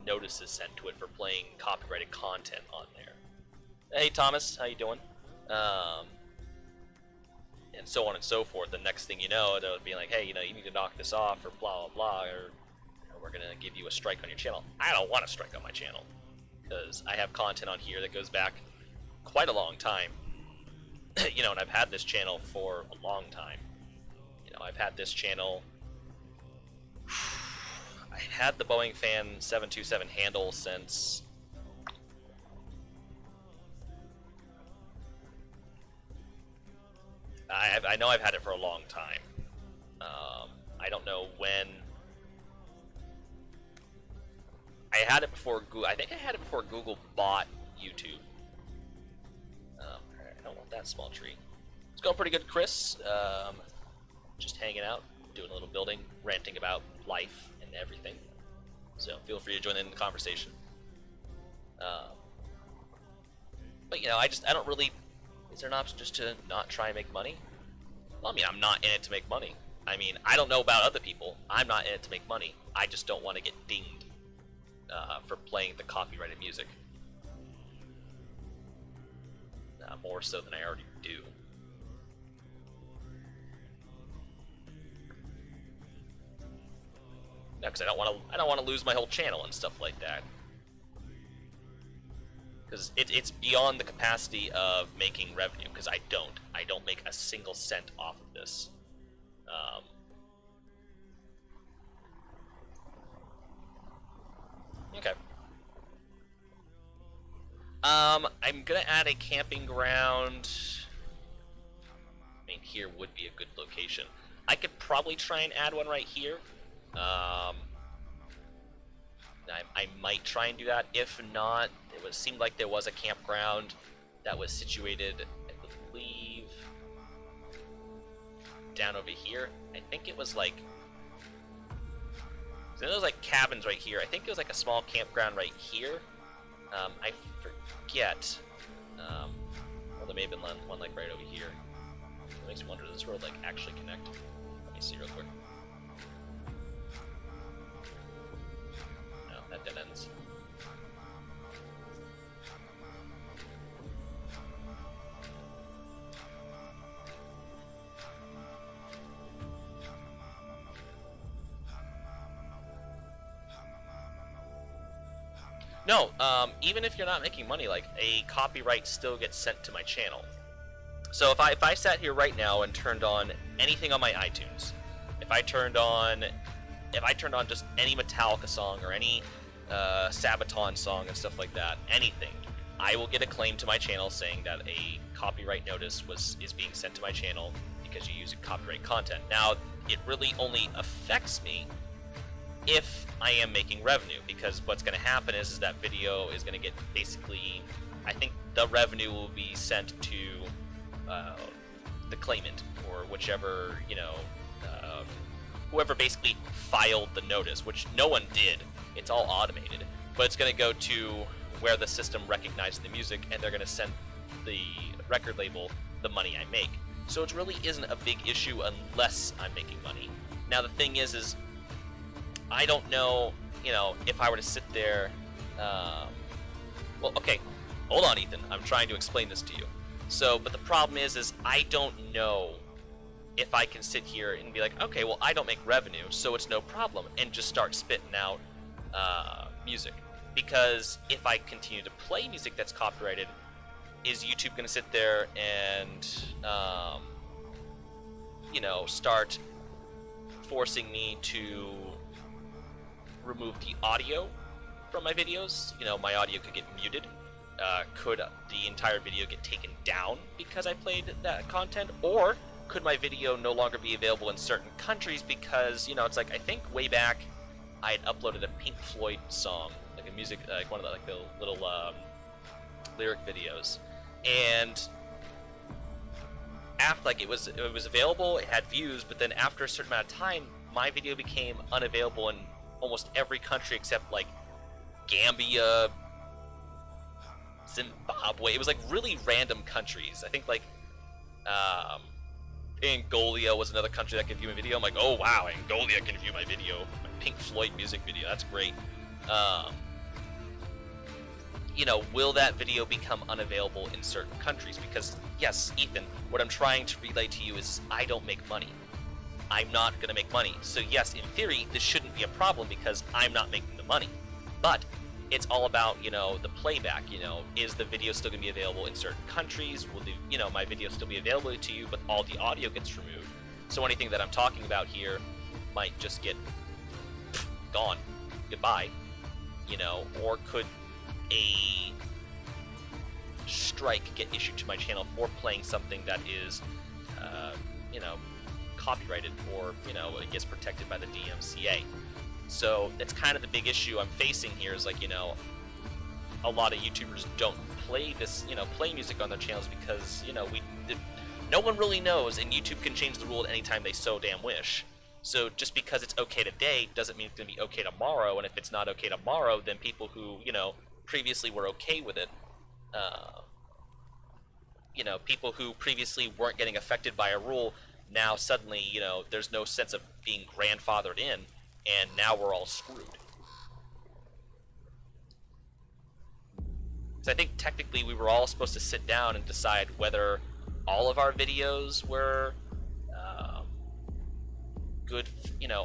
notices sent to it for playing copyrighted content on there. Hey Thomas, how you doing? And so on and so forth. The next thing you know, it'll be like, hey, you know, you need to knock this off, or blah blah blah, or we're gonna give you a strike on your channel. I don't want a strike on my channel because I have content on here that goes back quite a long time. You know, and I've had this channel for a long time. You know, I've had this channel. I had the Boeing Fan 727 handle since I know I've had it for a long time. I don't know when. I had it before Google. I think I had it before Google bought YouTube. I don't want that small tree. It's going pretty good, Chris. Just hanging out, doing a little building, ranting about life and everything. So feel free to join in the conversation. But you know, I don't really. Is there an option just to not try and make money? Well, I mean, I'm not in it to make money. I mean, I don't know about other people. I'm not in it to make money. I just don't want to get dinged for playing the copyrighted music. More so than I already do. because I don't want to lose my whole channel and stuff like that. Because it's beyond the capacity of making revenue, because I don't make a single cent off of this. Okay. I'm gonna add a camping ground. I mean, here would be a good location. I could probably try and add one right here. I might try and do that. If not, it seemed like there was a campground that was situated, I believe, down over here. I think it was like, so there was like cabins right here. I think it was like a small campground right here. I forget. Well, there may have been one like right over here. It makes me wonder, does this road like actually connect? Let me see real quick. No, that dead ends. No, even if you're not making money, like, a copyright still gets sent to my channel. So if I sat here right now and turned on anything on my iTunes, if I turned on just any Metallica song or any Sabaton song and stuff like that, anything, I will get a claim to my channel saying that a copyright notice is being sent to my channel because you use copyright content. Now, it really only affects me if I am making revenue, because what's going to happen is that video is going to get basically, I think the revenue will be sent to the claimant, or whichever, whoever basically filed the notice, which no one did. It's all automated, but it's going to go to where the system recognizes the music, and they're going to send the record label the money I make. So it really isn't a big issue unless I'm making money. Now the thing is I don't know, if I were to sit there, well, okay, hold on, Ethan, I'm trying to explain this to you. So, but the problem is I don't know if I can sit here and be like, okay, well, I don't make revenue, so it's no problem, and just start spitting out music. Because if I continue to play music that's copyrighted, is YouTube going to sit there and, start forcing me to remove the audio from my videos? My audio could get muted. Could the entire video get taken down because I played that content? Or could my video no longer be available in certain countries because, it's like, I think way back I had uploaded a Pink Floyd song, like a music, like one of the little lyric videos, and after, like, it was available, it had views, but then after a certain amount of time, my video became unavailable in almost every country except like Gambia, Zimbabwe. It was like really random countries. I think like Angola was another country that could view my video. I'm like, oh wow, Angola can view my video, my Pink Floyd music video. That's great. Will that video become unavailable in certain countries? Because yes, Ethan, what I'm trying to relay to you is I don't make money. I'm not going to make money. So yes, in theory, this shouldn't be a problem because I'm not making the money. But it's all about, the playback. Is the video still going to be available in certain countries? Will my video still be available to you, but all the audio gets removed? So anything that I'm talking about here might just get gone. Goodbye. Or could a strike get issued to my channel for playing something that is, copyrighted, or it gets protected by the DMCA. So that's kind of the big issue I'm facing here, is like, a lot of YouTubers don't play this, play music on their channels because, no one really knows, and YouTube can change the rule at any time they so damn wish. So just because it's okay today doesn't mean it's going to be okay tomorrow, and if it's not okay tomorrow, then people who, previously were okay with it, people who previously weren't getting affected by a rule, now suddenly, there's no sense of being grandfathered in, and now we're all screwed. So I think technically we were all supposed to sit down and decide whether all of our videos were good,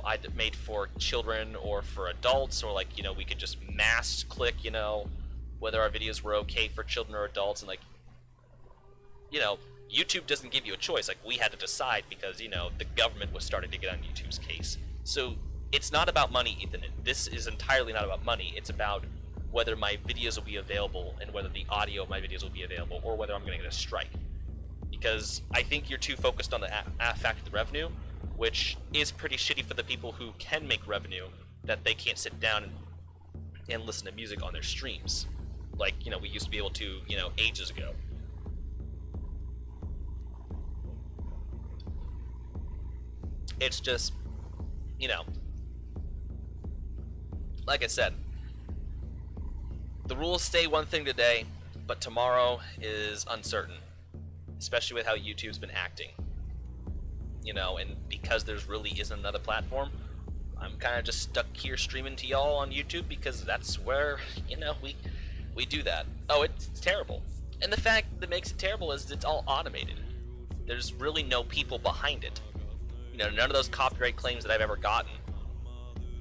either made for children or for adults, or like, we could just mass click, whether our videos were okay for children or adults, and like, YouTube doesn't give you a choice. Like, we had to decide because, the government was starting to get on YouTube's case. So it's not about money, Ethan. This is entirely not about money. It's about whether my videos will be available and whether the audio of my videos will be available, or whether I'm going to get a strike. Because I think you're too focused on the fact of the revenue, which is pretty shitty for the people who can make revenue, that they can't sit down and listen to music on their streams. Like, we used to be able to, ages ago. It's just, like I said, the rules say one thing today, but tomorrow is uncertain, especially with how YouTube's been acting. And because there's really isn't another platform, I'm kind of just stuck here streaming to y'all on YouTube because that's where, we do that. Oh, it's terrible. And the fact that makes it terrible is it's all automated. There's really no people behind it. None of those copyright claims that I've ever gotten.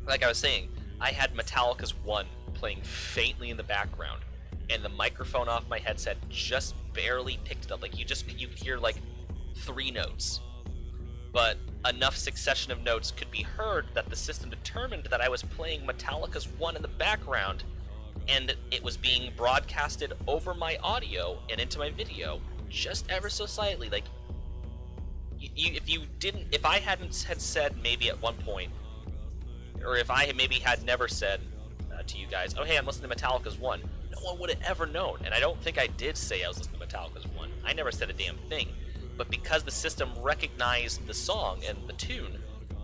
Like I was saying, I had Metallica's One playing faintly in the background, and the microphone off my headset just barely picked it up. Like, you could hear like 3 notes, but enough succession of notes could be heard that the system determined that I was playing Metallica's One in the background, and it was being broadcasted over my audio and into my video just ever so slightly. Like, if I hadn't had said maybe at one point, or if I maybe had never said to you guys, oh hey, I'm listening to Metallica's One, no one would have ever known. And I don't think I did say I was listening to Metallica's One. I never said a damn thing. But because the system recognized the song and the tune,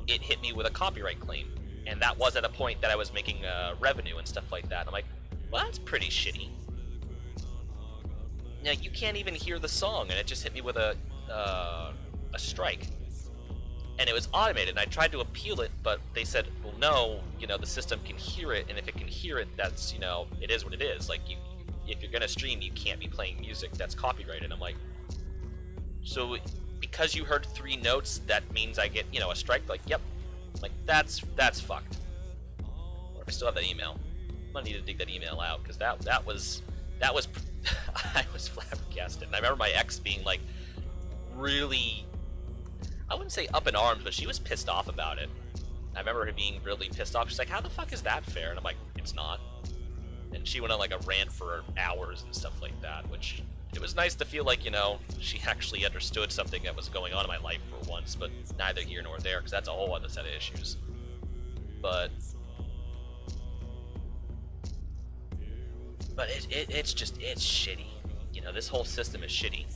it hit me with a copyright claim. And that was at a point that I was making revenue and stuff like that. I'm like, well, that's pretty shitty. Now, you can't even hear the song, and it just hit me with a strike. And it was automated, and I tried to appeal it, but they said, well, no, the system can hear it, and if it can hear it, that's, it is what it is. Like, if you're gonna stream, you can't be playing music that's copyrighted. I'm like, so because you heard 3 notes, that means I get, a strike? Like, yep. I'm like, that's fucked. Or if I still have that email, I'm gonna need to dig that email out, because that was I was flabbergasted. And I remember my ex being like, really, I wouldn't say up in arms, but she was pissed off about it. I remember her being really pissed off. She's like, how the fuck is that fair? And I'm like, it's not. And she went on like a rant for hours and stuff like that, which it was nice to feel like, she actually understood something that was going on in my life for once, but neither here nor there, because that's a whole other set of issues. But it's shitty. This whole system is shitty.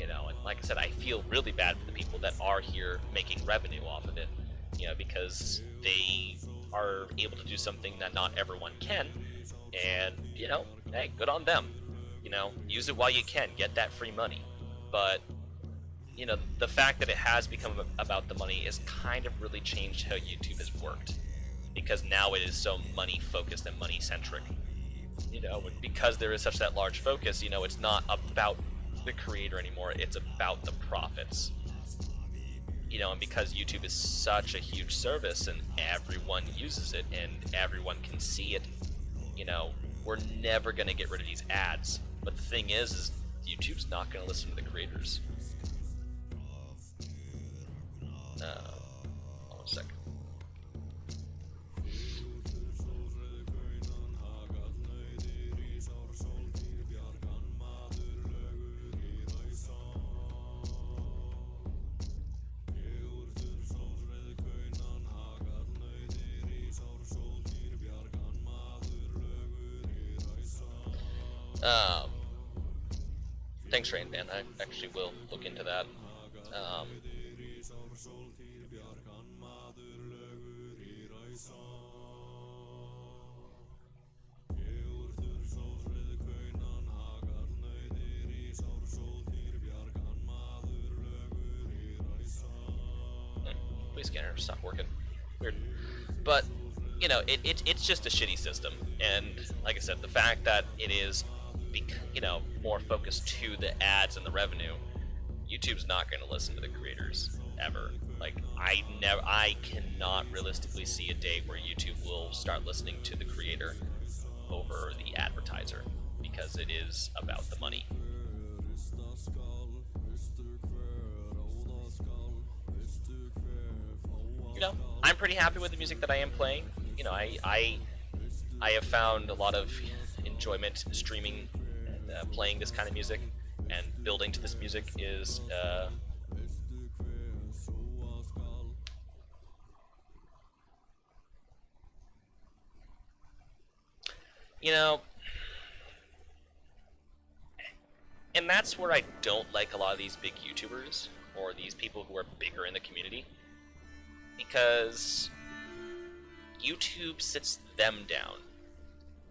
And like I said, I feel really bad for the people that are here making revenue off of it, because they are able to do something that not everyone can, and, hey, good on them. Use it while you can, get that free money. But, the fact that it has become about the money has kind of really changed how YouTube has worked, because now it is so money-focused and money-centric. Because there is such that large focus, it's not about the creator anymore, it's about the profits. And because YouTube is such a huge service and everyone uses it and everyone can see it, we're never going to get rid of these ads. But the thing is YouTube's not going to listen to the creators. Hold on a second. Thanks, Rain Man. I actually will look into that. Please scanner stop working. Weird. But it's just a shitty system, and like I said, the fact that it is more focused to the ads and the revenue, YouTube's not going to listen to the creators ever. Like, I cannot realistically see a day where YouTube will start listening to the creator over the advertiser, because it is about the money. You know, I'm pretty happy with the music that I am playing. You know, I have found a lot of enjoyment streaming and playing this kind of music, and building to this music is you know, and that's where I don't like a lot of these big YouTubers or these people who are bigger in the community, because YouTube sits them down,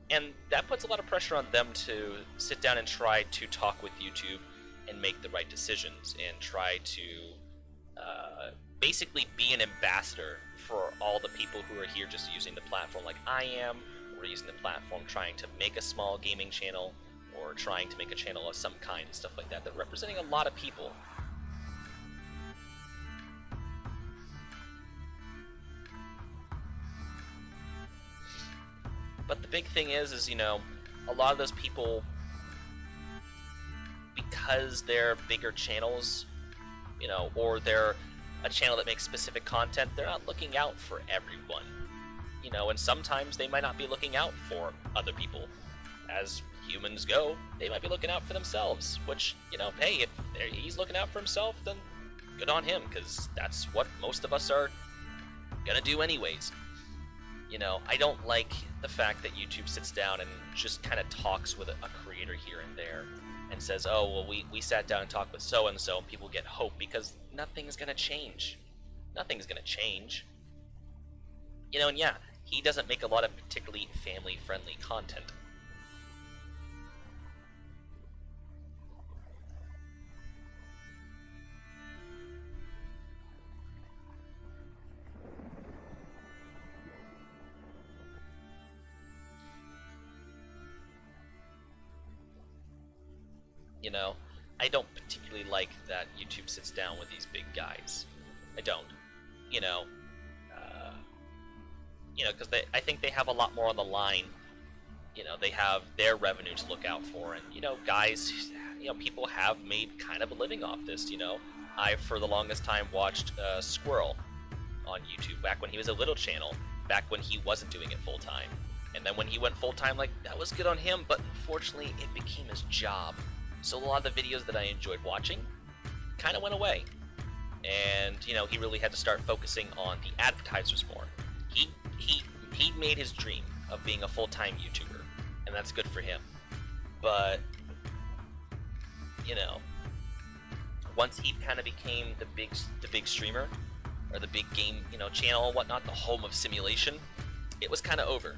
and that puts a lot of pressure on them to sit down and try to talk with YouTube and make the right decisions, and try to basically be an ambassador for all the people who are here just using the platform like I am, or using the platform trying to make a small gaming channel, or trying to make a channel of some kind and stuff like that. They're representing a lot of people. But the big thing is, you know, a lot of those people, because they're bigger channels, you know, or they're a channel that makes specific content, they're not looking out for everyone. You know, and sometimes they might not be looking out for other people. As humans go, they might be looking out for themselves, which, you know, hey, if he's looking out for himself, then good on him, because that's what most of us are gonna do anyways. You know, I don't like the fact that YouTube sits down and just kind of talks with a creator here and there and says, oh, well, we sat down and talked with so-and-so, and people get hope, because nothing's gonna change. Nothing's gonna change. You know, and yeah, he doesn't make a lot of particularly family-friendly content. You know, I don't particularly like that YouTube sits down with these big guys. I don't. You know, because I think they have a lot more on the line. You know, they have their revenue to look out for, and, you know, guys, you know, people have made kind of a living off this. You know, I, for the longest time, watched Squirrel on YouTube back when he was a little channel, back when he wasn't doing it full-time. And then when he went full-time, like, that was good on him, but unfortunately, it became his job. So a lot of the videos that I enjoyed watching kind of went away. And, you know, he really had to start focusing on the advertisers more. He made his dream of being a full-time YouTuber, and that's good for him. But, you know, once he kind of became the big streamer, or the big game, you know, channel and whatnot, the home of simulation, it was kind of over.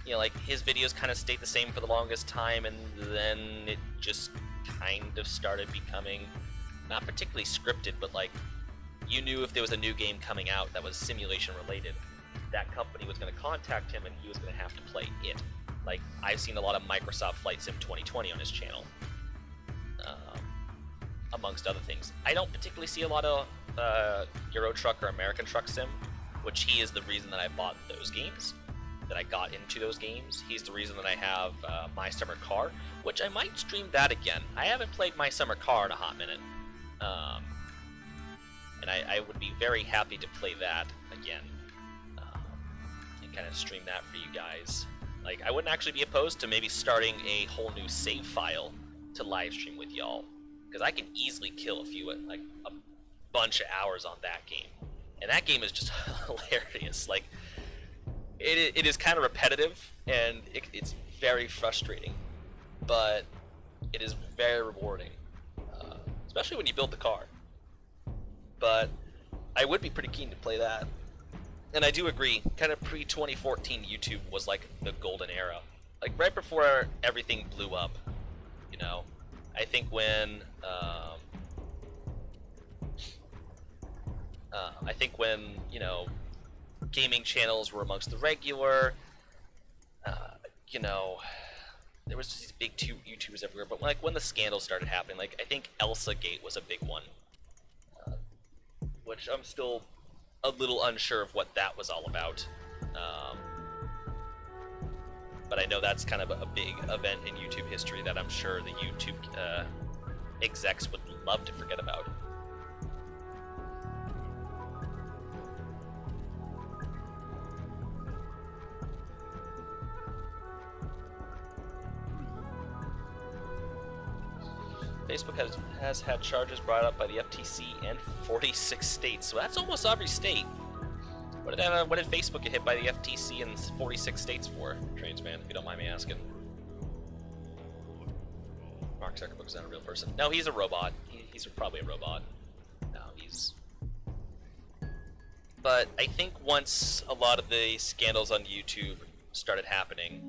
You know, like, his videos kind of stayed the same for the longest time, and then it just kind of started becoming not particularly scripted, but like, you knew if there was a new game coming out that was simulation related, that company was going to contact him and he was going to have to play it. Like, I've seen a lot of Microsoft Flight Sim 2020 on his channel, amongst other things. I don't particularly see a lot of Euro Truck or American Truck Sim, which he is the reason that I bought those games, that I got into those games. He's the reason that I have My Summer Car, which I might stream that again. I haven't played My Summer Car in a hot minute, and I would be very happy to play that again, and kind of stream that for you guys. Like, I wouldn't actually be opposed to maybe starting a whole new save file to live stream with y'all, because I can easily kill like a bunch of hours on that game, and that game is just hilarious. Like, it is kind of repetitive, and it's very frustrating, but it is very rewarding, especially when you build the car. But I would be pretty keen to play that. And I do agree, kind of pre-2014 YouTube was like the golden era. Like, right before everything blew up, you know. I think when you know, gaming channels were amongst the regular, you know, there was just these big two YouTubers everywhere. But like when the scandals started happening, like I think Elsa Gate was a big one, which I'm still a little unsure of what that was all about. But I know that's kind of a big event in YouTube history that I'm sure the YouTube execs would love to forget about. Facebook has had charges brought up by the FTC and 46 states, so that's almost every state. What did Facebook get hit by the FTC in 46 states for, Tradesman, if you don't mind me asking? Mark Zuckerberg's not a real person. No, he's a robot. He's probably a robot. No, he's... But I think once a lot of the scandals on YouTube started happening,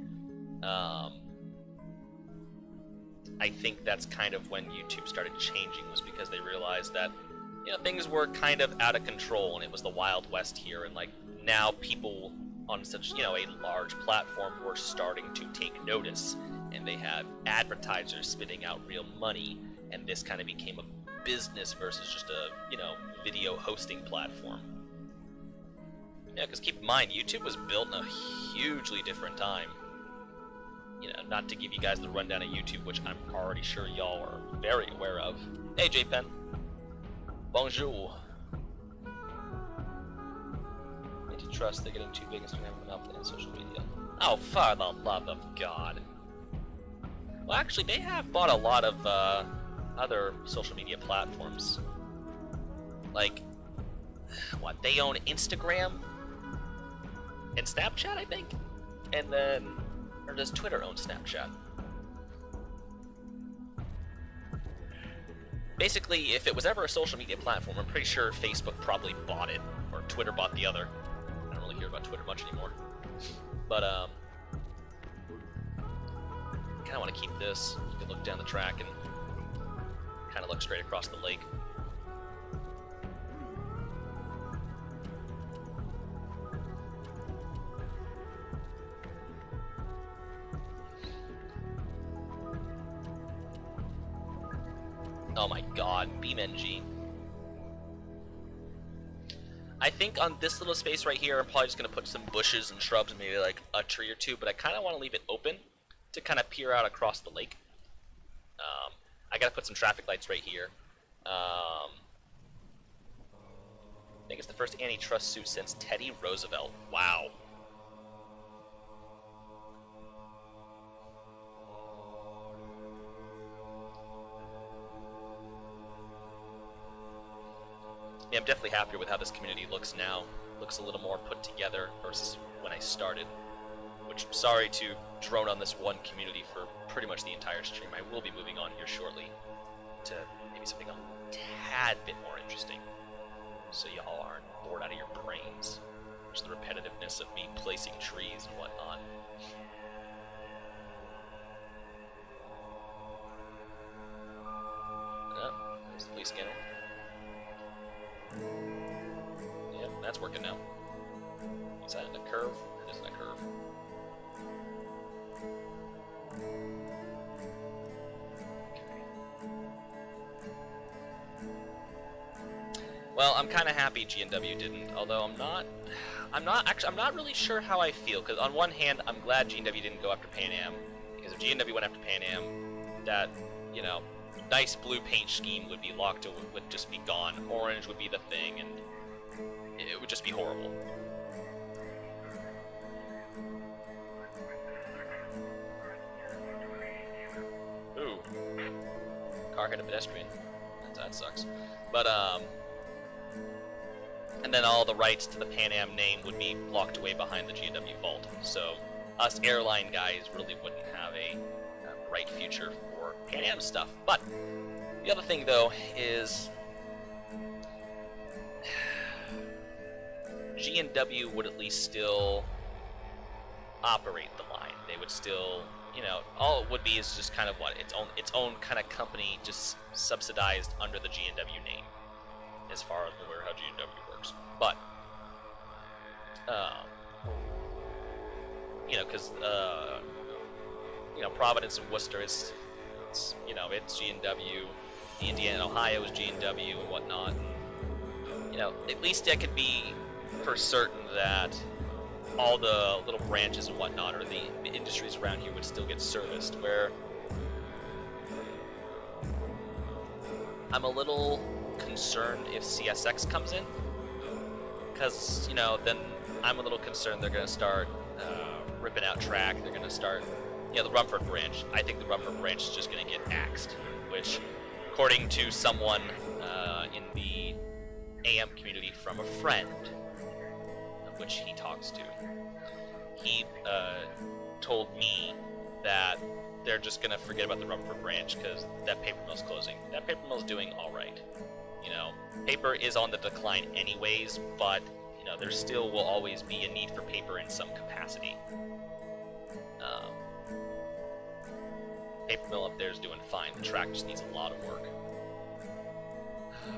I think that's kind of when YouTube started changing, was because they realized that, you know, things were kind of out of control and it was the Wild West here, and like now people on such, you know, a large platform were starting to take notice, and they had advertisers spitting out real money, and this kind of became a business versus just a, you know, video hosting platform. Yeah, because keep in mind, YouTube was built in a hugely different time. You know, not to give you guys the rundown of YouTube, which I'm already sure y'all are very aware of. Hey, J-Pen. Bonjour. Antitrust, they're getting too big and starting to have a monopoly on social media. Oh, for the love of God. Well, actually, they have bought a lot of other social media platforms. Like, what, they own Instagram and Snapchat, I think? And then... Or does Twitter own Snapchat? Basically, if it was ever a social media platform, I'm pretty sure Facebook probably bought it, or Twitter bought the other. I don't really hear about Twitter much anymore. But, I kind of want to keep this. You can look down the track and kind of look straight across the lake. Oh my god, BeamNG. I think on this little space right here, I'm probably just going to put some bushes and shrubs and maybe like a tree or two, but I kind of want to leave it open to kind of peer out across the lake. I got to put some traffic lights right here. I think it's the first antitrust suit since Teddy Roosevelt. Wow. Yeah, I'm definitely happier with how this community looks now. Looks a little more put together versus when I started. Which, sorry to drone on this one community for pretty much the entire stream. I will be moving on here shortly to maybe something a tad bit more interesting, so y'all aren't bored out of your brains. Just the repetitiveness of me placing trees and whatnot. There's the police scanner. Yep, that's working now. Is that in a curve? It isn't a curve. Well, I'm kind of happy G&W didn't, although I'm not really sure how I feel, because on one hand, I'm glad G&W didn't go after Pan Am, because if G&W went after Pan Am, that, you know, nice blue paint scheme would be locked, would just be gone. Orange would be the thing, and it would just be horrible. Ooh. Car hit a pedestrian. That sucks. But, and then all the rights to the Pan Am name would be locked away behind the G&W vault. So, us airline guys really wouldn't have a bright future for Pan Am stuff. But, the other thing, though, is G&W would at least still operate the line. They would still, you know, all it would be is just kind of what, its own kind of company, just subsidized under the G&W name, as far as how G&W works. But, you know, because Providence and Worcester it's G&W. Indiana and Ohio is G&W and whatnot. At least I could be for certain that all the little branches and whatnot, or the industries around here, would still get serviced. Where I'm a little concerned if CSX comes in, because then I'm a little concerned they're going to start ripping out track. They're going to start, the Rumford branch. I think the Rumford branch is just going to get axed, which, according to someone in the AM community from a friend, which he talks to, he told me that they're just going to forget about the Rumford branch because that paper mill's closing. That paper mill's doing all right. Paper is on the decline anyways, but there still will always be a need for paper in some capacity. Paper mill up there is doing fine. The track just needs a lot of work.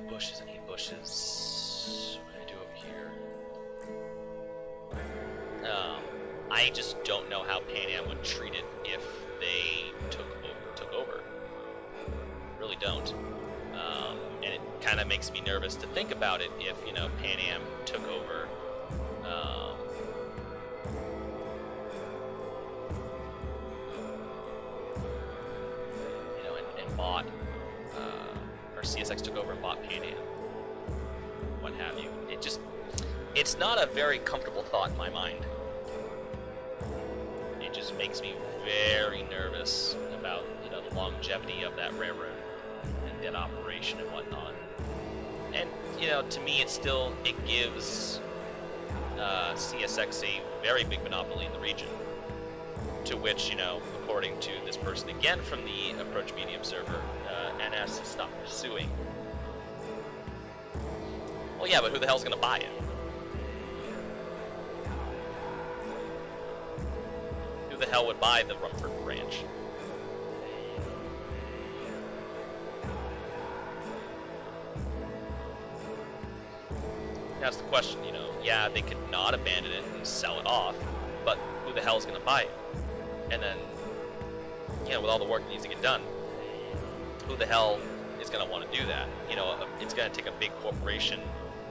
Bushes, I need bushes. What do I do over here? I just don't know how Pan Am would treat it if they took over. Really don't. And it kind of makes me nervous to think about it if, Pan Am took over. And bought, or CSX took over and bought Pan Am. What have you. It's not a very comfortable thought in my mind. It just makes me very nervous about, the longevity of that railroad and that operation and whatnot. And, to me, it gives CSX a very big monopoly in the region, to which, according to this person again from the Approach Medium server, NS has stopped pursuing. Well, yeah, but who the hell's going to buy it? Who the hell would buy the Rumford branch? That's the question, yeah, they could not abandon it and sell it off, but who the hell is going to buy it? And then, with all the work that needs to get done, who the hell is going to want to do that? It's going to take a big corporation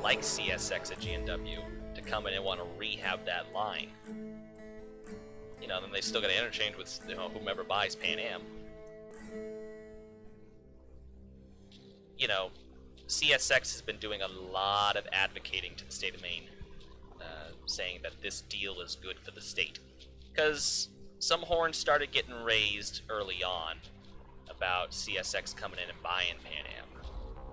like CSX at G&W to come in and want to rehab that line. Then they still got to interchange with whomever buys Pan Am. CSX has been doing a lot of advocating to the state of Maine, saying that this deal is good for the state. Because some horns started getting raised early on about CSX coming in and buying Pan Am.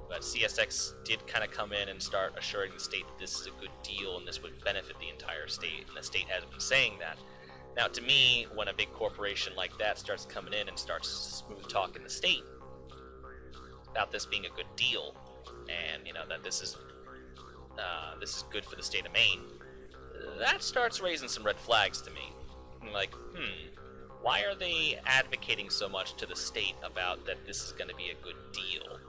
But CSX did kind of come in and start assuring the state that this is a good deal and this would benefit the entire state, and the state has been saying that. Now, to me, when a big corporation like that starts coming in and starts smooth talking the state about this being a good deal, and that this is good for the state of Maine, that starts raising some red flags to me. I'm like, why are they advocating so much to the state about that this is going to be a good deal?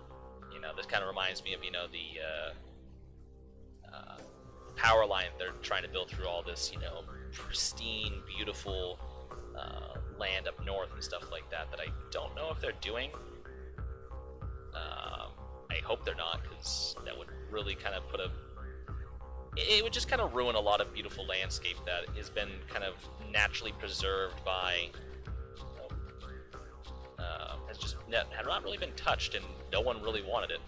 This kind of reminds me of the power line they're trying to build through all this pristine, beautiful land up north and stuff like that I don't know if they're doing. I hope they're not, because that would really kind of it would just kind of ruin a lot of beautiful landscape that has been kind of naturally preserved by, had not really been touched, and no one really wanted it.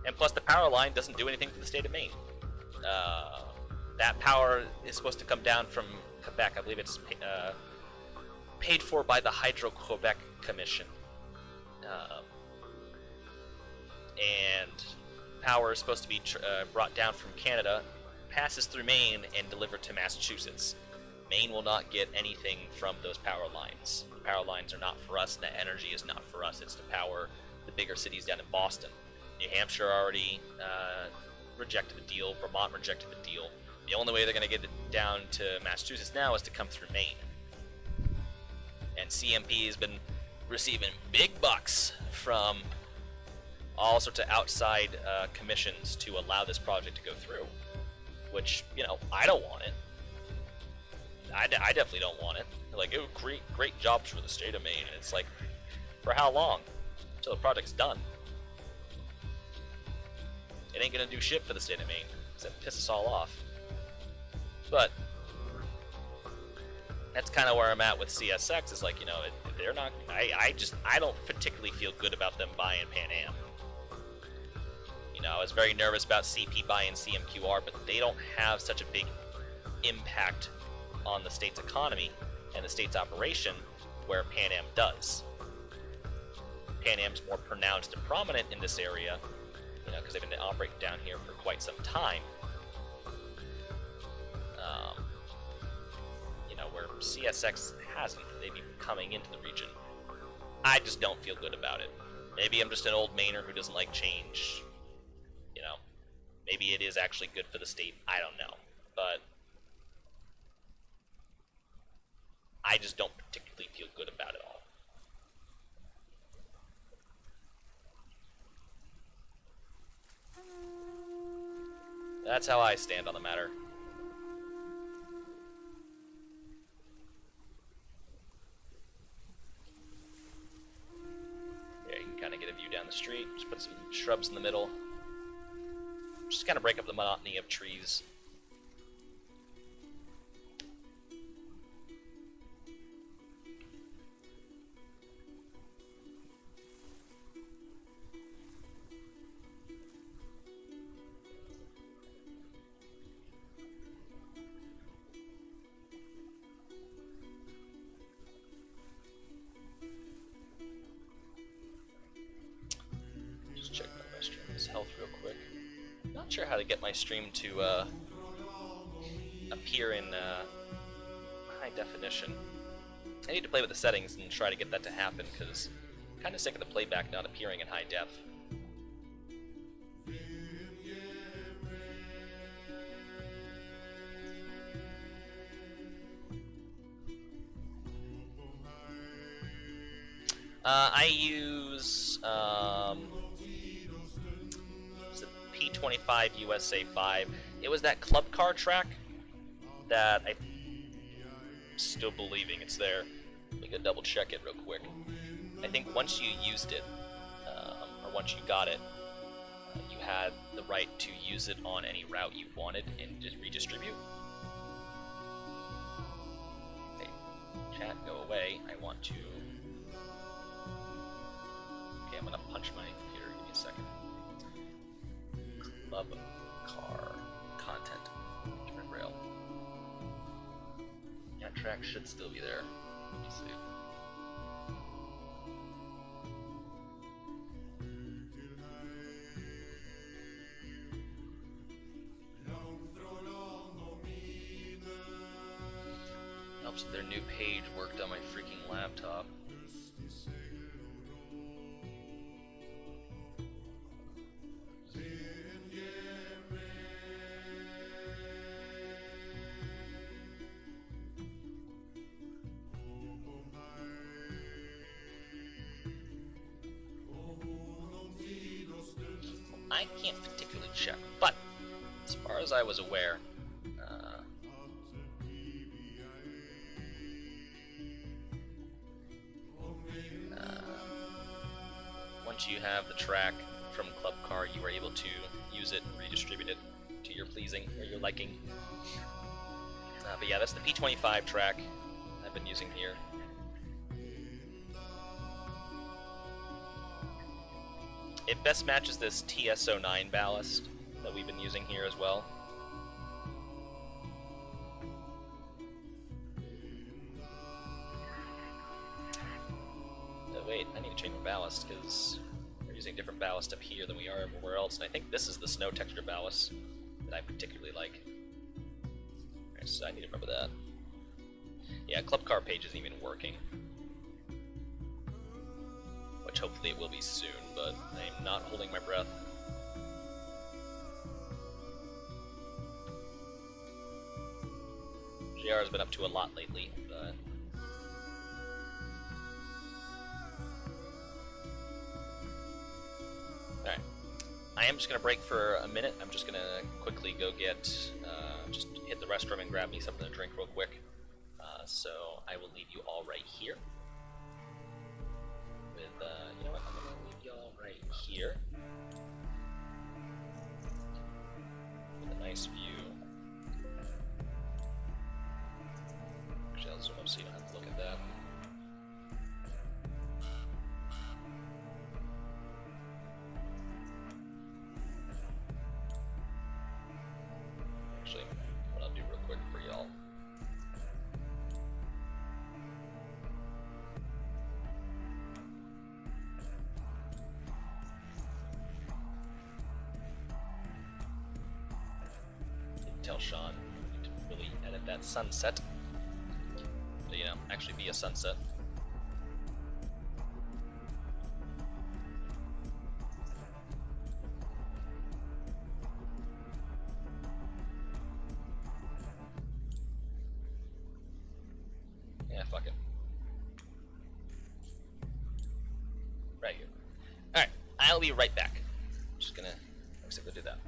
And plus, the power line doesn't do anything for the state of Maine. That power is supposed to come down from Quebec. I believe it's paid for by the Hydro-Quebec Commission. And power is supposed to be brought down from Canada, passes through Maine, and delivered to Massachusetts. Maine will not get anything from those power lines. The power lines are not for us, and the energy is not for us. It's to power the bigger cities down in Boston. New Hampshire already rejected the deal. Vermont rejected the deal. The only way they're going to get it down to Massachusetts now is to come through Maine. And CMP has been receiving big bucks from all sorts of outside commissions to allow this project to go through, which, I don't want it. I definitely don't want it. They're like, it would create great jobs for the state of Maine. And it's like, for how long? Until the project's done. It ain't gonna do shit for the state of Maine, because that pisses us all off. But that's kind of where I'm at with CSX, is like, you know, they're not, I don't particularly feel good about them buying Pan Am. You know, I was very nervous about CP buying CMQR, but they don't have such a big impact on the state's economy and the state's operation where Pan Am does. Pan Am's more pronounced and prominent in this area, you know, because they've been operating down here for quite some time. You know, where CSX hasn't. They've been coming into the region. I just don't feel good about it. Maybe I'm just an old Mainer who doesn't like change. You know, maybe it is actually good for the state. I don't know. But I just don't particularly feel good about it all. That's how I stand on the matter. Yeah, you can kind of get a view down the street. Just put some shrubs in the middle. Just kind of break up the monotony of trees. Check my stream's health real quick. Not sure how to get my stream to appear in high definition. I need to play with the settings and try to get that to happen, because I'm kind of sick of the playback not appearing in high def. I use P25 USA 5. It was that club car track that I'm still believing it's there. We could double check it real quick. I think once you used it, or once you got it, you had the right to use it on any route you wanted and just redistribute. Okay, chat, go away. I want to... Okay, I'm gonna punch my computer. Give me a second. Club car content. Different rail. That track should still be there. Let me see. Helps if their new page worked on my freaking laptop. I can't particularly check, but as far as I was aware, once you have the track from Club Car, you are able to use it and redistribute it to your pleasing or your liking. But yeah, that's the P25 track I've been using here. It best matches this TS09 ballast that we've been using here as well. Oh, wait, I need to change my ballast because we're using different ballast up here than we are everywhere else, and I think this is the snow texture ballast that I particularly like. Alright, so I need to remember that. Yeah, Club Car page isn't even working. Which hopefully it will be soon, but I'm not holding my breath. JR has been up to a lot lately, but... Alright. I am just going to break for a minute. I'm just going to quickly go get... just hit the restroom and grab me something to drink real quick. So I will leave you all right here. With, you know what, I'm gonna leave you all right here. With a nice view. Actually, I'll zoom up so you don't have to look at that. Actually, what I'll do real quick for y'all. Tell Sean to really edit that sunset. So, you know, actually be a sunset. Yeah, fuck it. Right here. Alright, I'll be right back. I'm just gonna go do that.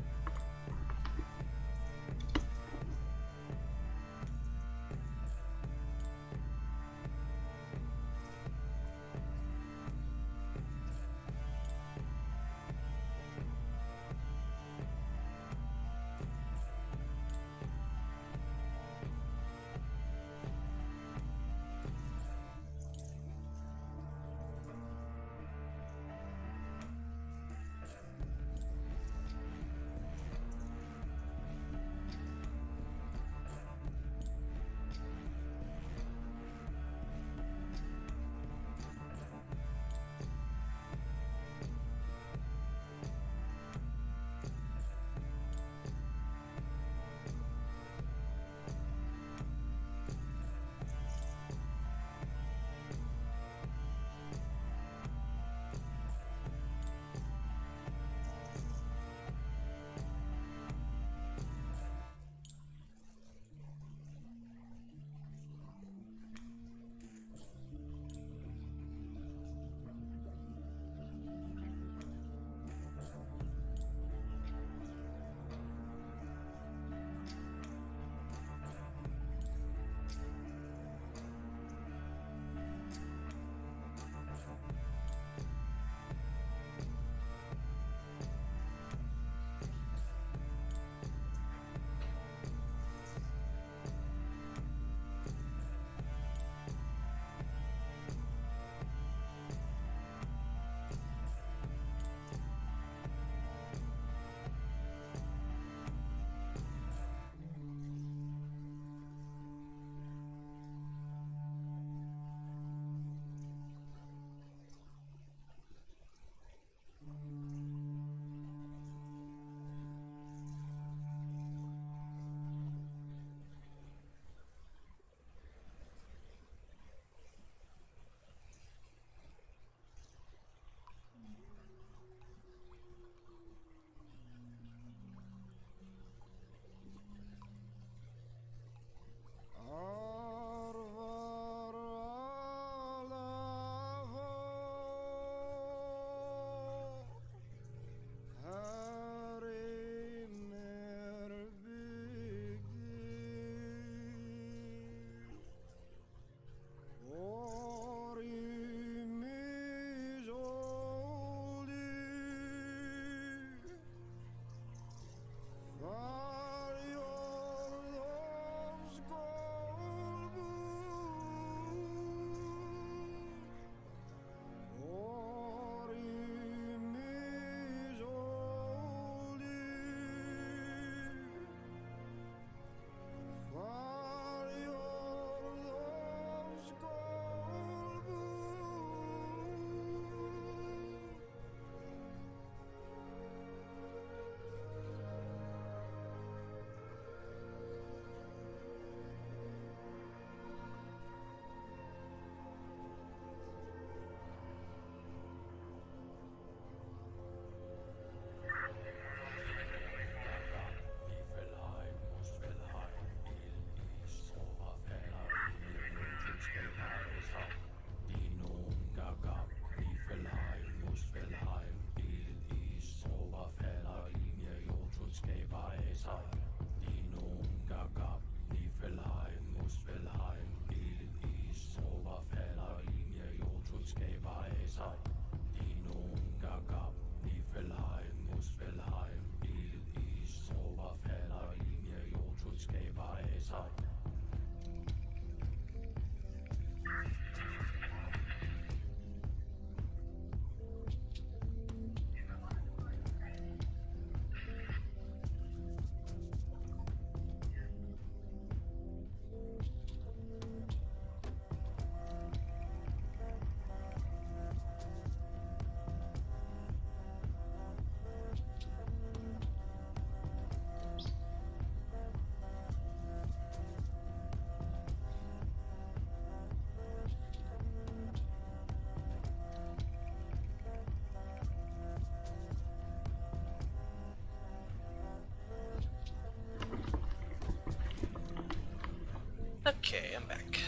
Okay, I'm back.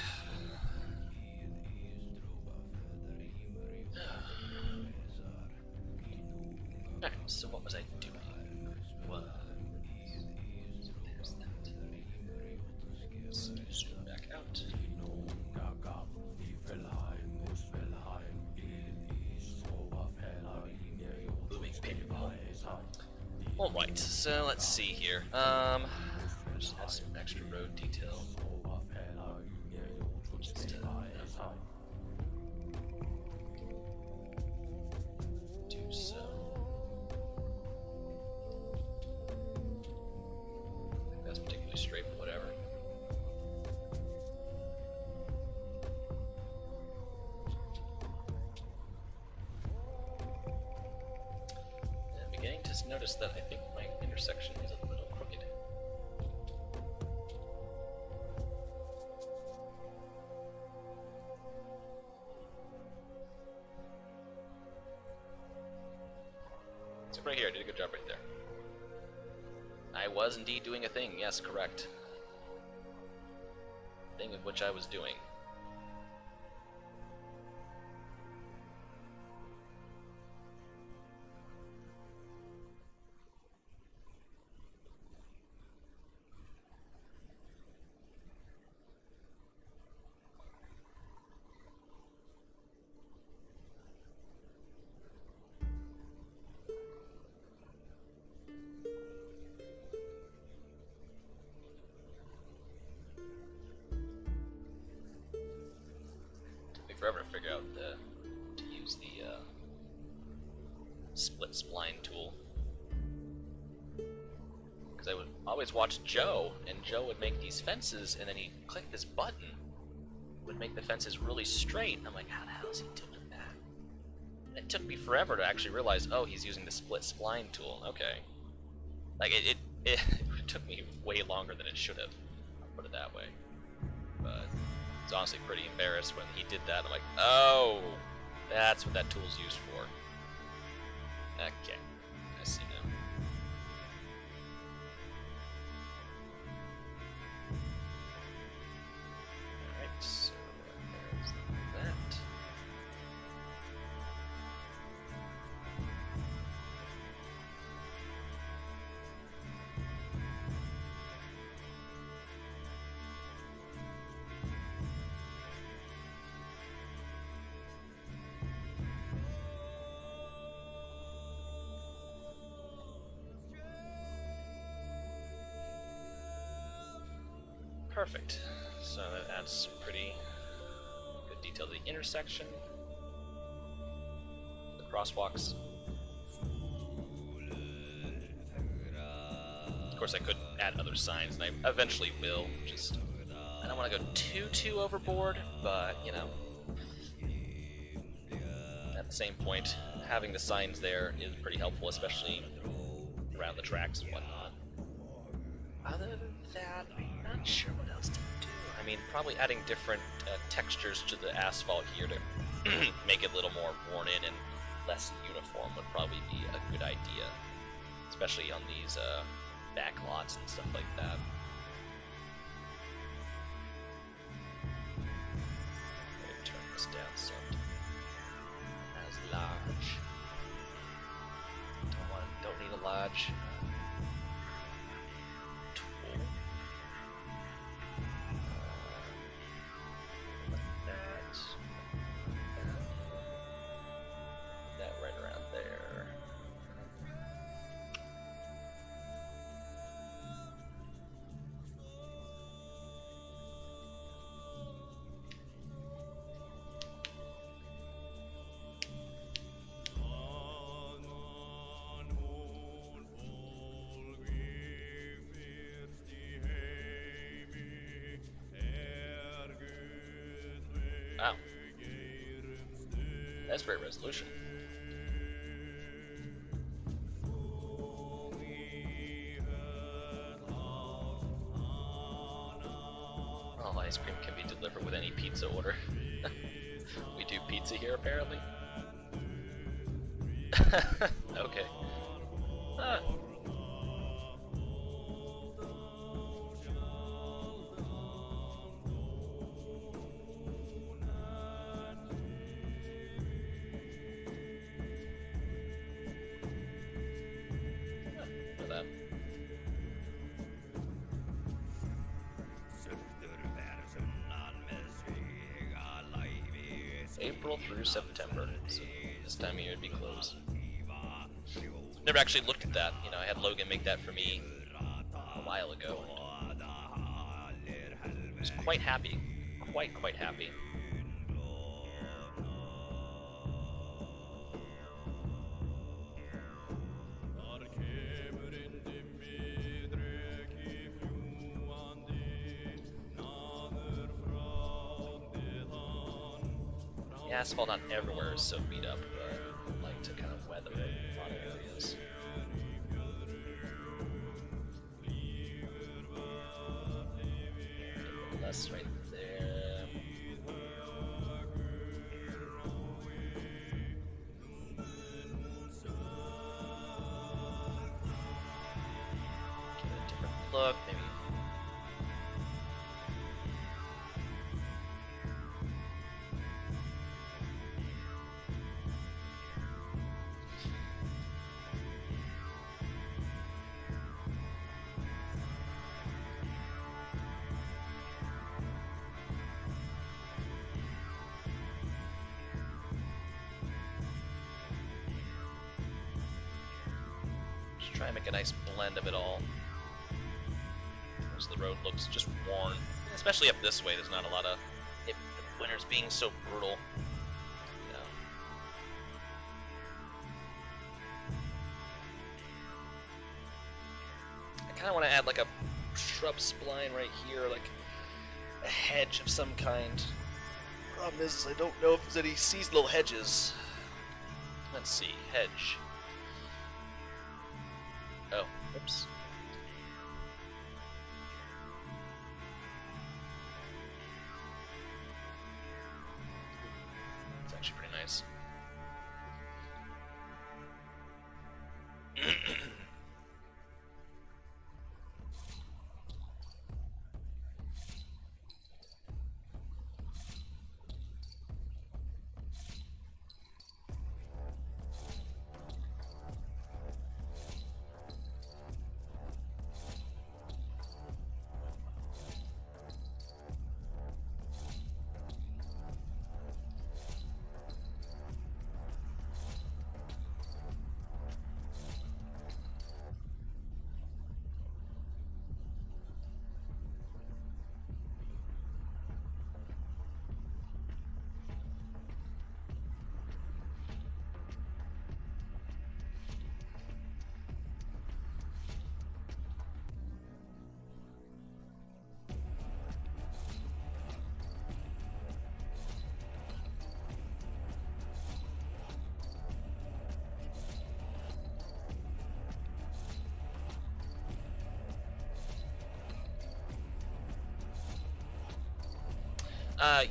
Alright, so what was I doing? There's that. Let's zoom back out. Moving paintball. Alright, so let's see here. Just add some extra road detail. Just to do so. I think that's particularly straight, but whatever. I'm beginning to notice that I think my intersection is a little crooked. So right here, I did a good job right there. I was indeed doing a thing, yes, correct. Thing of which I was doing. Forever to figure out to use the split spline tool, because I would always watch Joe, and Joe would make these fences, and then he'd click this button, would make the fences really straight, and I'm like, how the hell is he doing that? And it took me forever to actually realize, oh, he's using the split spline tool. Okay, like it took me way longer than it should have. I'll put it that way, but. I was honestly pretty embarrassed when he did that. I'm like, oh, that's what that tool's used for. Okay, I see now. Alright, so there's that. Perfect. So that adds some pretty good detail to the intersection. The crosswalks. Of course, I could add other signs, and I eventually will. Just, I don't want to go too overboard, but, you know. At the same point, having the signs there is pretty helpful, especially around the tracks and whatnot. Other than that, I'm not sure what else to do. I mean, probably adding different textures to the asphalt here to make it a little more worn in and less uniform would probably be a good idea, especially on these back lots and stuff like that. Maybe turn this down some as large. Don't need a large. Wow. That's great resolution. All ice cream can be delivered with any pizza order. We do pizza here, apparently. Okay. Ah. April through September. So this time of year it'd be closed. Never actually looked at that. You know, I had Logan make that for me a while ago. And I was quite happy. Quite happy. The asphalt not everywhere is so beat up, but I like to kind of weather it in a lot of areas. Less right there. Give it a different look, maybe. Try and make a nice blend of it all. Most of the road looks just worn, especially up this way. There's not a lot of the winter's being so brutal. You know. I kind of want to add like a shrub spline right here, like a hedge of some kind. Problem is, I don't know if there's any seasonal hedges. Let's see, hedge. Oh, oops. It's actually pretty nice.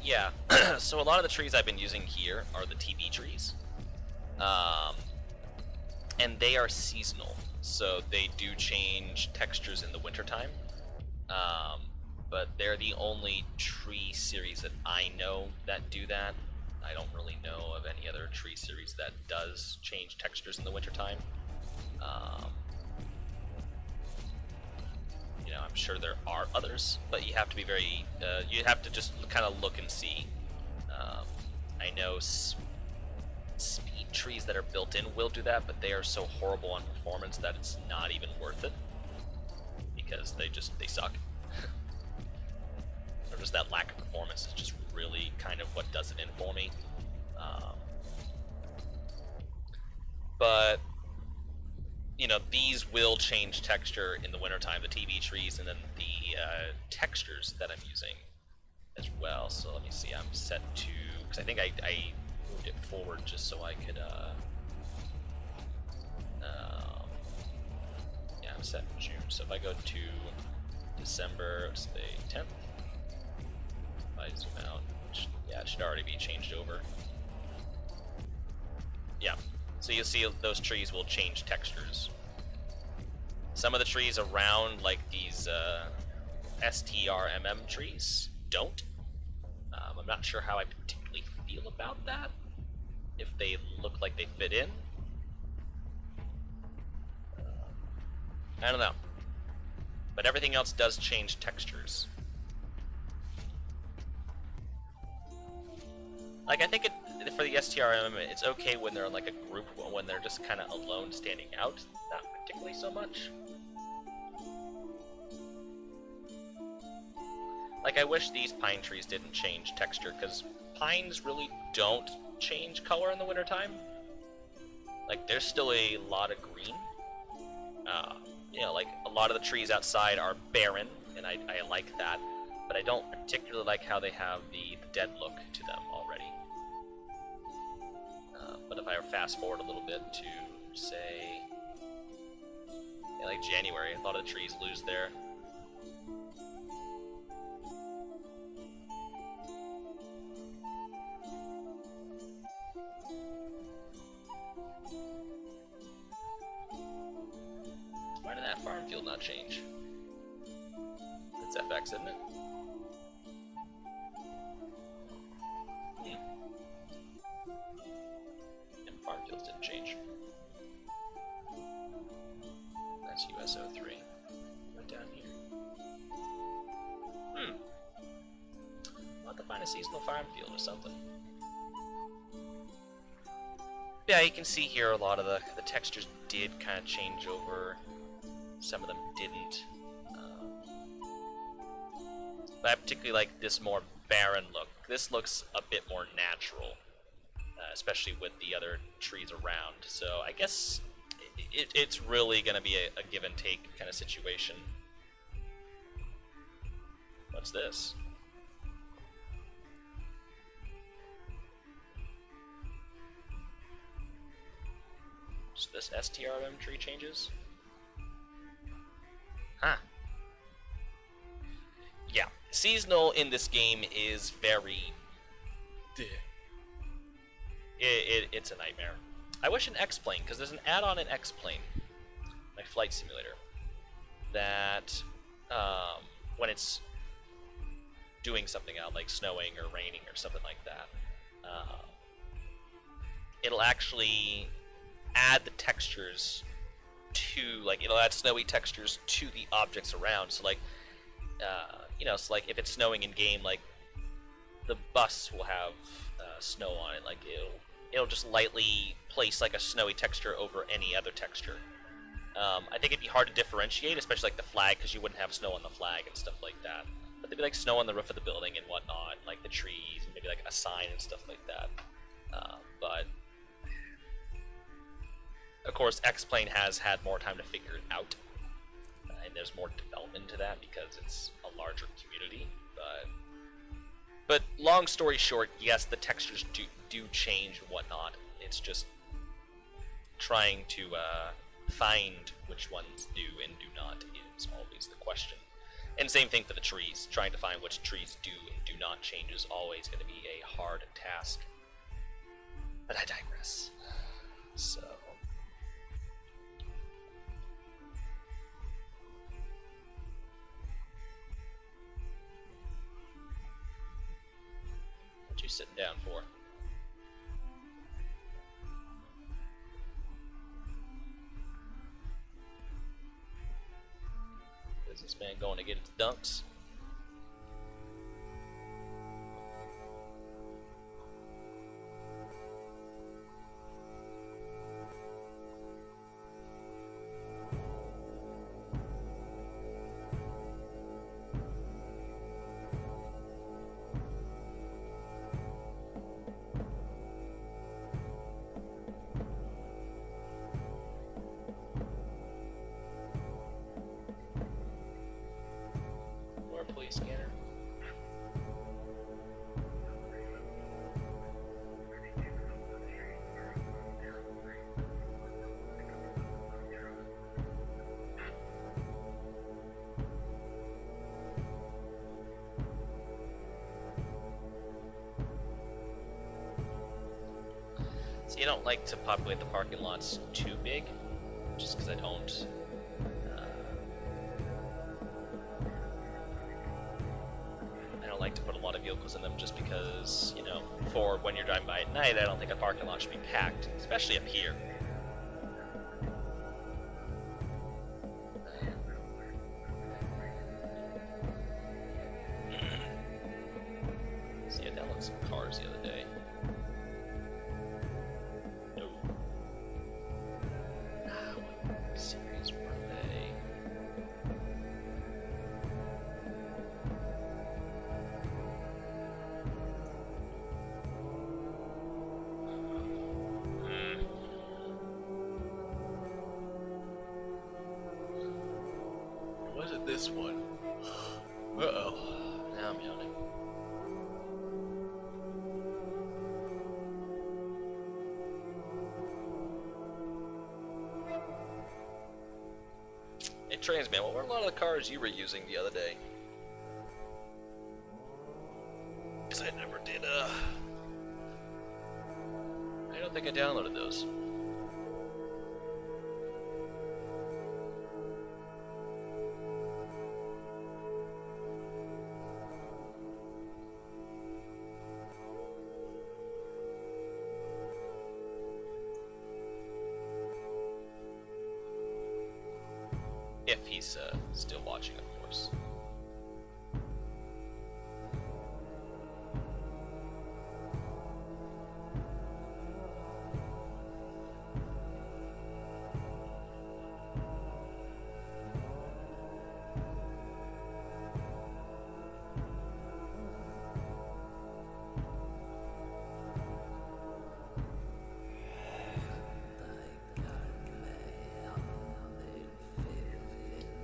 Yeah. So a lot of the trees I've been using here are the TV trees. And they are seasonal, so they do change textures in the wintertime. But they're the only tree series that I know that do that. I don't really know of any other tree series that does change textures in the wintertime. You know, I'm sure there are others, but you have to be very, you have to just kind of look and see. I know speed trees that are built in will do that, but they are so horrible on performance that it's not even worth it, because they suck. Or just that lack of performance is just really kind of what does it in for me. But you know, these will change texture in the wintertime, the TV trees, and then the textures that I'm using as well. So let me see, I'm set to, because I think I moved it forward just so I could, yeah, I'm set in June. So if I go to December, let's say 10th, if I zoom out, yeah, it should already be changed over. Yeah. So you'll see those trees will change textures. Some of the trees around, like these STRMM trees, don't. I'm not sure how I particularly feel about that. If they look like they fit in. I don't know. But everything else does change textures. Like, I think for the STRM, it's okay when they're in like a group, but when they're just kind of alone standing out, not particularly so much. Like, I wish these pine trees didn't change texture, because pines really don't change color in the wintertime. Like, there's still a lot of green. You know, like, a lot of the trees outside are barren, and I like that, but I don't particularly like how they have the dead look to them already. But if I fast forward a little bit to, say, yeah, like January, a lot of the trees lose their... Why did that farm field not change? It's FX, isn't it? And farm fields didn't change. That's USO3. Right down here. I'll have to find a seasonal farm field or something. Yeah, you can see here a lot of the textures did kind of change over. Some of them didn't. But I particularly like this more barren look. This looks a bit more natural, especially with the other trees around. So I guess it's really going to be a give and take kind of situation. What's this? So this STRM tree changes? Huh. Yeah, seasonal in this game is very... It's a nightmare. I wish an X-Plane, because there's an add-on in X-Plane, my flight simulator, that when it's doing something out, like snowing or raining or something like that, it'll actually add the textures to, like, it'll add snowy textures to the objects around. So, like, you know, so like if it's snowing in game, like the bus will have snow on it. Like it'll just lightly place like a snowy texture over any other texture. I think it'd be hard to differentiate, especially like the flag, because you wouldn't have snow on the flag and stuff like that. But there'd be like snow on the roof of the building and whatnot, like the trees, and maybe like a sign and stuff like that. But of course, X-Plane has had more time to figure it out, and there's more development to that because it's a larger community. But long story short, yes, the textures do change and whatnot. It's just trying to find which ones do and do not is always the question. And same thing for the trees. Trying to find which trees do and do not change is always going to be a hard task. But I digress. So... what you sitting down for? Businessman going to get his dunks. Police scanner. So you don't like to populate the parking lots too big, just because I don't. Like to put a lot of vehicles in them just because, you know, for when you're driving by at night, I don't think a parking lot should be packed, especially up here. See, I downloaded some cars the other day. Was it this one? Uh-oh. Now I'm yawning. Hey, Transman, what were a lot of the cars you were using the other day? Because I never did, I don't think I downloaded those. If he's still watching, of course.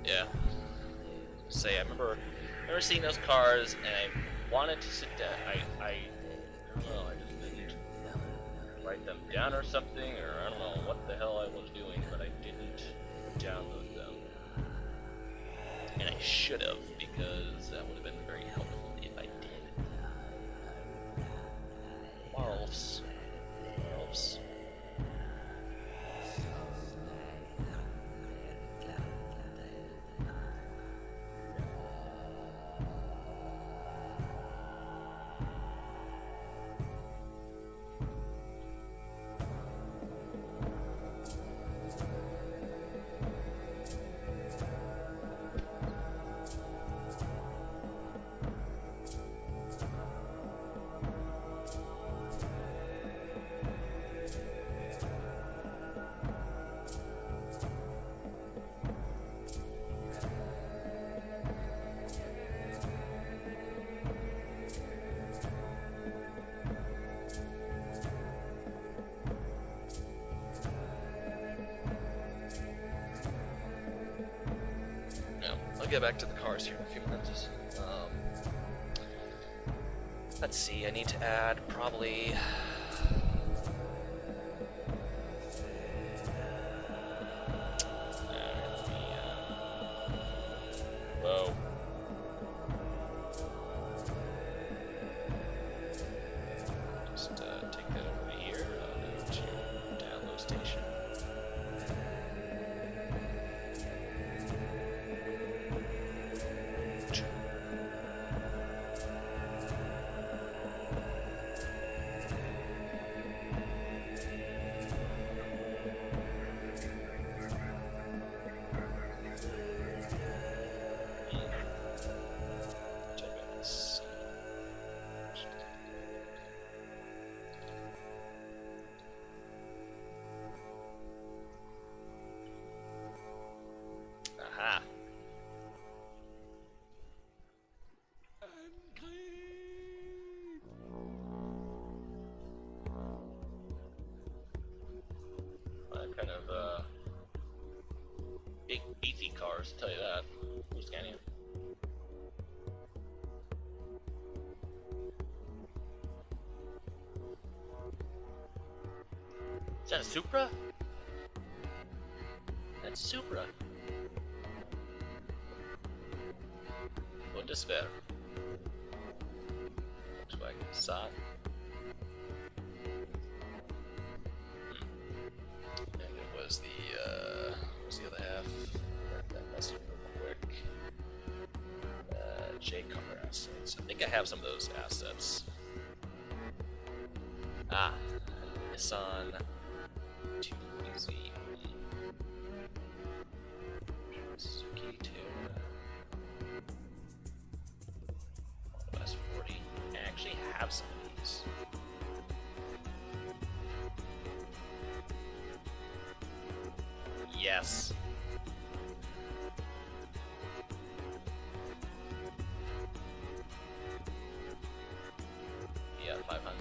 Yeah. Say, I remember seeing those cars, and I wanted to sit down. I don't know, I just didn't write them down or something, or I don't know what the hell I was doing, but I didn't download them. And I should have, because that would have been very helpful if I did. Marls. Marls. I'll get back to the cars here in a few minutes. Let's see, I need to add probably... Whoa. Just take that over here, go to download station. Aha. Kind of big beefy cars, I'll tell you that. Who's scanning? Is that a Supra? That's Supra. Bundeswehr. Volkswagen Passat. And it was what's the other half? That message real quick. J Carrabassett. I think I have some of those assets. Ah, Nissan 2Z. Suzuki S40. I actually have some of these. Yes. Yeah, 500.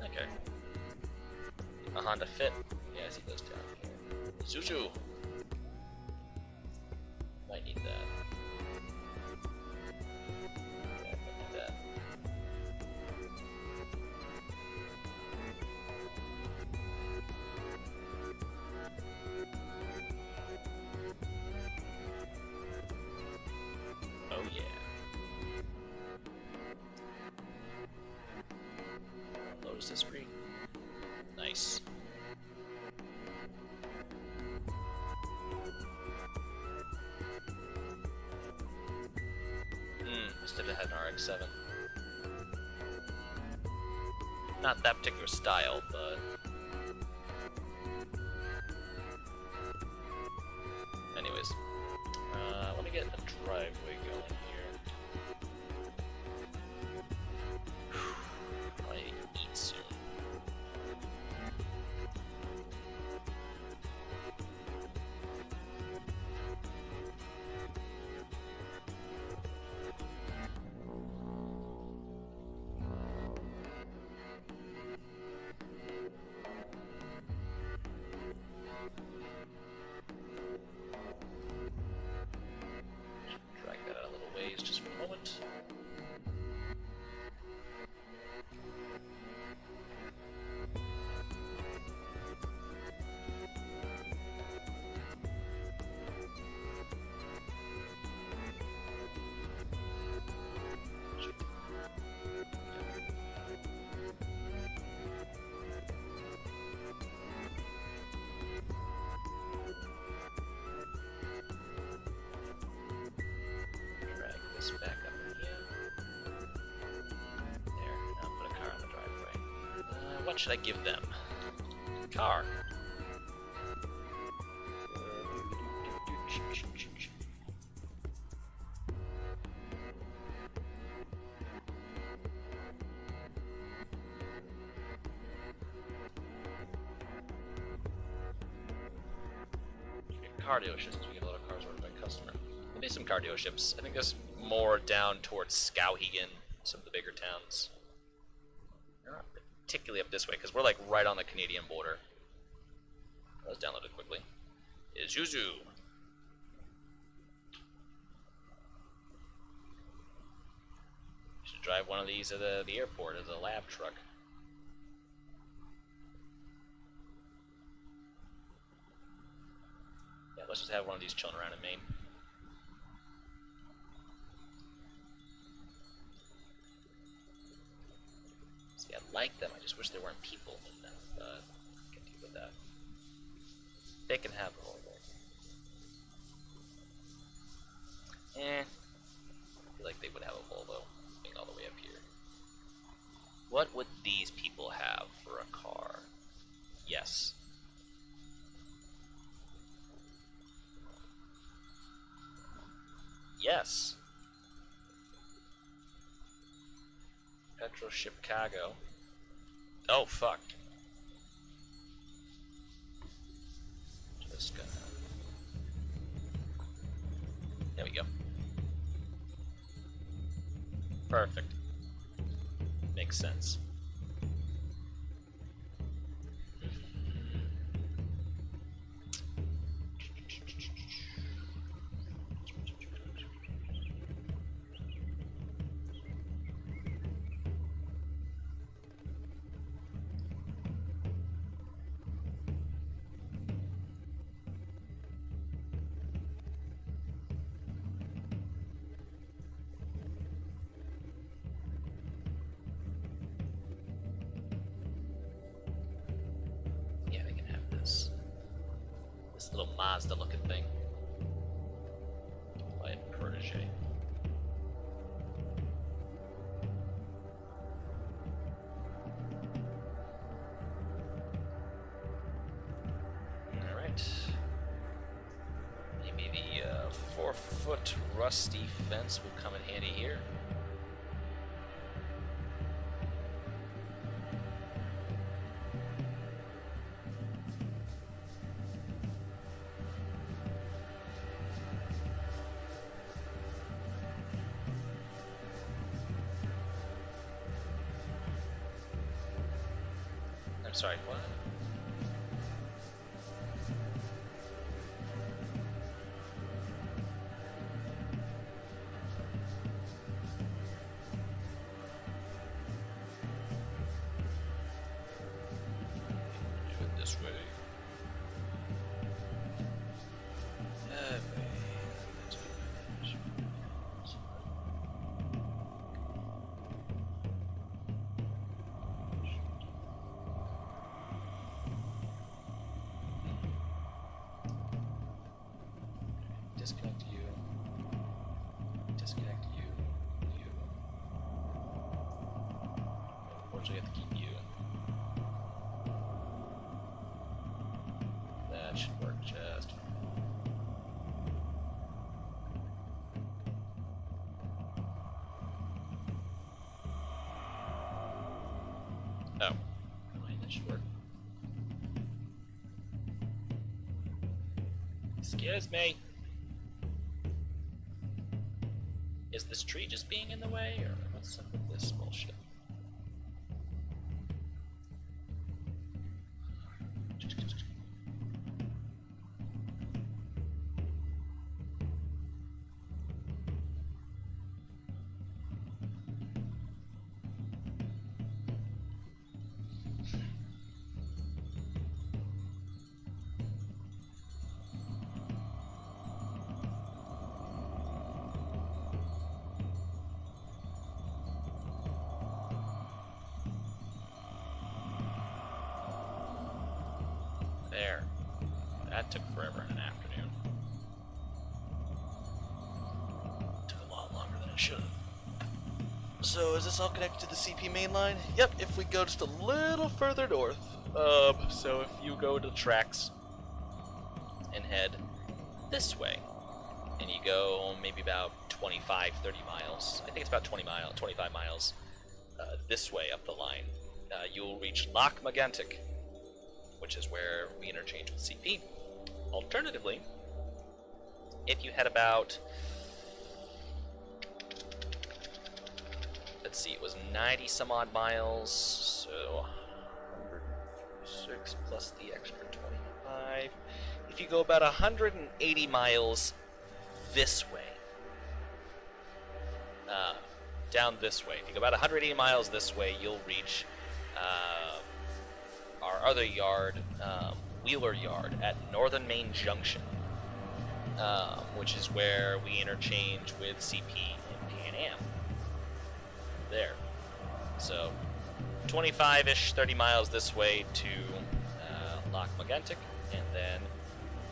Okay. A Honda Fit. Yeah, I see those down here. Zuzu. Might need that. Yeah, might need that. Oh yeah. Close the screen. Nice. Must have had an RX-7. Not that particular style, but... Anyways. Let me get a driveway going here. I need to eat soon. Drag that out a little ways just for a moment. This back up again. There, now put a car on the driveway. What should I give them? Car. Car dealerships, we get a lot of cars ordered by customer. Maybe some car dealerships. I think there's more down towards Skowhegan, some of the bigger towns. Not particularly up this way, because we're like right on the Canadian border. Let's download it quickly. Isuzu. Should drive one of these at the airport as a lab truck. Yeah, let's just have one of these chilling around in Maine. See, I like them. I just wish there weren't people in them. But I can deal with that. They can have a Volvo. I feel like they would have a Volvo being all the way up here. What would these people have for a car? Yes. Yes. Petro Chicago. Oh, fuck. Just gonna... There we go. Perfect. Makes sense. Little Mazda looking thing. My protege. Alright. Maybe the 4-foot rusty fence will come in handy here. I'm sorry, what? Disconnect you. Disconnect you. You. Unfortunately, I have to keep you. That should work just fine. Oh. Fine, that should work. Excuse me. Is this tree just being in the way, or what's up with this bullshit? There. That took forever in an afternoon. Took a lot longer than it should have. So, is this all connected to the CP main line? Yep, if we go just a little further north. So if you go to the tracks and head this way, and you go maybe about 25, 30 miles, I think it's about 25 miles this way up the line, you'll reach Loch Magantic, which is where we interchange with CP. Alternatively, if you head about, let's see, it was 90 some odd miles, so 106 plus the extra 25. If you go about 180 miles this way, down this way, if you go about 180 miles this way, you'll reach our other yard, Wheeler Yard at Northern Main Junction, which is where we interchange with CP and Pan Am. There. So, 25-ish, 30 miles this way to Loch Magantic, and then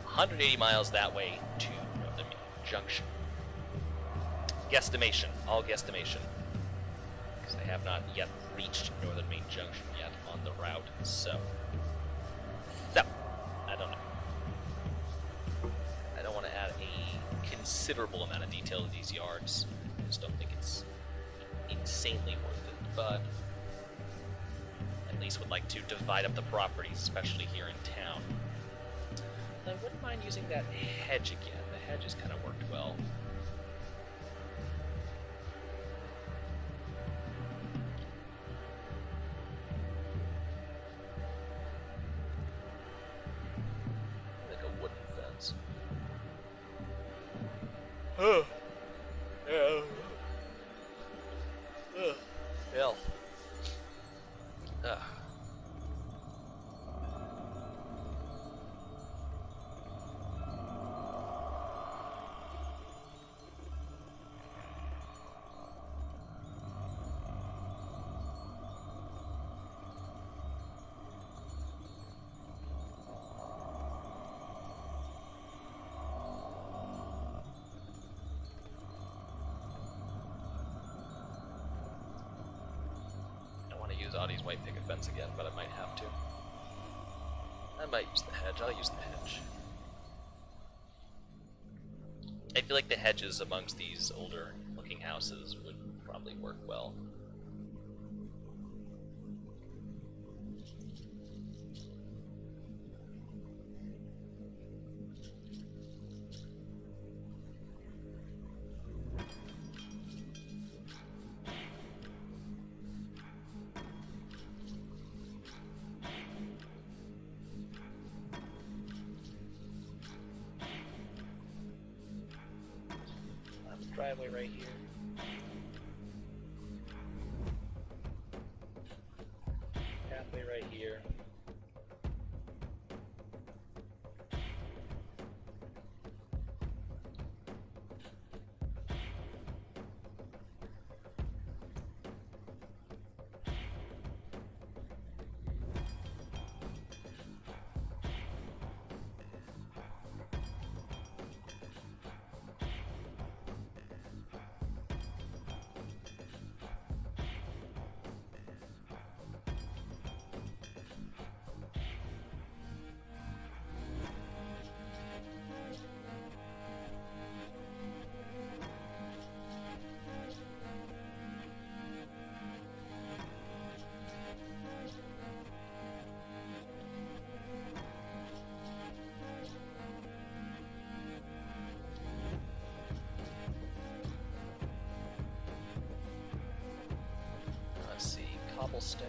180 miles that way to Northern Main Junction. Guesstimation, all guesstimation, because I have not yet reached Northern Main Junction yet on the route, so I don't know. I don't want to add a considerable amount of detail to these yards. I just don't think it's insanely worth it, but at least would like to divide up the properties, especially here in town. I wouldn't mind using that hedge again. The hedge has kind of worked well. Like a wooden fence. Oh. Yeah. Hell. Use Audie's white picket fence again, but I might have to. I might use the hedge. I'll use the hedge. I feel like the hedges amongst these older looking houses would probably work well. Driveway right here. Pathway right here. cobblestone.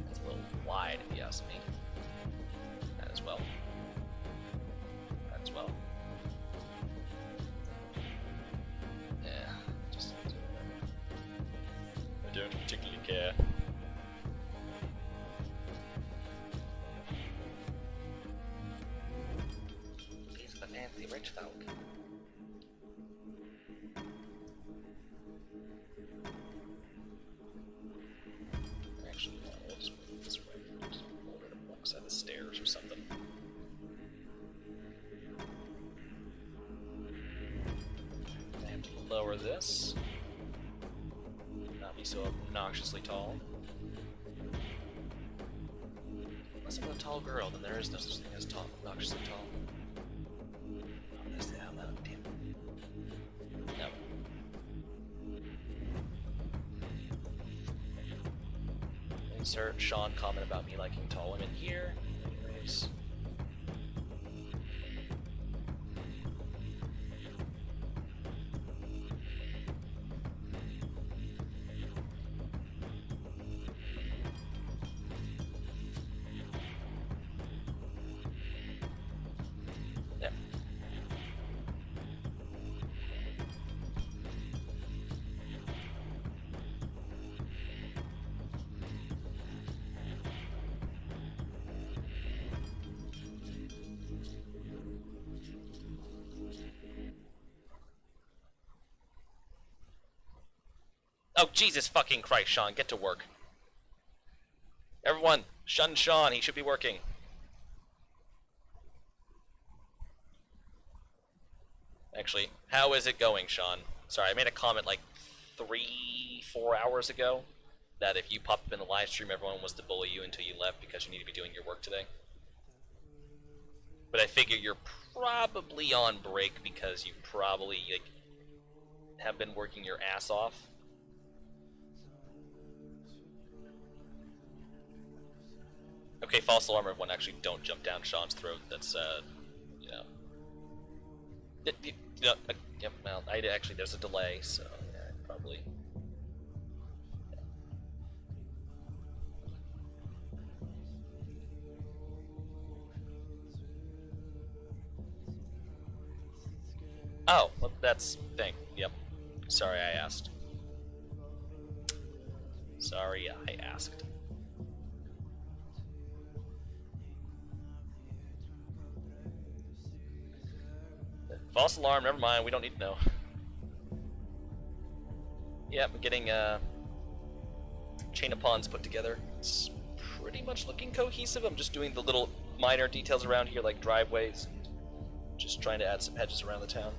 That's a little wide, if you ask me. That as well. That as well. Yeah, just I don't particularly care. These are the fancy rich folk. Actually, no, we'll just move this way. Just hold it alongside the stairs or something. I have to lower this. Not be so obnoxiously tall. Unless I'm a tall girl, then there is no such thing as tall, obnoxiously tall. Oh, that's the hell out, damn. No. Insert Sean comment about me liking tall women here. Anyways. There. Oh, Jesus fucking Christ, Sean, get to work. Everyone, shun Sean, he should be working. Actually, how is it going, Sean? Sorry, I made a comment like 3-4 hours ago that if you popped up in the live stream, everyone was to bully you until you left because you need to be doing your work today. But I figure you're probably on break because you probably like have been working your ass off. Okay, false alarm, everyone. Actually, don't jump down Sean's throat. That's, you know. Yep, well, actually, there's a delay, so, yeah, probably. Yeah. Oh, well, that's thing. Yep. Sorry, I asked. Sorry, I asked. False alarm, never mind, we don't need to know. Yeah, I'm getting chain of pawns put together. It's pretty much looking cohesive. I'm just doing the little minor details around here, like driveways, and just trying to add some hedges around the town.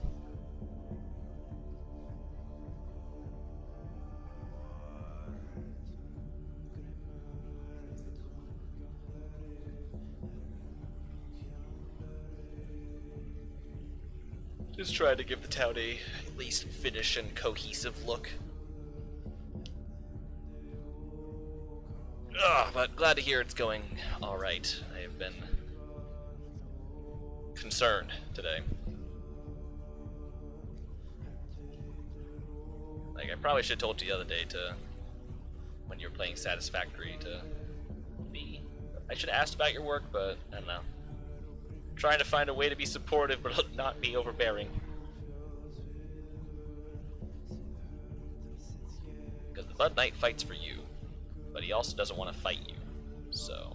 Just trying to give the town a at least finished and cohesive look. But glad to hear it's going alright. I have been concerned today. Like, I probably should have told you the other day to, when you were playing Satisfactory, to be, I should have asked about your work, but I don't know. Trying to find a way to be supportive but not be overbearing. Because the Bud Knight fights for you, but he also doesn't want to fight you, so...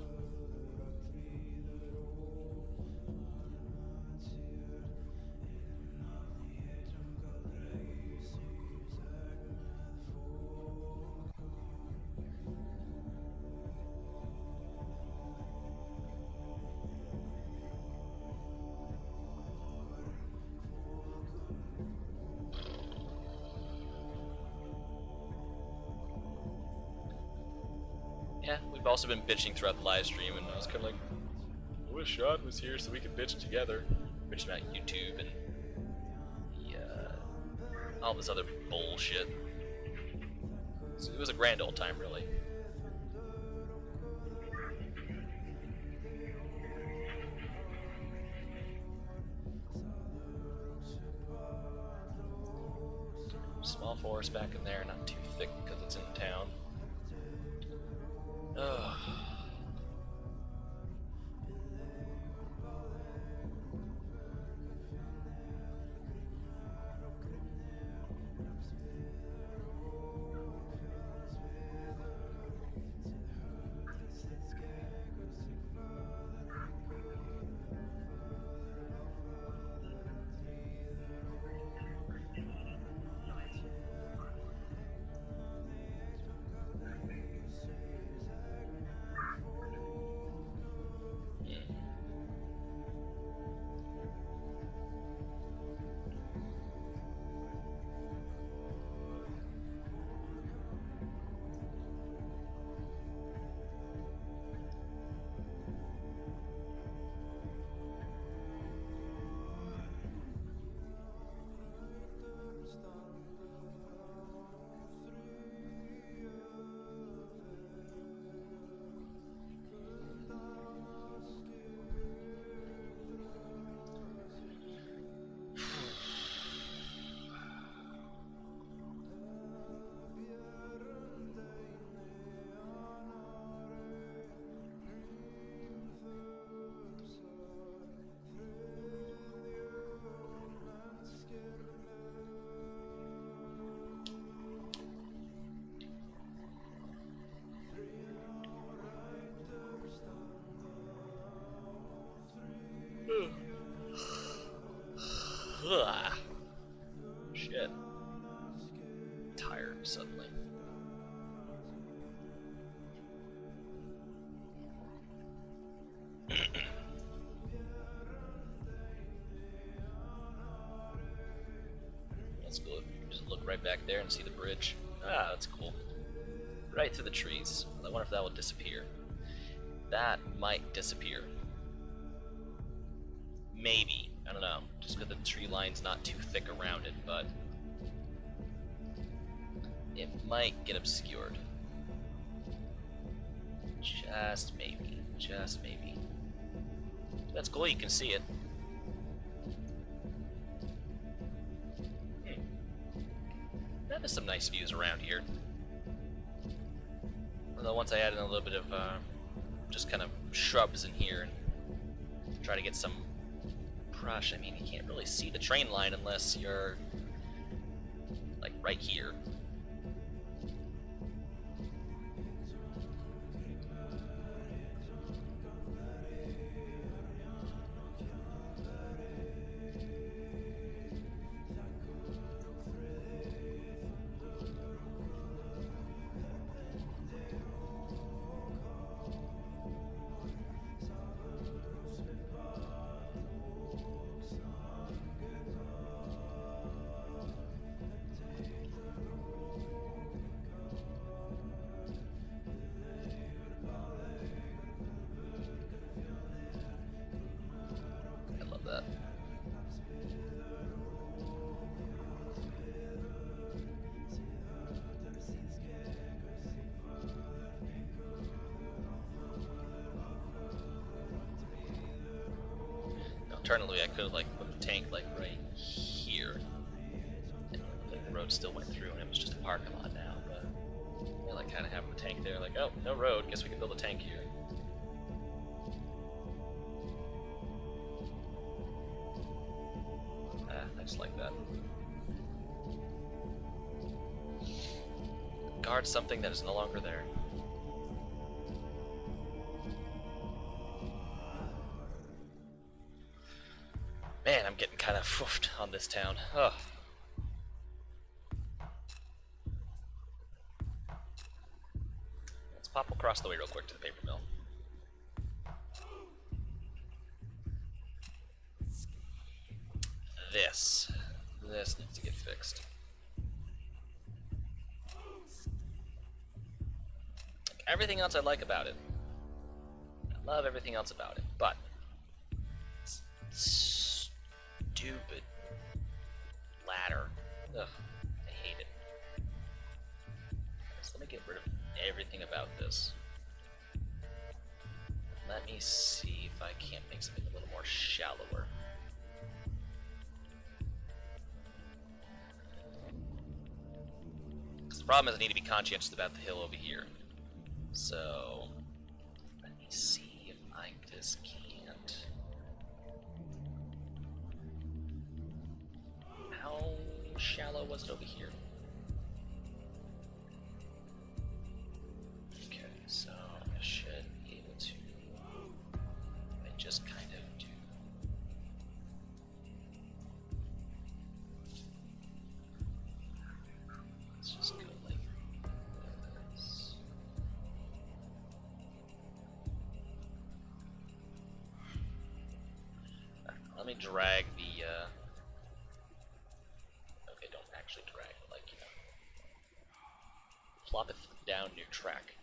Yeah, we've also been bitching throughout the live stream, and I was kind of like, I wish Sean was here so we could bitch together. Bitching about YouTube and all this other bullshit. So it was a grand old time, really. forest back in there, not too thick because it's in town. Ugh. Ugh. Shit. Tired suddenly. That's cool. You can just look right back there and see the bridge. Ah, that's cool. Right through the trees. I wonder if that will disappear. That might disappear. Maybe. I don't know. Just because the tree line's not too thick around it, but it might get obscured. Just maybe. Just maybe. That's cool, you can see it. That is some nice views around here. Although once I add in a little bit of just kind of shrubs in here and try to get some brush, I mean, you can't really see the train line unless you're like right here. That. Alternatively, I could have like put the tank like right here, and the road still went through, and it was just a parking lot now. But I like kind of having the tank there, like, oh, no road, guess we can build a tank here. I just like that. Guard something that is no longer there. Man, I'm getting kind of woofed on this town. Ugh. Let's pop across the way real quick to the paper mill. This needs to get fixed. Like everything else I like about it. I love everything else about it, but stupid ladder. Ugh, I hate it. So let me get rid of everything about this. Let me see if I can't make something a little more shallower. The problem is I need to be conscientious about the hill over here. So, let me see if I just can't. How shallow was it over here? Okay, so I should be able to. I just kind of do. Let's just go like this. Let me drag the, okay, don't actually drag it, like, you know, plop it down new track.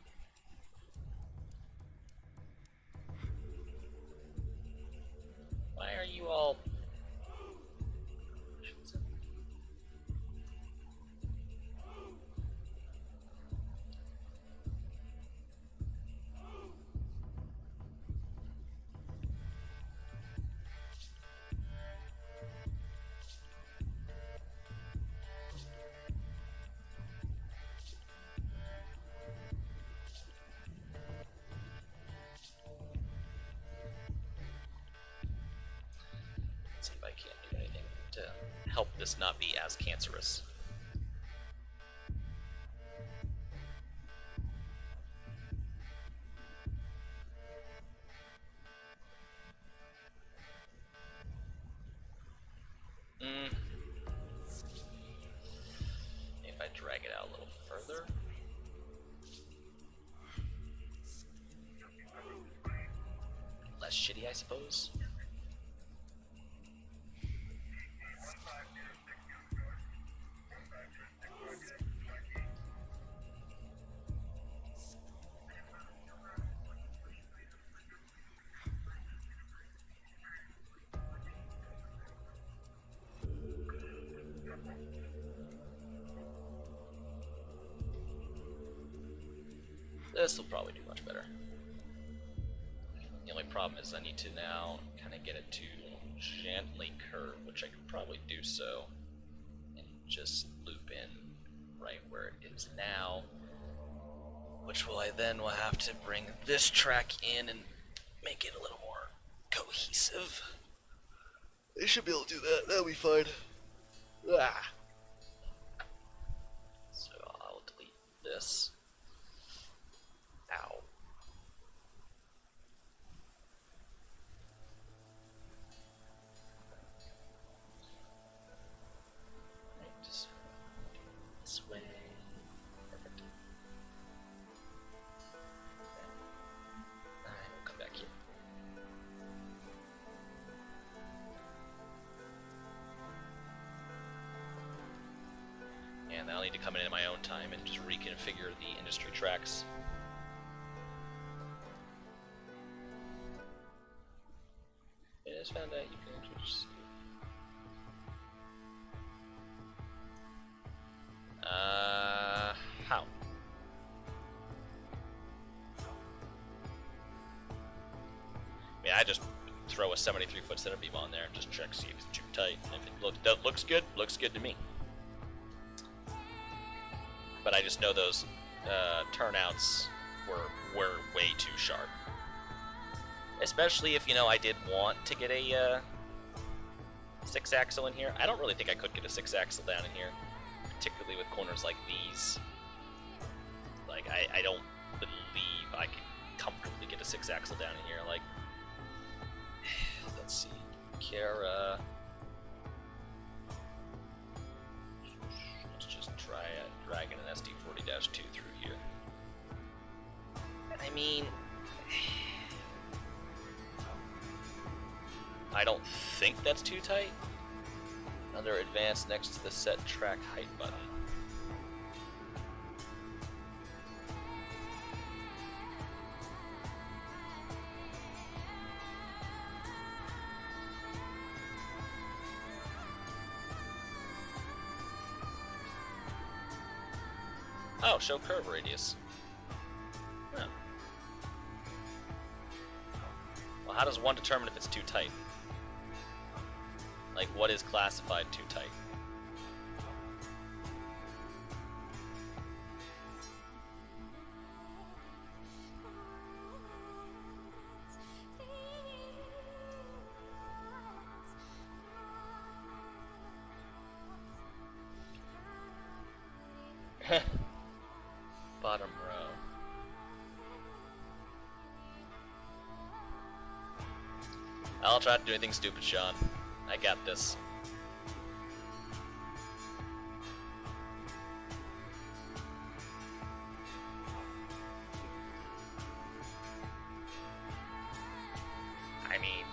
Why are you all... see if I can't do anything to help this not be as cancerous. If I drag it out a little further. Less shitty, I suppose. This will probably do much better. The only problem is I need to now kind of get it to gently curve, which I could probably do so, and just loop in right where it is now, which will I then will have to bring this track in and make it a little more cohesive. I should be able to do that. That'll be fine. Ah. So I'll delete this. Ow. Right, just this way. Perfect. Alright, we'll come back here. And I'll need to come in at my own time and just reconfigure the industry tracks. I just found out you can introduce. How? I mean, I just throw a 73-foot center beam on there and just check, see if it's too tight. And if it looks good to me. But I just know those turnouts were way too sharp. Especially if, you know, I did want to get a 6-axle in here. I don't really think I could get a 6-axle down in here, particularly with corners like these. Like, I don't believe I could comfortably get a 6-axle down in here. Like, let's see, let's just try dragging an SD40-2 through here. I mean, I don't think that's too tight. Another advance next to the set track height button. Oh, show curve radius. Oh. Well, how does one determine if it's too tight? Like, what is classified too tight? front row. I'll try to do anything stupid, Sean. I got this. I mean,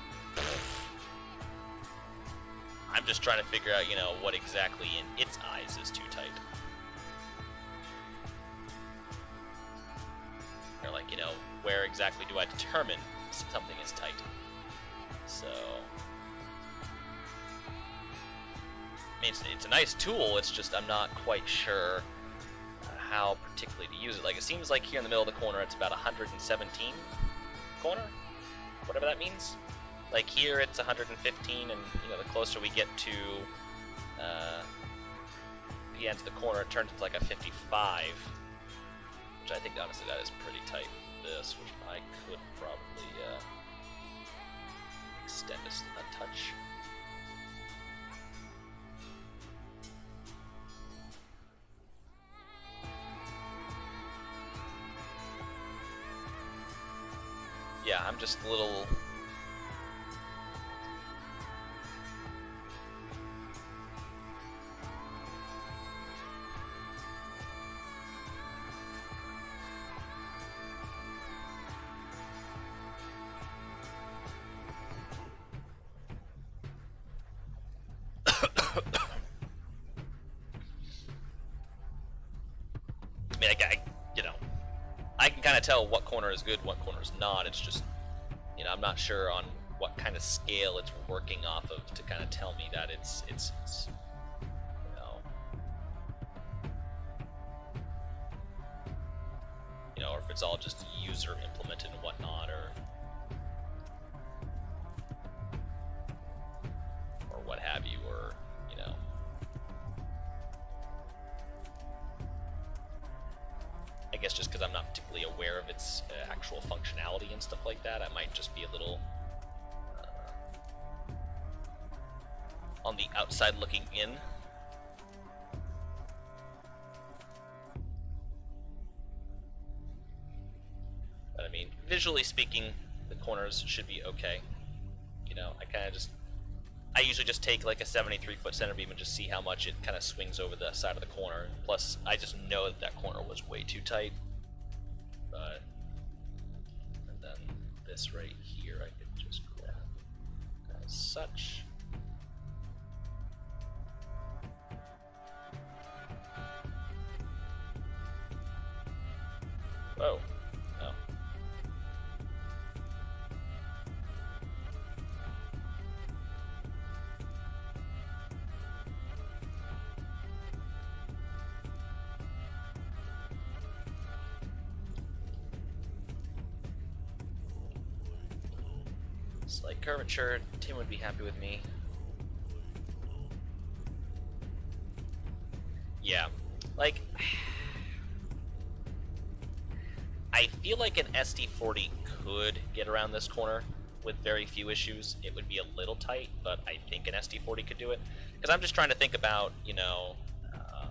I'm just trying to figure out, you know, what exactly in its eyes is too tight. Or like, you know, where exactly do I determine something is tight? So, I mean, it's a nice tool, it's just I'm not quite sure how particularly to use it. Like, it seems like here in the middle of the corner it's about 117 corner, whatever that means. Like here it's 115, and you know, the closer we get to the end of the corner, it turns into like a 55, which I think honestly that is pretty tight. This, which I could probably extend this a touch. Yeah, I'm just a little... I mean, you know, I can kind of tell what corner is good, what corner is not. It's just, you know, I'm not sure on what kind of scale it's working off of to kind of tell me that it's you know, or if it's all just user implemented and whatnot, or what have you, or, you know. I guess just because I'm not particularly aware of its actual functionality and stuff like that, I might just be a little on the outside looking in. But I mean, visually speaking, the corners should be okay. You know, I usually just take like a 73-foot center beam and just see how much it kind of swings over the side of the corner. Plus, I just know that that corner was way too tight. But, and then this right here, I could just grab as such. Whoa. Oh. Slight curvature, Tim would be happy with me. Yeah, like, I feel like an SD40 could get around this corner with very few issues. It would be a little tight, but I think an SD40 could do it. Because I'm just trying to think about, you know,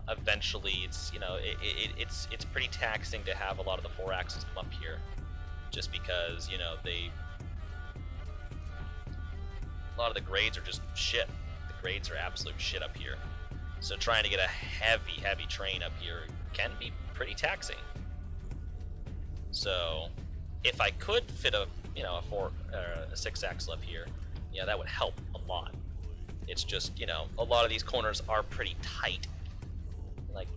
eventually it's, you know, it's pretty taxing to have a lot of the 4-axles come up here. Just because, you know, a lot of the grades are just shit. The grades are absolute shit up here. So trying to get a heavy train up here can be pretty taxing. So if I could fit a 6-axle up here, yeah, that would help a lot. It's just, you know, a lot of these corners are pretty tight. Like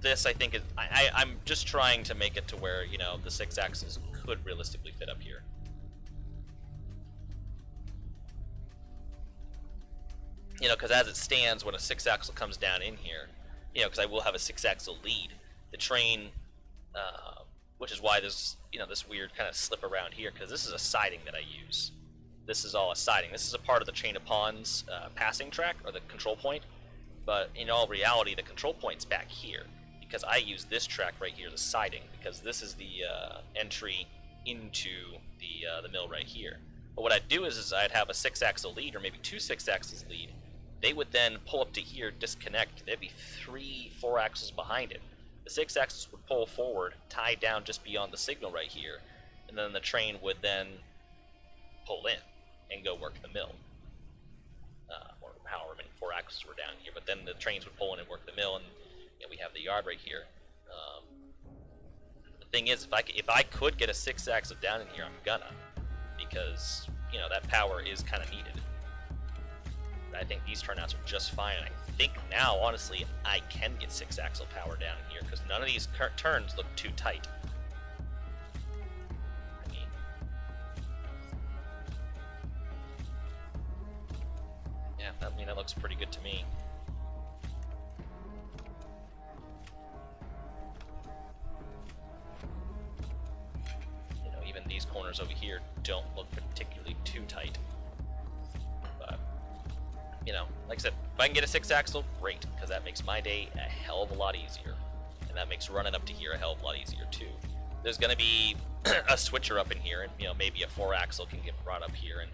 this, I think is I'm just trying to make it to where, you know, the 6 axles could realistically fit up here. You know, because as it stands, when a 6-axle comes down in here, you know, because I will have a 6-axle lead, the train, which is why there's, you know, this weird kind of slip around here, because this is a siding that I use. This is all a siding. This is a part of the Chain of Pawns passing track, or the control point, but in all reality, the control point's back here, because I use this track right here as a siding, because this is the entry into the mill right here. But what I'd do is I'd have a 6-axle lead, or maybe 2 6-axles lead. They would then pull up to here, disconnect. There'd be 3 4-axles behind it. The 6-axis would pull forward, tie down just beyond the signal right here, and then the train would then pull in and go work the mill. Or however many 4 axes were down here, but then the trains would pull in and work the mill, and we have the yard right here. The thing is, if I could get a 6-axis down in here, I'm gonna, because that power is kind of needed. But I think these turnouts are just fine. And I think now, honestly, I can get 6-axle power down in here because none of these turns look too tight. I mean, that looks pretty good to me. Even these corners over here don't look particularly too tight. But, like I said, if I can get a 6-axle, great, because that makes my day a hell of a lot easier. And that makes running up to here a hell of a lot easier, too. There's going to be a switcher up in here, and, maybe a 4-axle can get brought up here and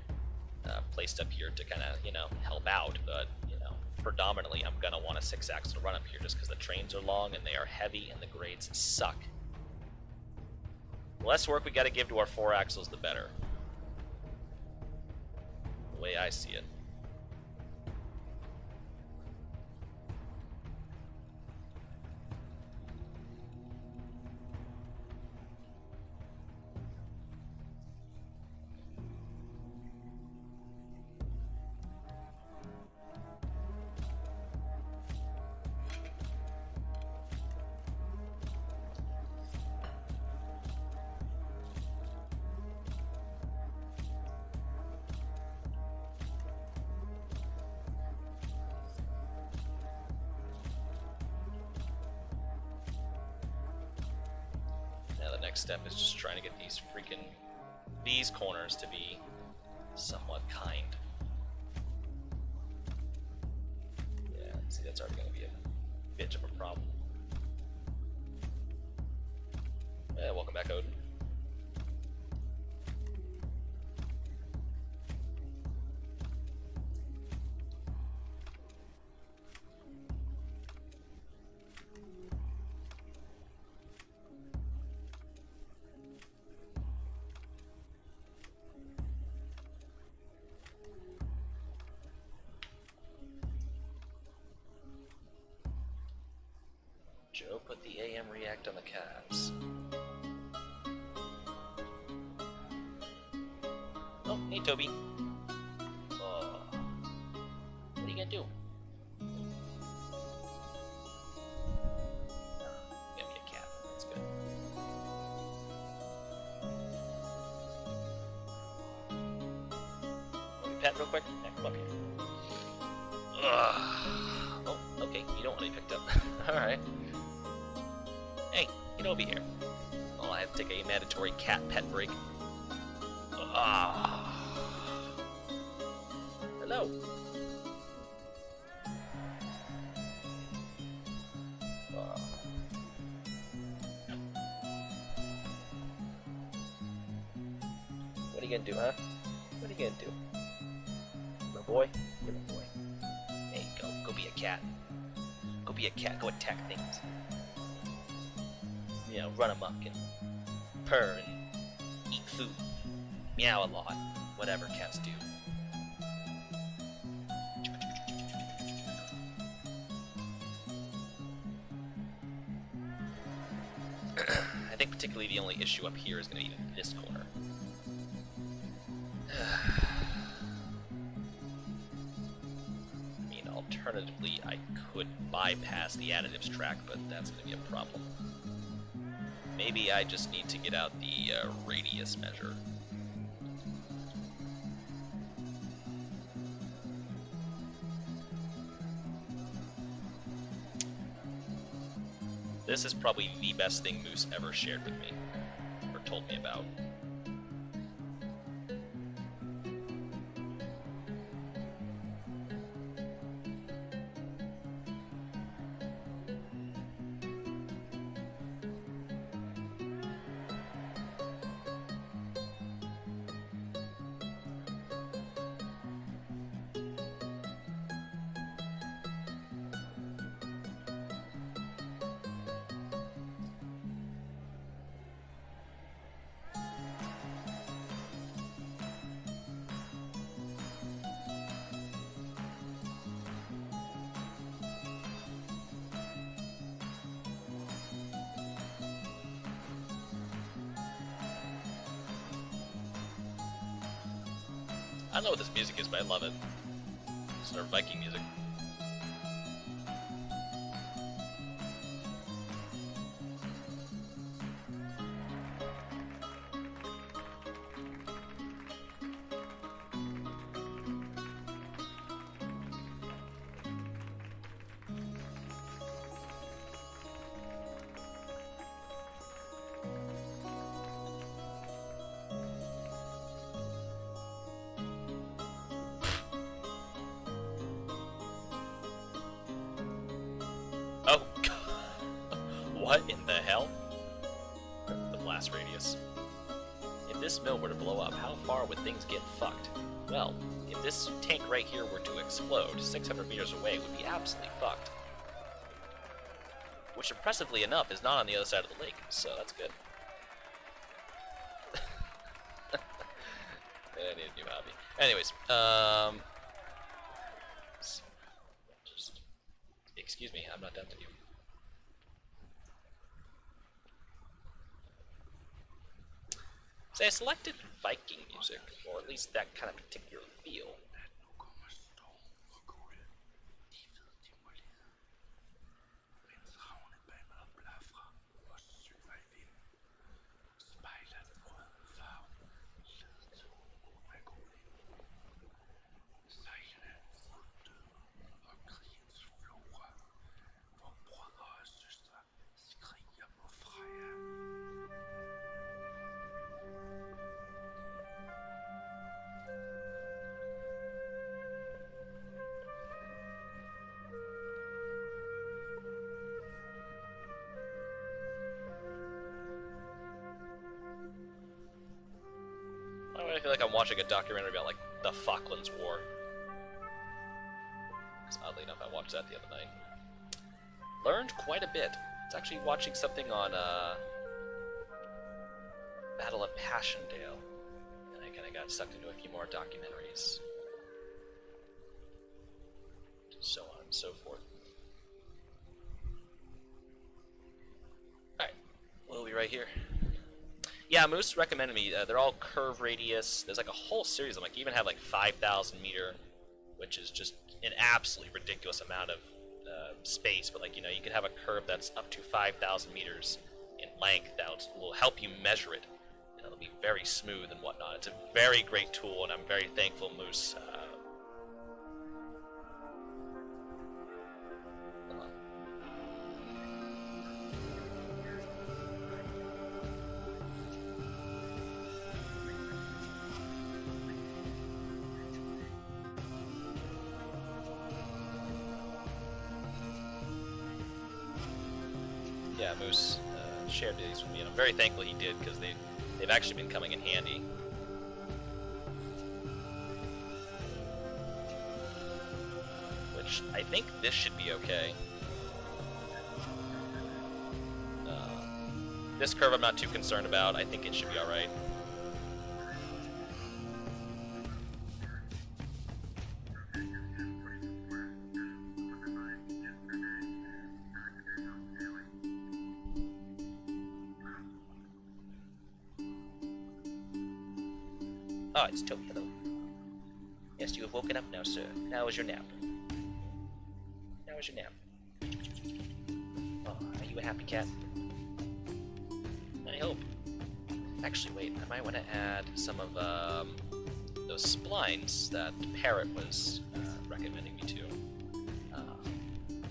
placed up here to kind of, help out, but, predominantly I'm going to want a 6-axle to run up here just because the trains are long and they are heavy and the grades suck. The less work we got to give to our 4-axles, the better. The way I see it. Next step is just trying to get these corners to be somewhat kind. Yeah, see, that's already going to be a bitch of a problem. Welcome back, Odin. Joe put the AM react on the calves. Oh, hey Toby. Oh, what are you gonna do? Give me a cat. That's good. Want me pet real quick? Yeah, come up here. Oh, okay. You don't want to be picked up. All right. Hey, get over here. Oh, I have to take a mandatory cat pet break. Hello. What are you gonna do, huh? What are you gonna do? My boy? You're my boy. Hey, go be a cat. Go be a cat, go attack things. Run amok and purr and eat food, meow a lot, whatever cats do. I think particularly the only issue up here is going to be this corner. I mean, alternatively, I could bypass the additives track, but that's going to be a problem. Maybe I just need to get out the radius measure. This is probably the best thing Moose ever shared with me, or told me about. I don't know what this music is, but I love it. It's our Viking music. Oh, God. What in the hell? The blast radius. If this mill were to blow up, how far would things get fucked? Well, if this tank right here were to explode, 600 meters away would be absolutely fucked. Which, impressively enough, is not on the other side of the lake, so that's good. I need a new hobby. Anyways, just excuse me, I'm not done with you. So I selected Viking music, or at least that kind of particular feel. I feel like I'm watching a documentary about, like, the Falklands War. Because oddly enough, I watched that the other night. Learned quite a bit. It's actually watching something on, Battle of Passchendaele. And I kind of got sucked into a few more documentaries. So on and so forth. Alright. We'll be right here. Yeah, Moose recommended me. They're all curve radius. There's like a whole series of them. Like, you even have like 5,000 meter, which is just an absolutely ridiculous amount of space. But like, you know, you could have a curve that's up to 5,000 meters in length that will help you measure it, and it'll be very smooth and whatnot. It's a very great tool, and I'm very thankful Moose. Hold on. Yeah, Moose shared these with me, and I'm very thankful he did, because they've actually been coming in handy. Which, I think this should be okay. This curve I'm not too concerned about. I think it should be alright. Ah, it's Toby. Hello. Yes, you have woken up now, sir. Now is your nap. Now is your nap. Oh, are you a happy cat? I hope. Actually, wait. I might want to add some of those splines that Parrot was recommending me to,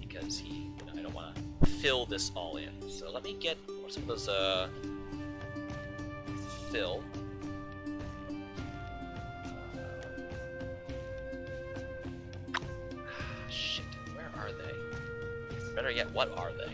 because I don't want to fill this all in. So let me get some of those fill. Shit, where are they? Better yet, what are they?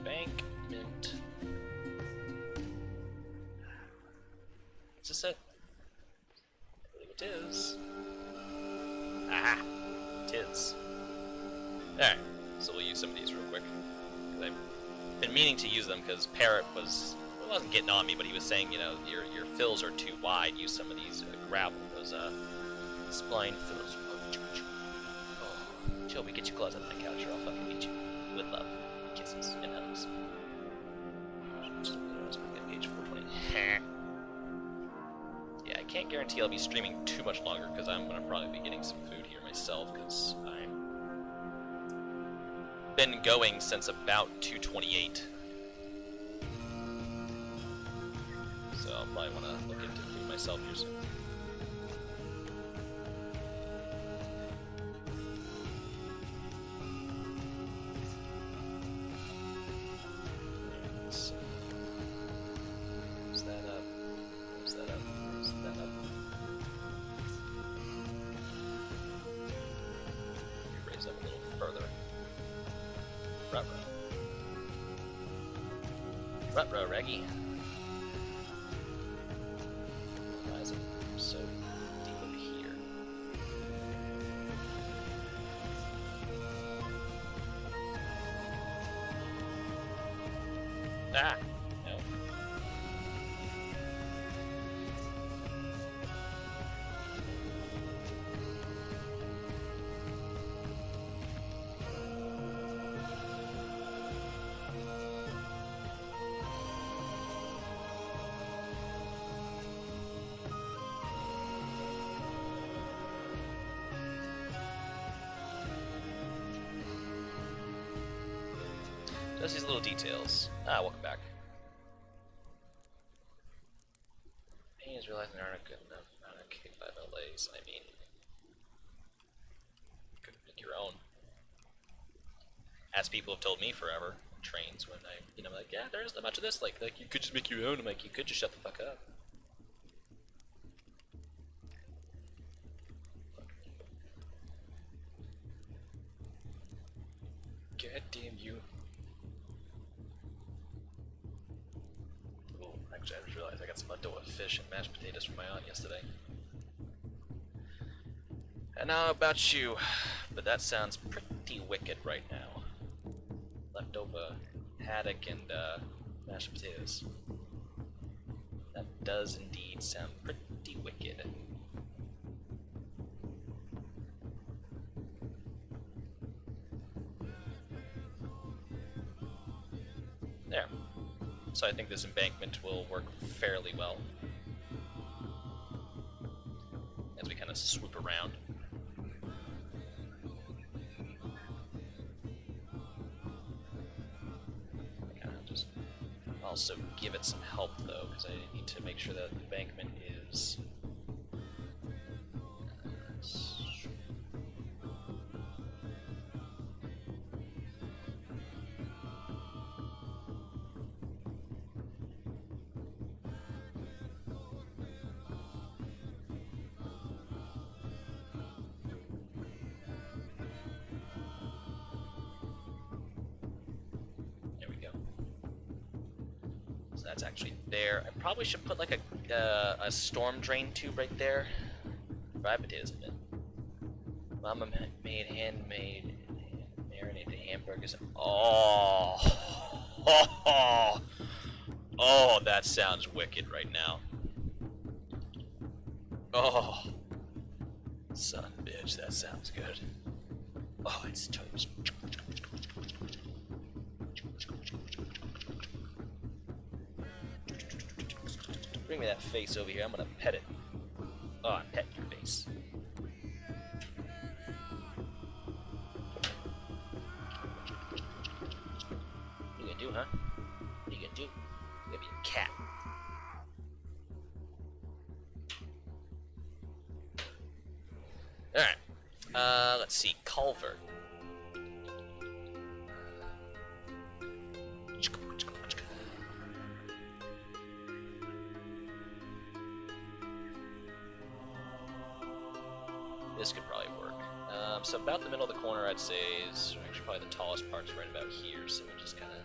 Bankment. Is this it? I believe it is. Aha! It is. Alright, so we'll use some of these real quick. I been meaning to use them because Parrot wasn't getting on me, but he was saying, you know, your fills are too wide. Use some of these gravel, those spline fills. Oh, Joby, get your claws out of my couch, or I'll fucking eat you with love, kisses, and hugs. Page 420. Yeah, I can't guarantee I'll be streaming too much longer because I'm gonna probably be getting some food here myself because I'm been going since about 2:28. So I'll probably want to look into food myself here soon. Close that up. Close that up. Close that up. Raise up a little further. Ruh-roh. Ruh-roh, Reggie. Why is it so deep up here? Ah! No. Just these little details. Ah, welcome back. Pains realizing there aren't a good enough amount of K5 LAs. I mean, you could make your own. As people have told me forever, trains, when I, you know, like, yeah, there isn't much of this. Like you could just make your own. I'm like, you could just shut the fuck up. God damn you. Actually, I just realized I got some adobo fish and mashed potatoes from my aunt yesterday. And now about you, but that sounds pretty wicked right now. Leftover haddock and mashed potatoes. That does indeed sound pretty wicked. There. So I think this embankment will work fairly well as we kind of swoop around. I kind of just also give it some help though, because I need to make sure that the embankment is that's actually there. I probably should put like a storm drain tube right there. Fried potatoes in it. Mama made handmade marinated hamburgers. Oh, oh, that sounds wicked right now. Oh, son of a bitch, that sounds good. Oh, it's toast. Bring me that face over here. I'm gonna pet it. Oh, I'm petting your face. What are you gonna do, huh? What are you gonna do? You're gonna be a cat. Alright. Let's see. Culvert. This could probably work. So about the middle of the corner, I'd say, is actually probably the tallest part's right about here, so we'll just kind of...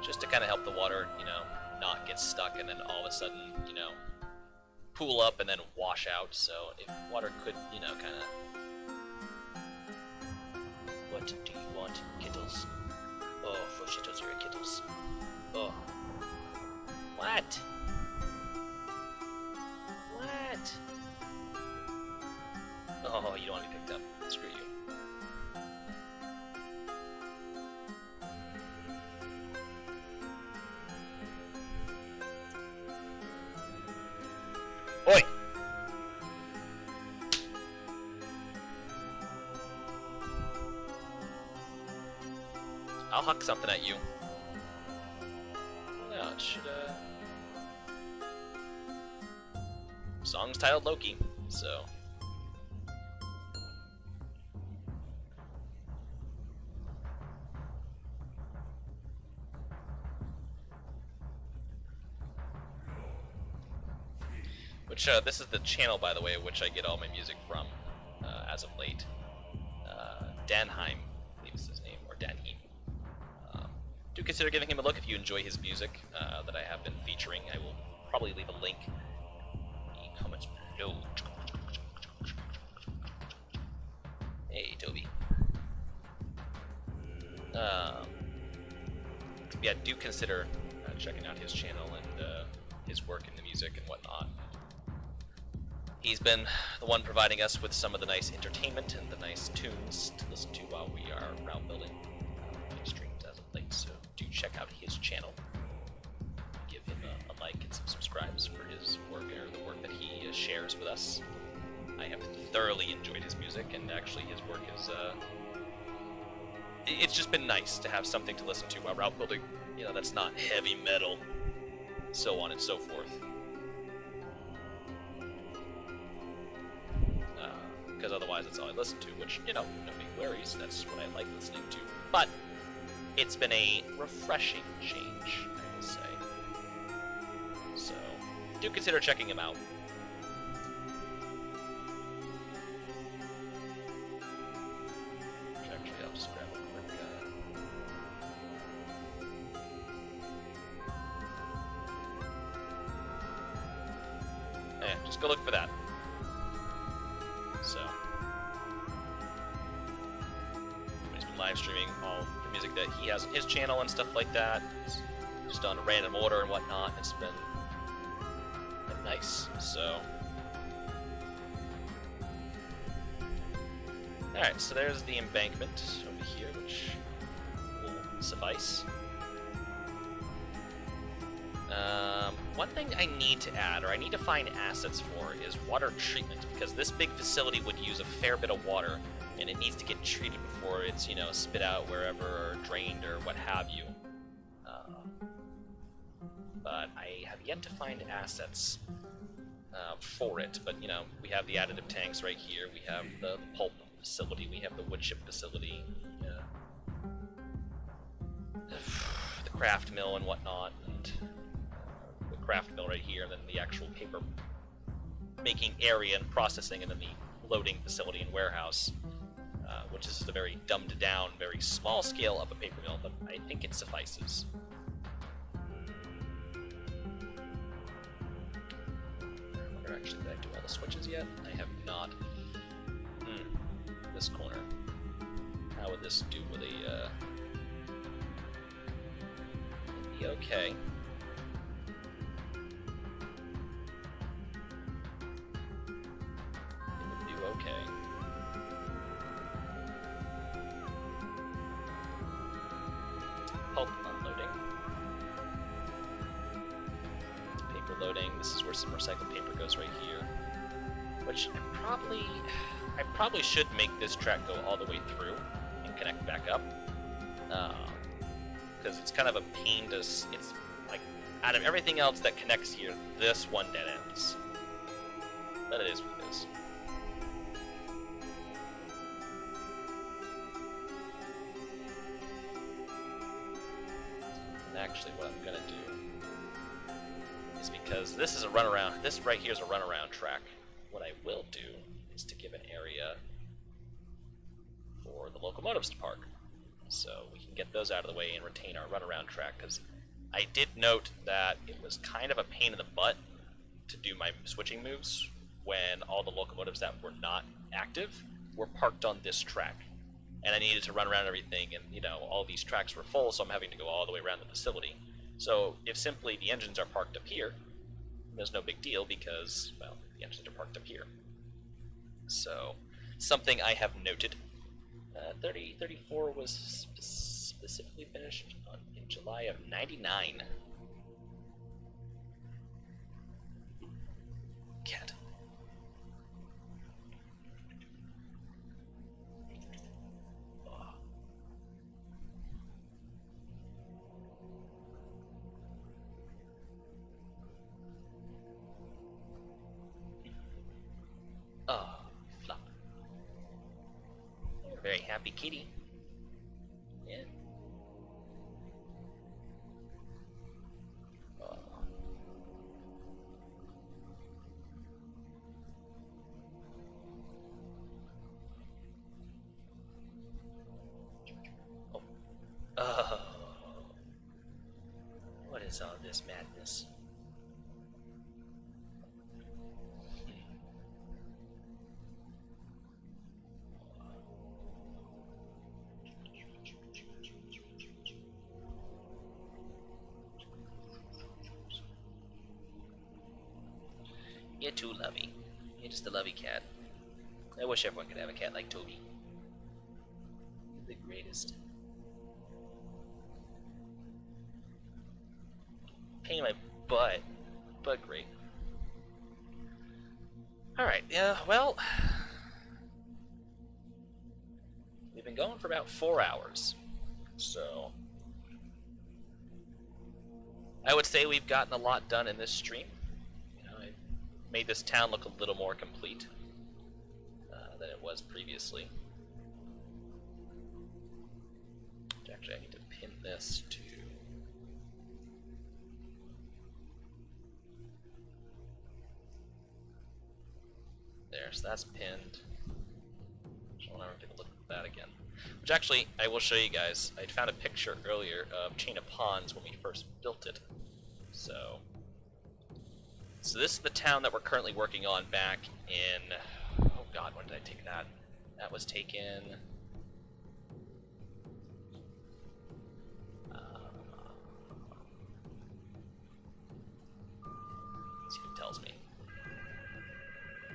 just to kind of help the water, you know, not get stuck and then all of a sudden, you know, pool up and then wash out. So if water could, you know, kind of. What do you want, Kittles? Oh, for shittles, you're a Kittles. Oh. What? What? Oh, you don't want to be picked up. Screw you. Oi! I'll huck something at you. Yeah, it should, Song's titled Loki, so. Which, this is the channel, by the way, which I get all my music from, as of late. Danheim, I believe is his name, or Danheim. Do consider giving him a look if you enjoy his music that I have been featuring. I will probably leave a link in the comments below. Hey, Toby. Yeah, do consider checking out his channel and his work in the music and whatnot. He's been the one providing us with some of the nice entertainment and the nice tunes to listen to while we are route building streams as of late. So do check out his channel. Give him a like and some subscribes for his work or the work that he shares with us. I have thoroughly enjoyed his music, and actually his work is it's just been nice to have something to listen to while route building. You know, that's not heavy metal, so on and so forth. Because otherwise it's all I listen to, which, you know, nobody worries, that's what I like listening to. But it's been a refreshing change, I will say. So, do consider checking him out. Actually, I'll just grab a quick, yeah, just go look for that. So, he's been live streaming all the music that he has on his channel and stuff like that. It's just on a random order and whatnot. It's been nice. So, alright, so there's the embankment over here, which will suffice. One thing I need to add, or I need to find assets for, is water treatment, because this big facility would use a fair bit of water, and it needs to get treated before it's, you know, spit out wherever, or drained, or what have you. But I have yet to find assets for it, but, you know, we have the additive tanks right here, we have the pulp facility, we have the wood chip facility, the craft mill and whatnot, and craft mill right here, and then the actual paper making area and processing, and then the loading facility and warehouse, which is a very dumbed down, very small scale of a paper mill, but I think it suffices. I wonder actually, did I do all the switches yet? I have not. This corner. How would this do with a okay. Okay. Pulp unloading. Paper loading. This is where some recycled paper goes right here. Which I probably should make this track go all the way through and connect back up. Because it's kind of a pain to. It's like out of everything else that connects here, this one dead ends. But it is what it is. Actually, what I'm gonna do is, because this is a runaround, this right here is a runaround track, what I will do is to give an area for the locomotives to park. So we can get those out of the way and retain our runaround track, because I did note that it was kind of a pain in the butt to do my switching moves when all the locomotives that were not active were parked on this track. And I needed to run around everything, and you know, all these tracks were full, so I'm having to go all the way around the facility. So if simply the engines are parked up here, there's no big deal because, well, the engines are parked up here. So, something I have noted. 3034 was specifically finished in July of 99. Cat. Oh, flop. You're a very happy kitty. Yeah. Oh. Oh. Oh. What is all this madness? You're too lovey. You're just a lovey cat. I wish everyone could have a cat like Toby. You're the greatest. Pain in my butt, but great. Alright, yeah, well, we've been going for about 4 hours, so I would say we've gotten a lot done in this stream. Made this town look a little more complete than it was previously. Actually, I need to pin this to... There, so that's pinned. I want to take a look at that again. Which actually, I will show you guys. I found a picture earlier of Chain of Ponds when we first built it. So this is the town that we're currently working on back in... Oh god, when did I take that? That was taken... Let's see if it tells me.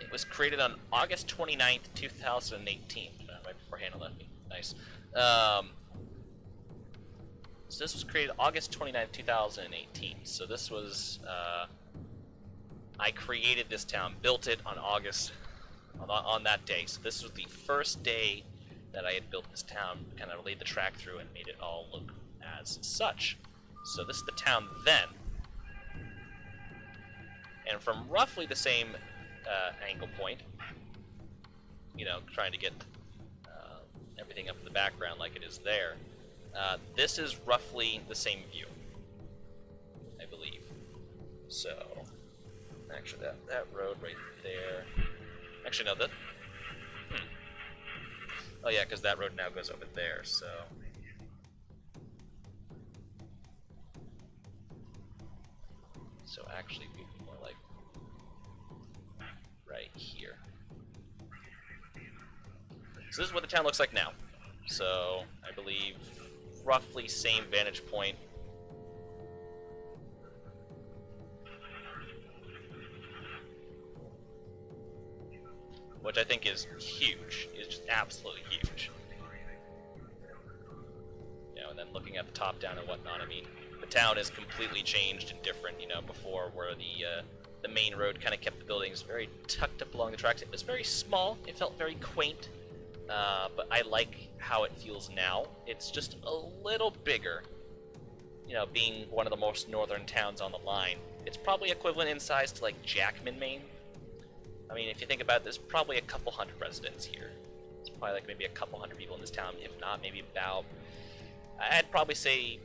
It was created on August 29th, 2018. Right before Hannah left me. Nice. So this was created August 29th, 2018. So this was... I created this town, built it on on that day. So this was the first day that I had built this town, kind of laid the track through and made it all look as such. So this is the town then. And from roughly the same angle point, you know, trying to get everything up in the background like it is there, this is roughly the same view, I believe. So... Actually, that road right there... Actually, no, Oh yeah, because that road now goes over there, so... So actually, we'd be more like... right here. So this is what the town looks like now. So, I believe, roughly same vantage point. Which I think is huge. It's just absolutely huge. You know, and then looking at the top down and whatnot, I mean, the town is completely changed and different, you know, before where the main road kind of kept the buildings very tucked up along the tracks. It was very small, it felt very quaint, but I like how it feels now. It's just a little bigger, you know, being one of the most northern towns on the line. It's probably equivalent in size to like Jackman, Maine. I mean, if you think about it, there's probably a couple hundred residents here. It's probably like maybe a couple hundred people in this town, if not, maybe about, I'd probably say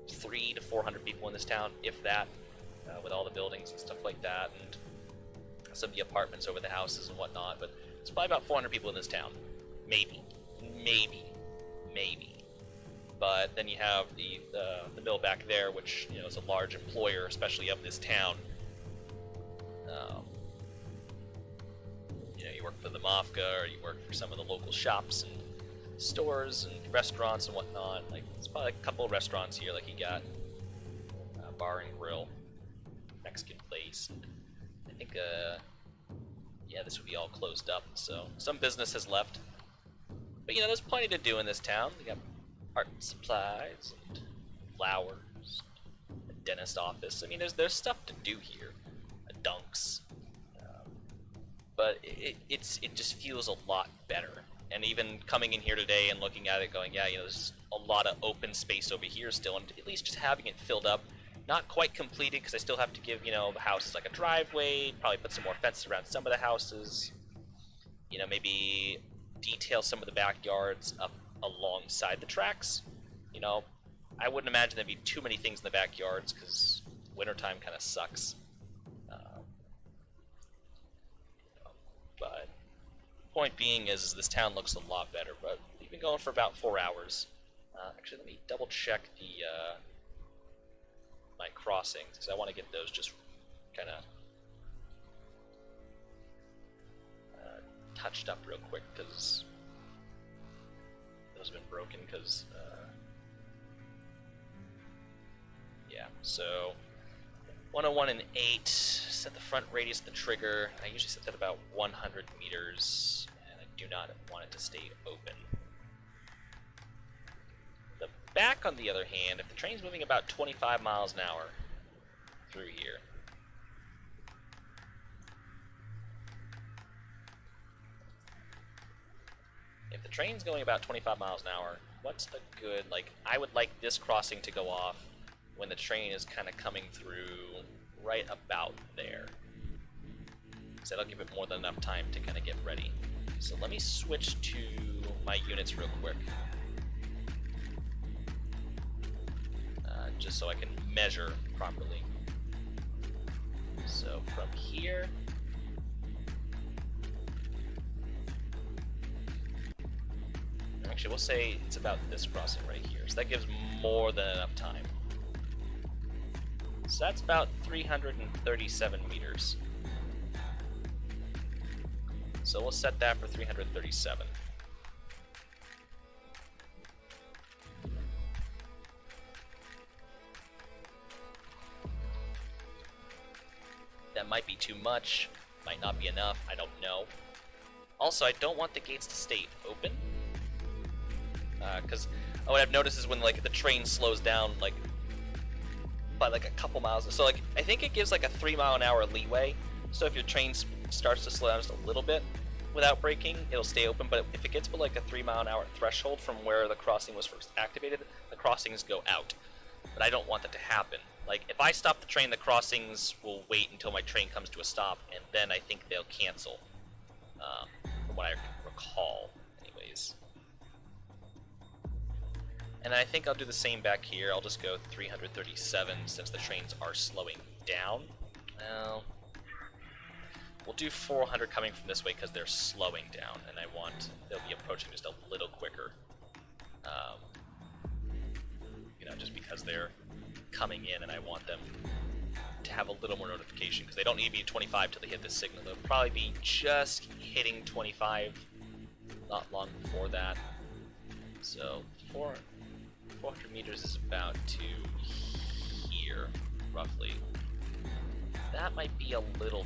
300 to 400 people in this town, if that, with all the buildings and stuff like that, and some of the apartments over the houses and whatnot, but it's probably about 400 people in this town. Maybe. maybe. But then you have the mill back there, which, you know, is a large employer, especially of this town. You know, you work for the Mafka, or you work for some of the local shops and stores and restaurants and whatnot. Like, there's probably a couple of restaurants here. Like, you got a bar and grill, Mexican place. And I think, yeah, this would be all closed up. So some business has left. But, you know, there's plenty to do in this town. You got art supplies and flowers, a dentist office. I mean, there's stuff to do here. Dunks. But it just feels a lot better. And even coming in here today and looking at it going, yeah, you know, there's a lot of open space over here still, and at least just having it filled up, not quite completed, because I still have to give, you know, the houses like a driveway, probably put some more fences around some of the houses, you know, maybe detail some of the backyards up alongside the tracks. You know, I wouldn't imagine there'd be too many things in the backyards, because wintertime kind of sucks. But point being is this town looks a lot better. But we've been going for about 4 hours. Actually, let me double check the my crossings, because I want to get those just kind of touched up real quick, because those have been broken. Because yeah, so 101 and 8, set the front radius of the trigger. I usually set that about 100 meters, and I do not want it to stay open. The back, on the other hand, if the train's moving about 25 miles an hour through here, if the train's going about 25 miles an hour, what's a good, like, I would like this crossing to go off when the train is kind of coming through right about there. So that'll give it more than enough time to kind of get ready. So let me switch to my units real quick. Just so I can measure properly. So from here, actually we'll say it's about this crossing right here. So that gives more than enough time. So that's about 337 meters. So we'll set that for 337. That might be too much, might not be enough, I don't know. Also, I don't want the gates to stay open. Because what I've noticed is when, like, the train slows down, like, by like a couple miles, so like I think it gives like a 3 mile an hour leeway, so if your train starts to slow down just a little bit without braking, it'll stay open. But if it gets below like a 3 mile an hour threshold from where the crossing was first activated, the crossings go out. But I don't want that to happen. Like, if I stop the train, the crossings will wait until my train comes to a stop, and then I think they'll cancel, from what I recall anyways. And I think I'll do the same back here. I'll just go 337 since the trains are slowing down. Well, we'll do 400 coming from this way because they're slowing down, and I want they'll be approaching just a little quicker. You know, just because they're coming in, and I want them to have a little more notification, because they don't need to be 25 till they hit this signal. They'll probably be just hitting 25 not long before that. So 400 meters is about to here, roughly. That might be a little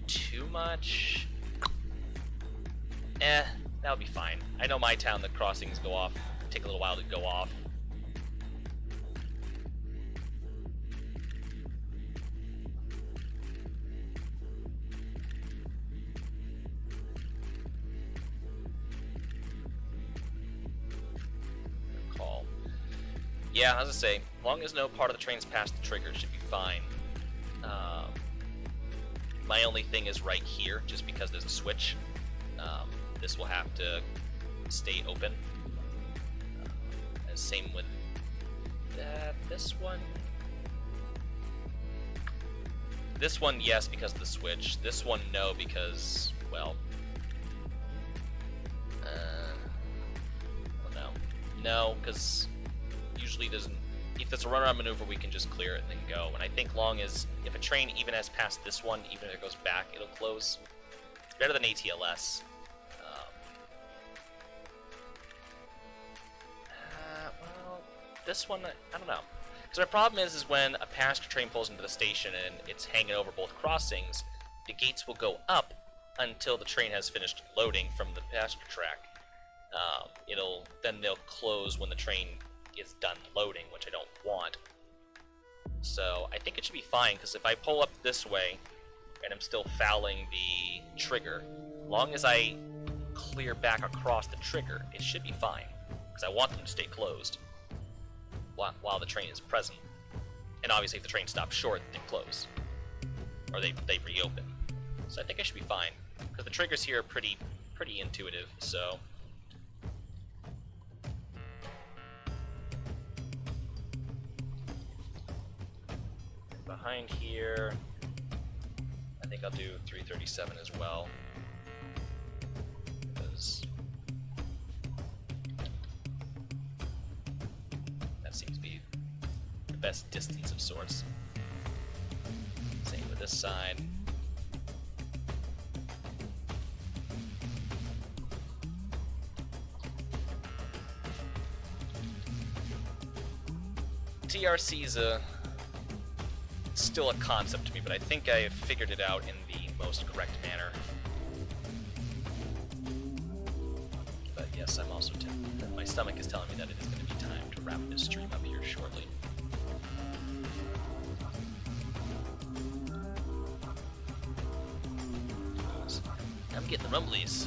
too much. That would be fine. I know my town, the crossings go off, take a little while to go off. Yeah, as I say, as long as no part of the train's past the trigger, it should be fine. My only thing is right here, just because there's a switch. This will have to stay open. Same with this one. This one, yes, because of the switch. This one, no, because, well, I don't know. No, because usually doesn't. If it's a runaround maneuver, we can just clear it and then go. And I think long as if a train even has passed this one, even if it goes back, it'll close. It's better than ATLS. Well, this one, I don't know. Because my problem is when a passenger train pulls into the station and it's hanging over both crossings, the gates will go up until the train has finished loading from the passenger track. Then they'll close when the train is done loading, which I don't want. So I think it should be fine, because if I pull up this way and I'm still fouling the trigger, long as I clear back across the trigger, it should be fine, because I want them to stay closed while the train is present. And obviously if the train stops short, they close, or they reopen. So I think I should be fine, because the triggers here are pretty intuitive. So behind here, I think I'll do 337 as well, because that seems to be the best distance of sorts. Same with this side. TRC's still a concept to me, but I think I have figured it out in the most correct manner. But yes, I'm also tempted. My stomach is telling me that it is going to be time to wrap this stream up here shortly. I'm getting the rumblies.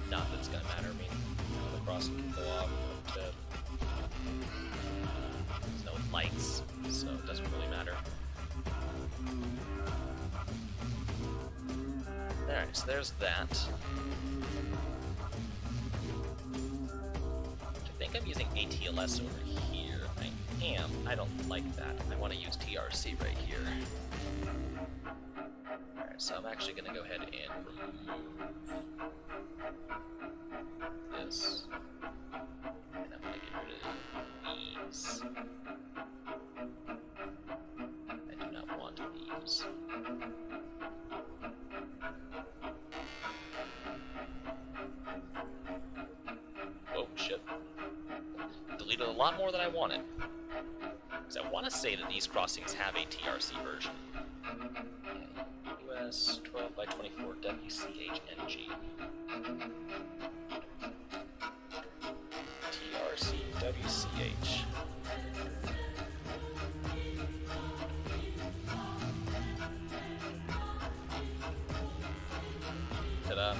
Not that it's gonna matter. I mean, the crossing can go off, but there's no lights, so it doesn't really matter. Alright, so there's that. I think I'm using ATLS over here. I am. I don't like that. I want to use TRC right here. Alright, so I'm actually going to go ahead and remove this. And I'm going to get rid of these. I do not want these. Oh, shit. Deleted a lot more than I wanted. Because I want to say that these crossings have a TRC version. US 12x24 WCHNG. TRC WCH. Ta-da.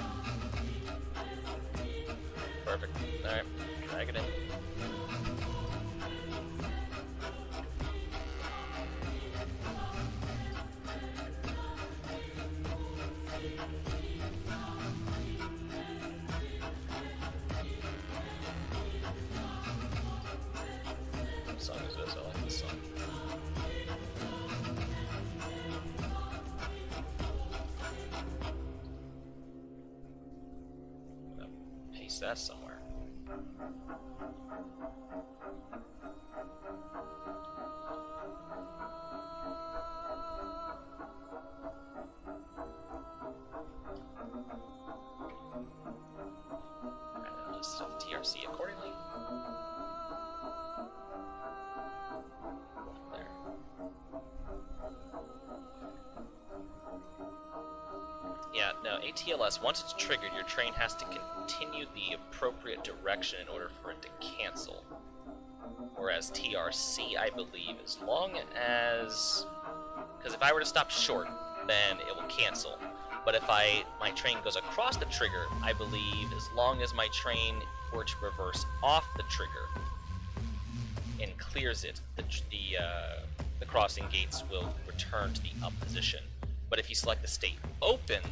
Perfect. Alright, drag it in. What song is this? I like this song. I'm gonna paste that somewhere. TRC accordingly. There. Yeah, no, ATLS, once it's triggered, your train has to continue the appropriate direction in order for it to cancel. Whereas TRC, I believe, as long as... Because if I were to stop short, then it will cancel. But if my train goes across the trigger, I believe as long as my train were to reverse off the trigger and clears it, the crossing gates will return to the up position. But if you select the state open,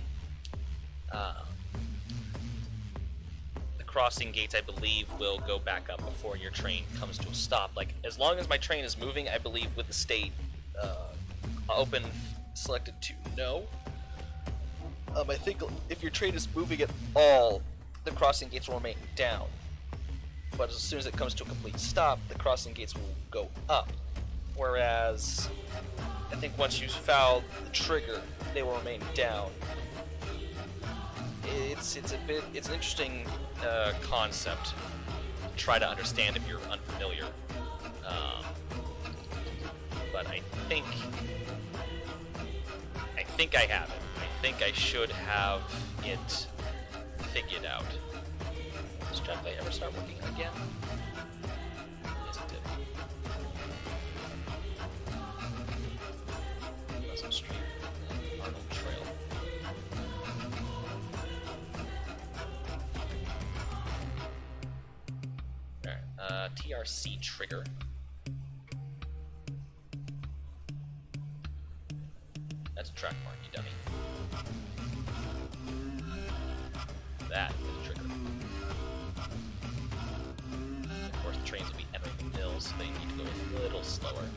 crossing gates, I believe, will go back up before your train comes to a stop. Like, as long as my train is moving, I believe with the state open selected to no. I think if your train is moving at all, the crossing gates will remain down. But as soon as it comes to a complete stop, the crossing gates will go up. Whereas, I think once you foul the trigger, they will remain down. It's an interesting concept. Try to understand if you're unfamiliar. But I think I have it. I think I should have it figured out. Does Trapplay ever start working again? Yes, it did. Pleasant Street, Arnold Trail. Alright, TRC trigger. That's a track mark, you dummy. That is a trigger. Of course, the trains will be entering the hills, so they need to go a little slower.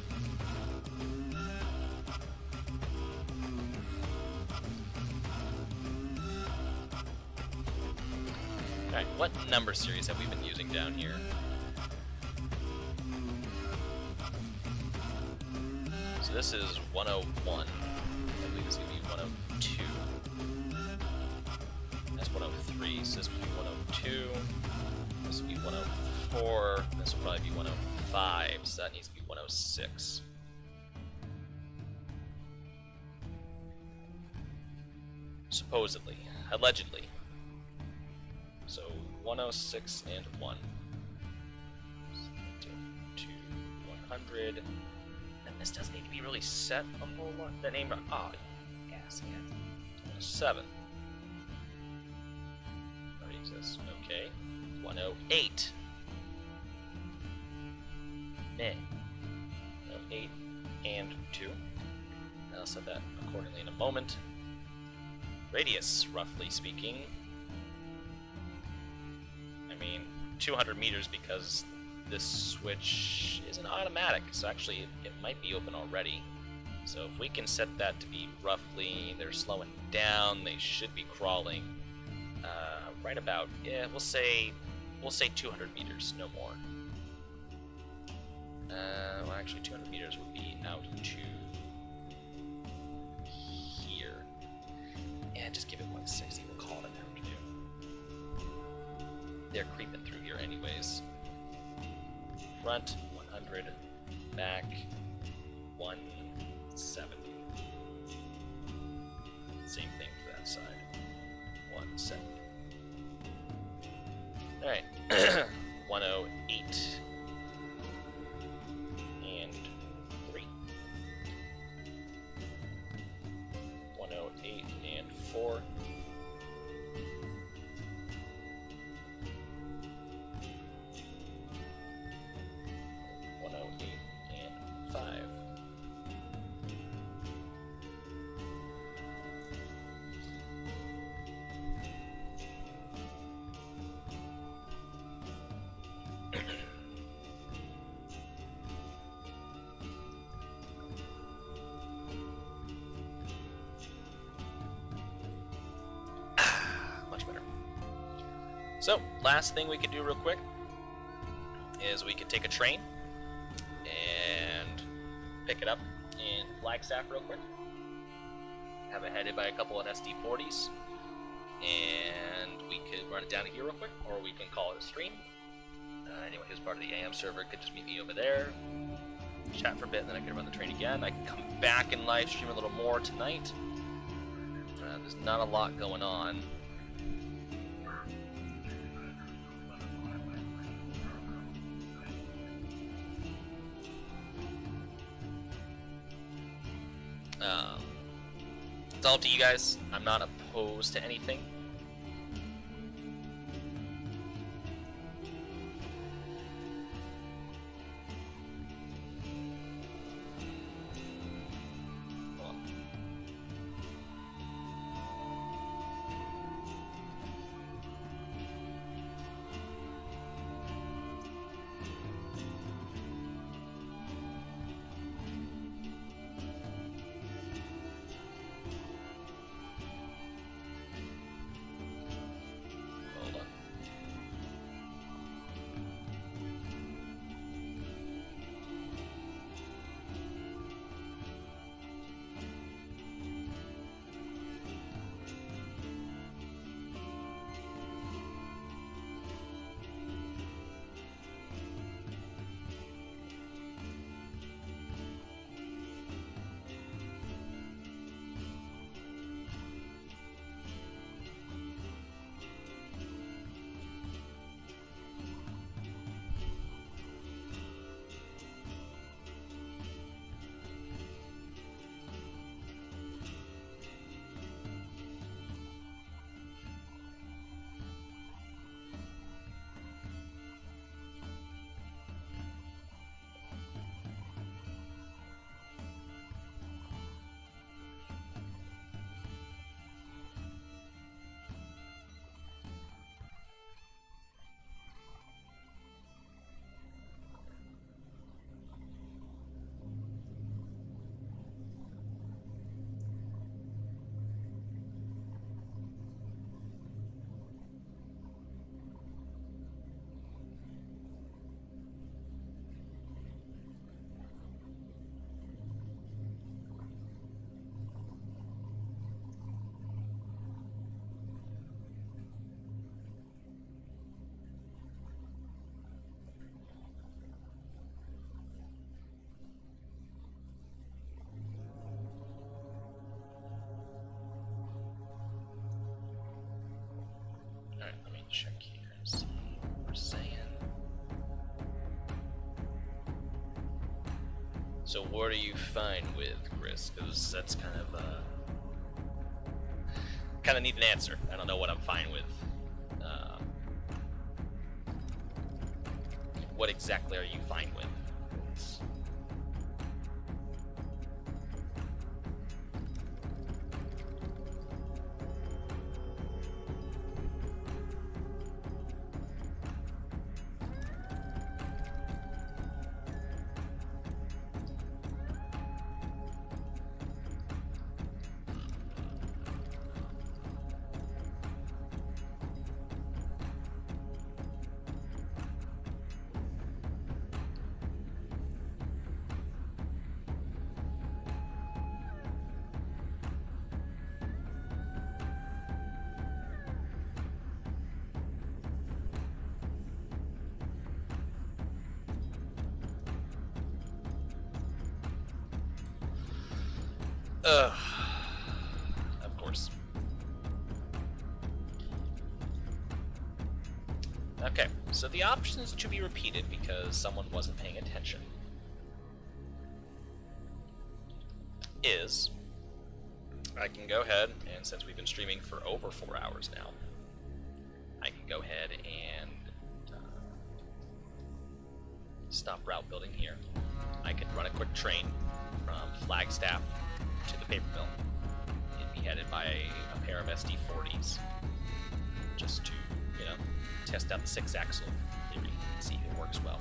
Alright, what number series have we been using down here? So this is 101. I believe it's going to be 102. That's 103, so this will be 102. This will be 104. This will probably be 105, so that needs to be 106. Supposedly. Allegedly. So 106 and 1. 2, 100. And this doesn't need to be really set a whole lot. The name. Oh, yes, yeah. 7. Already exists. Okay. 108. Meh. 108 and 2. I'll set that accordingly in a moment. Radius, roughly speaking. I mean, 200 meters because this switch isn't automatic, so actually it might be open already. So if we can set that to be roughly, they're slowing down, they should be crawling right about, yeah, we'll say 200 meters, no more. Well, actually 200 meters would be out to here. Yeah, just give it 160, we'll call it an afternoon. They're creeping through here anyways. Front, 100. Back, 170. Same thing for that side. 170. Alright. 108. And 3. 108 and 4. 108 and 5. Much better. So, last thing we could do real quick is we could take a train and pick it up in Flagstaff real quick. Have it headed by a couple of SD40s, and we could run it down to here real quick, or we can call it a stream. Anyone who's part of the AM server could just meet me over there, chat for a bit, and then I can run the train again. I can come back and live stream a little more tonight. There's not a lot going on. It's all up to you guys. I'm not opposed to anything. check here and see what we're saying. So what are you fine with, Chris? Because that's kind of need an answer. I don't know what I'm fine with. What exactly are you fine with? Of course. Okay, so the options to be repeated because someone wasn't paying attention is I can go ahead, and since we've been streaming for over 4 hours now, I can go ahead and stop route building here. I can run a quick train from Flagstaff to the paper mill. It'd be headed by a pair of SD40s, just to, test out the 6-axle theory and see if it works well.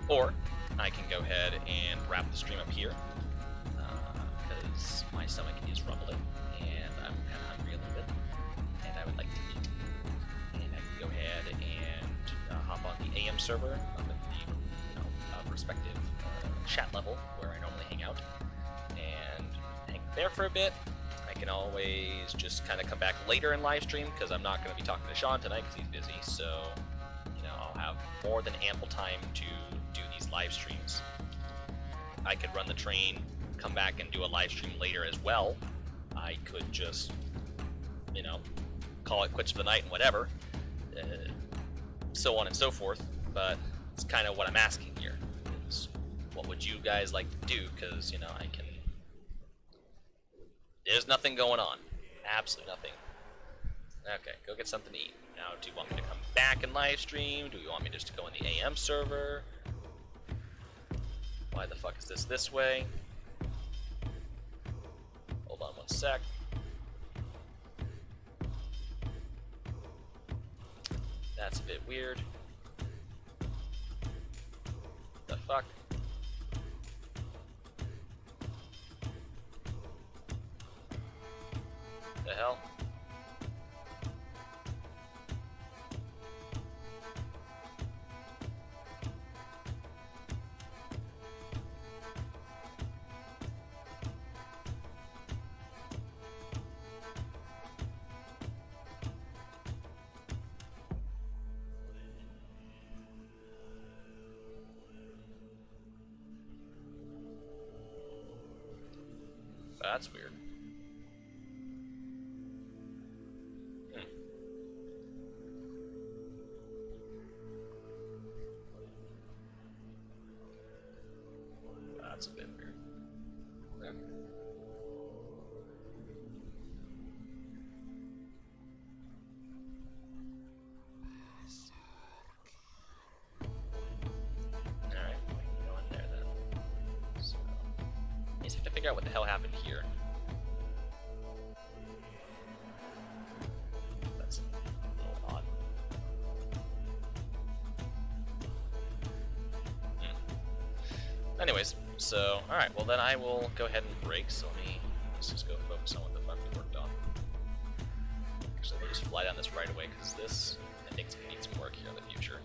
Or I can go ahead and wrap the stream up here, because my stomach is rumbling and I'm kind of hungry a little bit, and I would like to eat. And I can go ahead and hop on the AM server up at the respective chat level where I normally hang out, and hang there for a bit. I can always just kind of come back later in live stream because I'm not going to be talking to Sean tonight because he's busy, so I'll have more than ample time to do these live streams. I could run the train, come back and do a live stream later as well. I could just call it quits for the night and whatever, so on and so forth. But it's kind of what I'm asking here is, what would you guys like to do? Because I can. There's nothing going on. Absolutely nothing. Okay, go get something to eat. Now, do you want me to come back and live stream? Do you want me just to go in the AM server? Why the fuck is this way? Hold on one sec. That's a bit weird. The fuck? The hell? That's weird. That's a bit weird. Okay. Alright, go in there then. So, I just have to figure out what the hell happened here. That's a little odd. Anyways, so, alright, well then I will go ahead and break, so let's just go focus on what the fuck we worked on. Actually, we'll just fly down this right away, because this, I think, is going to need some work here in the future.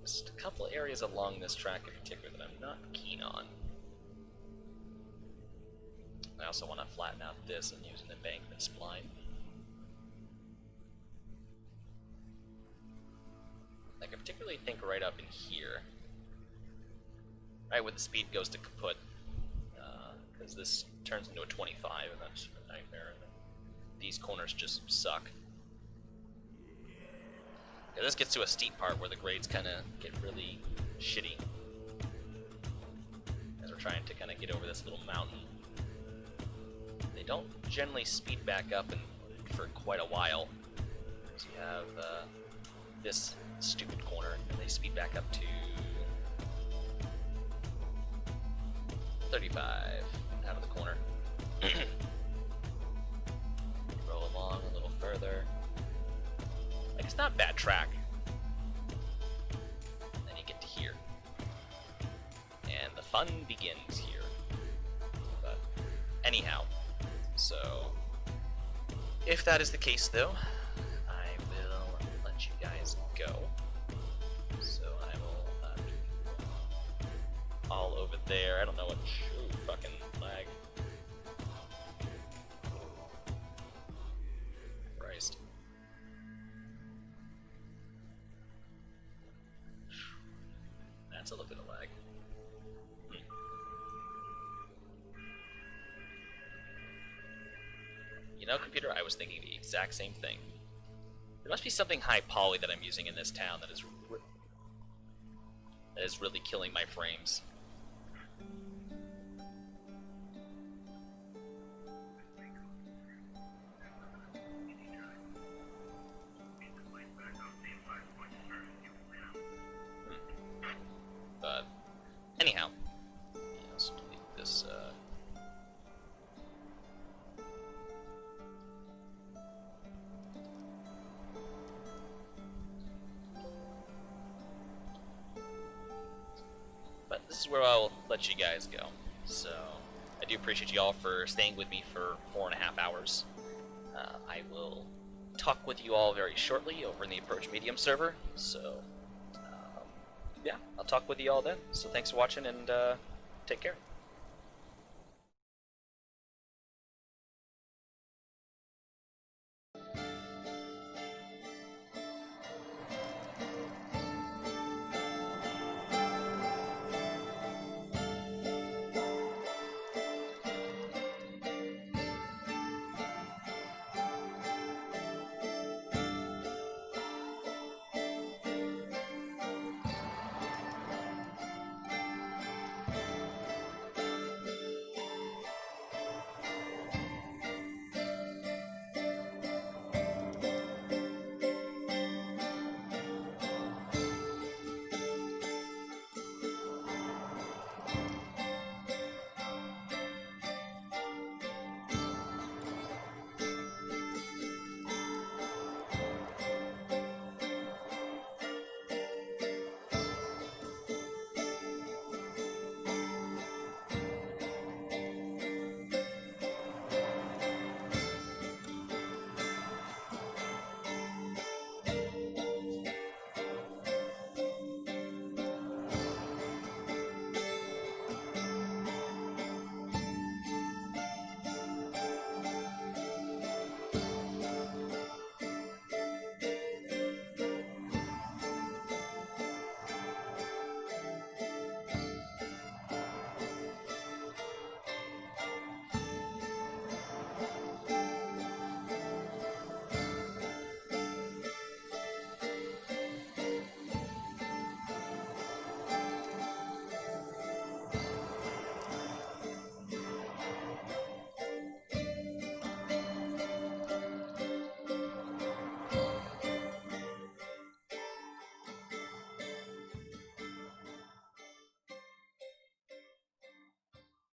Just a couple areas along this track in particular that I'm not keen on. I also want to flatten out this and use an embankment spline. I can particularly think right up in here. right when the speed goes to kaput, because this turns into a 25, and that's a nightmare. And these corners just suck. Yeah, this gets to a steep part where the grades kind of get really shitty as we're trying to kind of get over this little mountain. They don't generally speed back up for quite a while. So you have this stupid corner, and they speed back up to 35 out of the corner. Roll along a little further. Like, it's not a bad track. Then you get to here. And the fun begins here. But anyhow, so if that is the case though, I will let you guys go. So I will be all over there. I don't know what. Ooh, fucking lag. Christ. That's a little bit of lag. You know, computer, I was thinking the exact same thing. There must be something high poly that I'm using in this town that is really killing my frames. But anyhow, let's delete this. But this is where I'll let you guys go. So I do appreciate you all for staying with me for 4.5 hours. I will talk with you all very shortly over in the Approach Medium server. So yeah, I'll talk with you all then. So thanks for watching, and take care.